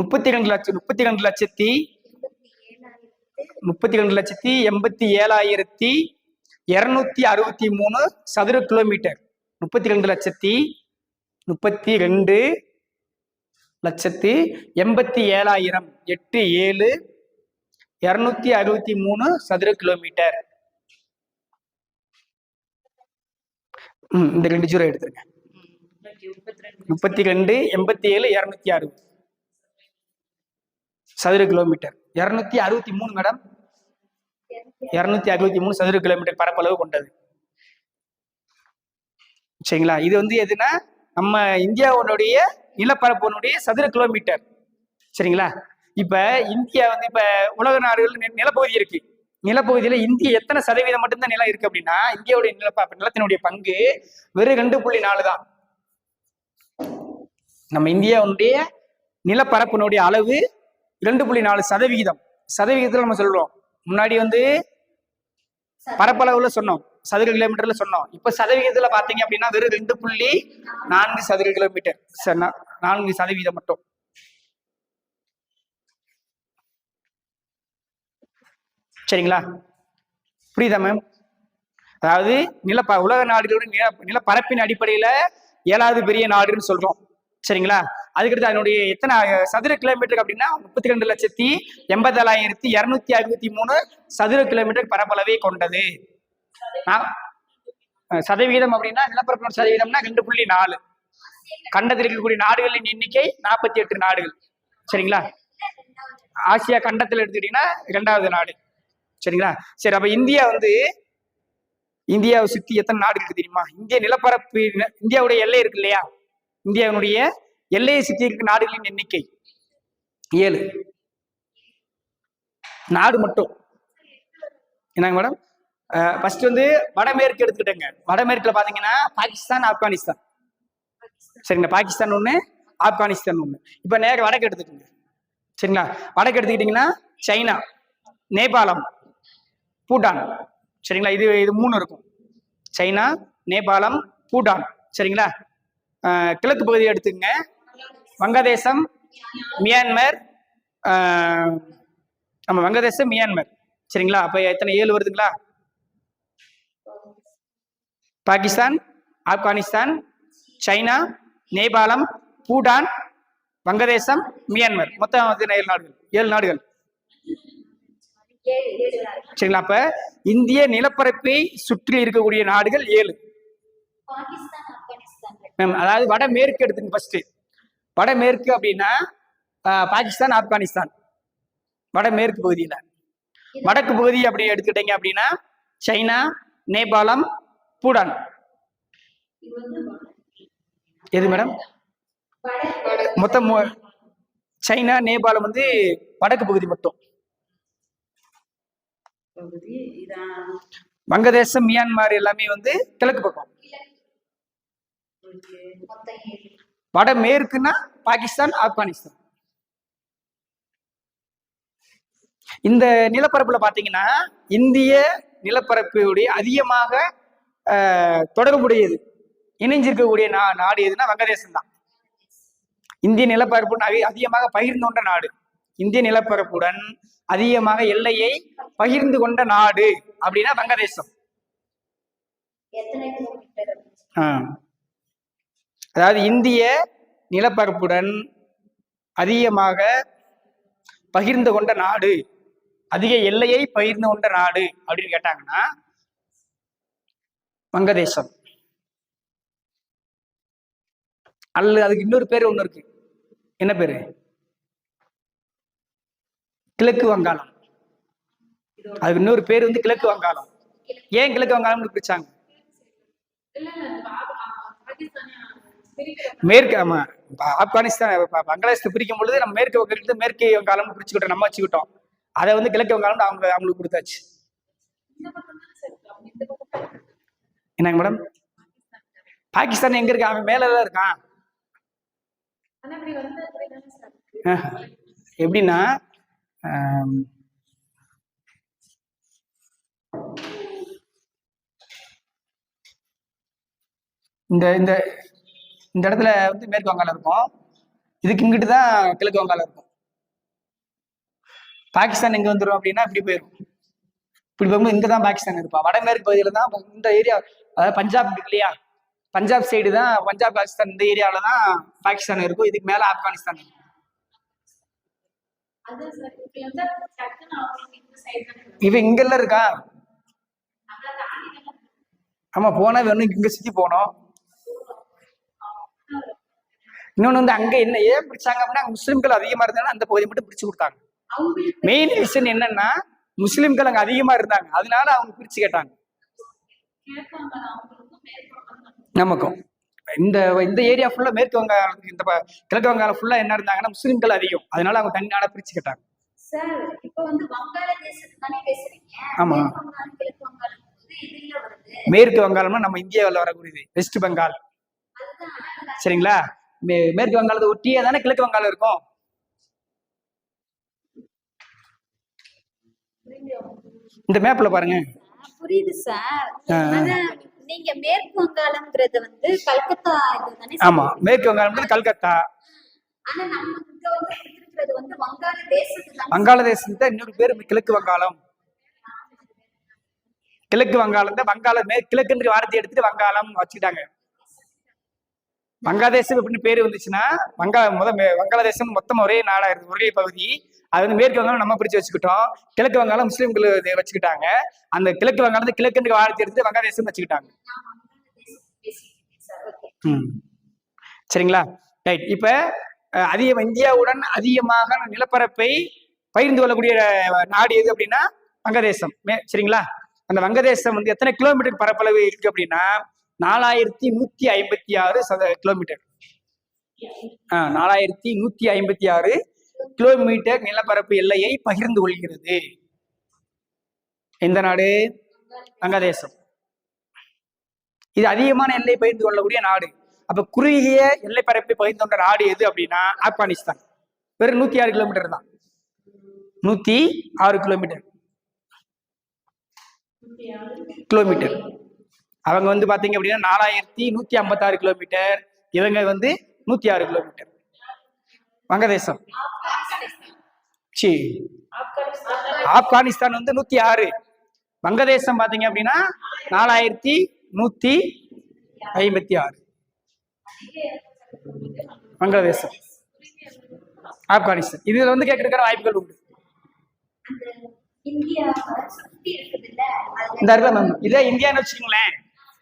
32,87,263 சதுர கிலோமீட்டர். 32,32,760 1,87,000 87,263 சதுர கிலோமீட்டர். இந்த 2 ஜீரோ எடுத்துருங்க. 32 87 260 சதுர கிலோமீட்டர். 263 மேடம், 263 சதுர கிலோமீட்டர் பரப்பளவு கொண்டது. சரிங்களா? இது வந்து எதுனா நம்ம இந்தியாவுடைய நிலப்பரப்பினுடைய சதுர கிலோமீட்டர். சரிங்களா? இப்ப இந்தியா வந்து இப்ப உலக நாடுகள் நிலப்பகுதி இருக்கு. நிலப்பகுதியில இந்திய எத்தனை சதவீதம் மட்டும்தான் நிலம் இருக்கு அப்படின்னா, இந்தியாவுடைய நிலத்தினுடைய பங்கு வெறும் 2.4 தான். நம்ம இந்தியாவுடைய நிலப்பரப்பினுடைய அளவு 2.4 சதவிகிதம். சதவிகிதத்துல நம்ம சொல்றோம். முன்னாடி வந்து பரப்பளவுல சொன்னோம், சதுர கிலோமீட்டர்ல சொன்னோம். இப்ப சதவிகிதத்துல பாத்தீங்க அப்படின்னா வெறும் 2.4 சதுர கிலோமீட்டர், 4% மட்டும். சரிங்களா? புரியுதா மேம்? அதாவது உலக நாடுகளுடைய நிலப்பரப்பின் அடிப்படையில 7வது பெரிய நாடுன்னு சொல்றோம். சரிங்களா? அதுக்கடுத்து அதனுடைய எத்தனை சதுர கிலோமீட்டர் அப்படின்னா 32,87,263 சதுர கிலோமீட்டர் பரப்பளவை கொண்டது. சதவீதம் அப்படின்னா நிலப்பரப்பு சதவீதம்னா 2.4. கண்டத்தில் இருக்கக்கூடிய நாடுகளின் எண்ணிக்கை 48 நாடுகள். சரிங்களா? ஆசியா கண்டத்தில் எடுத்துக்கிட்டீங்கன்னா 2வது நாடு. சரிங்களா? சரி, அப்ப இந்தியாவை சுத்தி எத்தனை நாடு இருக்கு தெரியுமா? இந்திய நிலப்பரப்பு, இந்தியாவுடைய எல்லை இருக்கு இல்லையா, இந்தியாவுடைய எல்லையை சுத்தி இருக்க நாடுகளின் எண்ணிக்கை 7 நாடு மட்டும். என்னங்க மேடம்? ஃபர்ஸ்ட் வந்து வடமேற்கு எடுத்துக்கிட்டேங்க. வடமேற்குல பாத்தீங்கன்னா பாகிஸ்தான், ஆப்கானிஸ்தான். சரிங்களா? பாகிஸ்தான் ஒண்ணு, ஆப்கானிஸ்தான் ஒண்ணு. இப்ப நேர வடக்கு எடுத்துக்கோங்க. சரிங்களா? வடக்கு எடுத்துக்கிட்டீங்கன்னா சைனா, நேபாளம், பூட்டான். சரிங்களா? இது 3 இருக்கும். சைனா, நேபாளம், பூட்டான். சரிங்களா? கிழக்கு பகுதியை எடுத்துக்கங்க. வங்கதேசம், மியான்மர், நம்ம வங்கதேசம், மியான்மர். சரிங்களா? அப்ப எத்தனை 7 வருதுங்களா? பாகிஸ்தான், ஆப்கானிஸ்தான், சைனா, நேபாளம், பூட்டான், வங்கதேசம், மியான்மர். மொத்தம் 7 நாடுகள். சரிங்களா? அப்ப இந்திய நிலப்பரப்பை சுற்றி இருக்கக்கூடிய நாடுகள் 7. அதாவது வடமேற்கு எடுத்துங்க. ஃபர்ஸ்ட் வடமேற்கு அப்படின்னா பாகிஸ்தான், ஆப்கானிஸ்தான் வடமேற்கு பகுதியில. வடக்கு பகுதி அப்படி எடுத்துக்கிட்டீங்க அப்படின்னா சைனா, நேபாளம், பூட்டான். எது மேடம்? மொத்தம் சைனா, நேபாளம் வந்து வடக்கு பகுதி மட்டும். வங்கதேசம், மியான்மர் எல்லாமே வந்து கிழக்கு பக்கம். வடமேற்குன்னா பாகிஸ்தான், ஆப்கானிஸ்தான். இந்த நிலப்பரப்புல பாத்தீங்கன்னா இந்திய நிலப்பரப்புடைய அதிகமாக தொடர்புடையது, இணைஞ்சிருக்கக்கூடிய நாடு எதுனா வங்கதேசம் தான். இந்திய நிலப்பரப்புடன் அதிகமாக பகிர்ந்து கொண்ட நாடு. இந்திய நிலப்பரப்புடன் அதிகமாக எல்லையை பகிர்ந்து கொண்ட நாடு அப்படின்னா வங்கதேசம். அதாவது இந்திய நிலப்பரப்புடன் அதிகமாக பகிர்ந்து கொண்ட நாடு, அதிக எல்லையை பகிர்ந்து கொண்ட நாடு அப்படின்னு கேட்டாங்கன்னா வங்கதேசம். அல்லது அதுக்கு இன்னொரு பேர் ஒண்ணு இருக்கு. என்ன பேரு? கிழக்கு வங்காளம். அதுக்கு இன்னொரு பேர் வந்து கிழக்கு வங்காளம். ஏன் கிழக்கு வங்காளம்னு பிரிச்சாங்க? மேற்கு, ஆமா, ஆப்கானிஸ்தான் வங்காளதேசத்தை பிரிக்கும் பொழுது நம்ம மேற்கு வங்கத்திலிருந்து மேற்கு வங்காளம்னு பிரிச்சுக்கிட்டோம், நம்ம வச்சுக்கிட்டோம். அதை வந்து கிழக்கு வங்காளம் அவங்களுக்கு கொடுத்தாச்சு. என்னங்க மேடம்? பாகிஸ்தான் எங்க இருக்கு? அவன் மேலதான் இருக்கான். எப்படின்னா இந்த இந்த இந்த இடத்துல வந்து மேற்கு வங்காளம் இருக்கும், இதுக்கு இங்கிட்டு தான் கிழக்கு வங்காளம் இருக்கும். பாகிஸ்தான் எங்க வந்துடும் அப்படின்னா இப்படி போயிடும். இப்படி போகும்போது இங்கதான் பாகிஸ்தான் இருப்பா. வடமேற்கு பகுதியில தான் இந்த ஏரியா, அதாவது பஞ்சாப் இருக்கு இல்லையா, பஞ்சாப் சைடு தான், பஞ்சாப் பாகிஸ்தான் இந்த ஏரியாவில தான் பாகிஸ்தான் இருக்கும். இதுக்கு மேல ஆப்கானிஸ்தான் இருக்கும். அதான் சார் இப்ப வந்து டக்குன்னு அவங்களுக்கு இந்த சைடு தான் இவன் இங்கெல்லாம் இருக்கா? அதான் தாண்டி தான் ஆமா, போனா வேணும் இங்க சுத்தி போனோம். இன்னொன்னு வந்து அங்க என்ன ஏன் பிடிச்சாங்க அப்படின்னா, அங்க முஸ்லிம்கள் அதிகமா இருந்தாலும் அந்த பகுதியை மட்டும் பிடிச்சு கொடுத்தாங்க. அவங்களுக்கு மெயின் ரீசன் என்னன்னா, முஸ்லிம்கள் அங்க அதிகமா இருந்தாங்க, அதனால அவங்க பிரிச்சு கேட்டாங்க. கேட்பாங்க அவங்களுக்கும் மேற்கொள்வாங்க. நமக்கும் இந்த இந்த ஏரியா ஃபுல்லா மேற்கு வங்காளத்துக்கு இந்த கிழக்கு வங்காளம் ஃபுல்லா என்ன இருந்தாங்கன்னா முஸ்லிம்கள் அதிகம், அதனால அவங்க தனி நாடா பிரிச்சு கேட்டாங்க. சார் இப்போ வந்து வங்காளதேசத்து தானே பேசுறீங்க. ஆமா. மேற்கு வங்காளம், கிழக்கு வங்காளம் வந்து இதுல வருது. மேற்கு வங்காளம்னா நம்ம இந்தியாவில் வரக்கூடியது வெஸ்ட் பெங்கால். அதுதான் சரிங்களா? மேற்கு வங்காளத்தை ஒட்டியே தானே கிழக்கு வங்காளம் இருக்கும். இந்த மேப்ல பாருங்க. புரியுது சார். ஆனா நீங்க மேற்கு வங்காளம்ங்கிறது வந்து கல்கத்தா இதுதானே? ஆமா, மேற்கு வங்காளம் கல்கத்தா. ஆனா நம்ம இங்க வந்து இருக்கிறது வந்து வங்காளதேசத்து தான். வங்காளதேசத்தை இன்னொரு பேரு கிழக்கு வங்காளம். கிழக்கு வங்காளம் தான் கிழக்குன்ற வார்த்தை எடுத்துட்டு வங்காளம் வச்சுக்கிட்டாங்க. வங்காளதேசம் அப்படின்னு பேரு வந்துச்சுன்னா வங்காளதேசம் மொத்தம் ஒரே நாடா இருக்கு, ஒரே பகுதி. அது வந்து மேற்கு வங்காளம் நம்ம பிடிச்சு வச்சுக்கிட்டோம், கிழக்கு வங்காளம் முஸ்லிம்கள் வச்சுக்கிட்டாங்க. அந்த கிழக்கு வங்காளத்தை கிழக்குன்ற வார்த்தை எடுத்து வங்காளதேசம் வச்சுக்கிட்டாங்க. சரிங்களா? ரைட். இப்ப இந்தியாவுடன் அதிகமாக நிலப்பரப்பை பகிர்ந்து கொள்ளக்கூடிய நாடு எது அப்படின்னா வங்கதேசம். சரிங்களா? அந்த வங்கதேசம் வந்து எத்தனை கிலோமீட்டர் பரப்பளவு இருக்கு அப்படின்னா 4156 கிலோமீட்டர். 4156 கிலோமீட்டர் நிலப்பரப்பு எல்லையை பகிர்ந்து கொள்கிறது. எந்த நாடு? வங்கதேசம். இது அதிகமான எல்லை பகிர்ந்து கொள்ளக்கூடிய நாடு. அப்ப குறுகிய எல்லை பரப்பை பகிர்ந்து கொண்ட நாடு எது அப்படின்னா ஆப்கானிஸ்தான். வெறும் 106 கிலோமீட்டர் தான். 106 கிலோமீட்டர். அவங்க வந்து பாத்தீங்க அப்படின்னா 4156 கிலோமீட்டர், இவங்க வந்து 106 கிலோமீட்டர். வங்கதேசம் ஆப்கானிஸ்தான் வந்து 106, வங்கதேசம் பாத்தீங்க அப்படின்னா 4156. வங்கதேசம், ஆப்கானிஸ்தான் இதுல வந்து கேட்கறதுக்கான வாய்ப்புகள் உண்டு. இந்த இருக்கா மேம், இதே இந்தியான்னு வச்சுக்கோங்களேன்.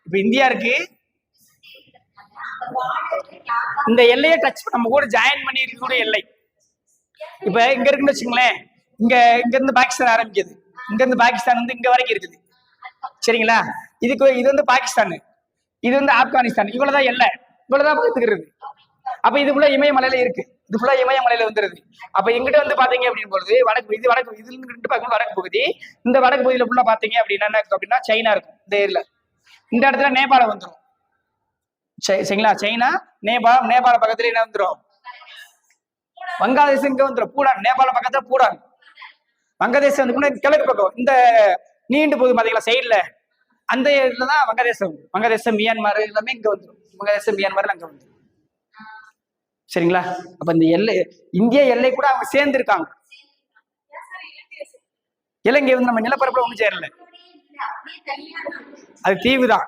இப்ப இந்தியா இருக்கு, இந்த எல்லையை டச் நம்ம கூட ஜாயின் பண்ணி இருக்கக்கூடிய எல்லை. இப்ப இங்க இருக்குன்னு வச்சுக்கோங்களேன், இங்க இருந்து பாகிஸ்தான் ஆரம்பிக்குது, இங்க இருந்து பாகிஸ்தான் வந்து இங்க வரைக்கும் இருக்குது. சரிங்களா? இது வந்து பாகிஸ்தான், இது வந்து ஆப்கானிஸ்தான். இவ்வளவுதான் எல்லை, இவ்வளவுதான் பார்த்துக்கிறது. அப்ப இது ஃபுல்லா இமயமலையில இருக்கு, இது ஃபுல்லா இமயமலையில வந்துருது. அப்ப எங்கிட்ட வந்து பாத்தீங்க அப்படின்னு பொழுது வடக்கு இதுல இருந்து பார்க்கும்போது வடக்கு பகுதி, இந்த வடக்கு பகுதியில ஃபுல்லா பாத்தீங்க அப்படின்னா என்ன இருக்கும் அப்படின்னா சைனா இருக்கும். இந்த ஏரியா இந்த இடத்துல நேபாளம் வந்துடும். சரிங்களா? சைனா, நேபாள பக்கத்துல என்ன வந்துடும்? வங்காளதேசம் இங்க வந்துடும். பூடான், நேபாள பக்கத்துல பூடான். வங்கதேசம் வந்து கிழக்கு பக்கம் இந்த நீண்டு போகுது பாத்தீங்களா சைட்ல, அந்த இடத்துல தான் வங்கதேசம் மியான்மர் எல்லாமே இங்க வந்துடும். வங்கதேசம் மியான்மர் அங்க வந்துடும். சரிங்களா? அப்ப இந்த எல்லை, இந்திய எல்லை கூட அவங்க சேர்ந்து இருக்காங்க. இலங்கை வந்து நம்ம நிலப்பரப்புல ஒண்ணு சேரல, அது தீவு தான்.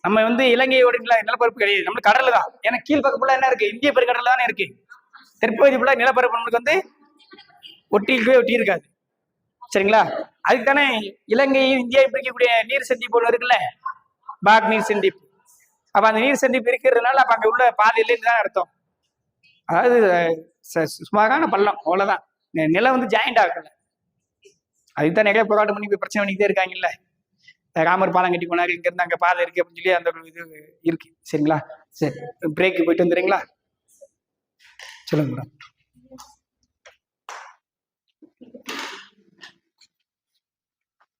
நம்ம வந்து இலங்கையோட நிலப்பரப்பு கிடையாது, நம்ம கடல்ல தான். ஏன்னா கீழ்பக்கம் ஃபுல்லா என்ன இருக்கு? இந்திய பெருங்கடல் தானே இருக்கு. தெற்பகுதி ஃபுல்லா நிலப்பரப்பு நம்மளுக்கு வந்து ஒட்டி இருக்காது. சரிங்களா? அதுக்கு தானே இலங்கையும் இந்தியாவும் பிரிக்கக்கூடிய நீர் சந்திப்பு ஒண்ணு இருக்குல்ல, பாக் நீர் சந்திப்பு. அப்ப அந்த நீர் சந்திப்பு இருக்கிறதுனால அப்ப அங்க உள்ள பாதையில தான் அர்த்தம். அதாவது சுமாரான பள்ளம், அவ்வளவுதான். நிலம் வந்து ஜாயிண்ட் ஆகல. அதுதான் நிறைய போராட்டம் பண்ணி பிரச்சனை பண்ணிக்கிட்டே இருக்காங்கல்ல. ராமர் பாலம் கட்டி போனாரு, இங்க இருந்து அங்க பாதை இருக்கு அப்படின்னு சொல்லி அந்த இது இருக்கு. சரிங்களா? சரி, பிரேக் போயிட்டு வந்துடுறீங்களா? சொல்லுங்க மேடம்.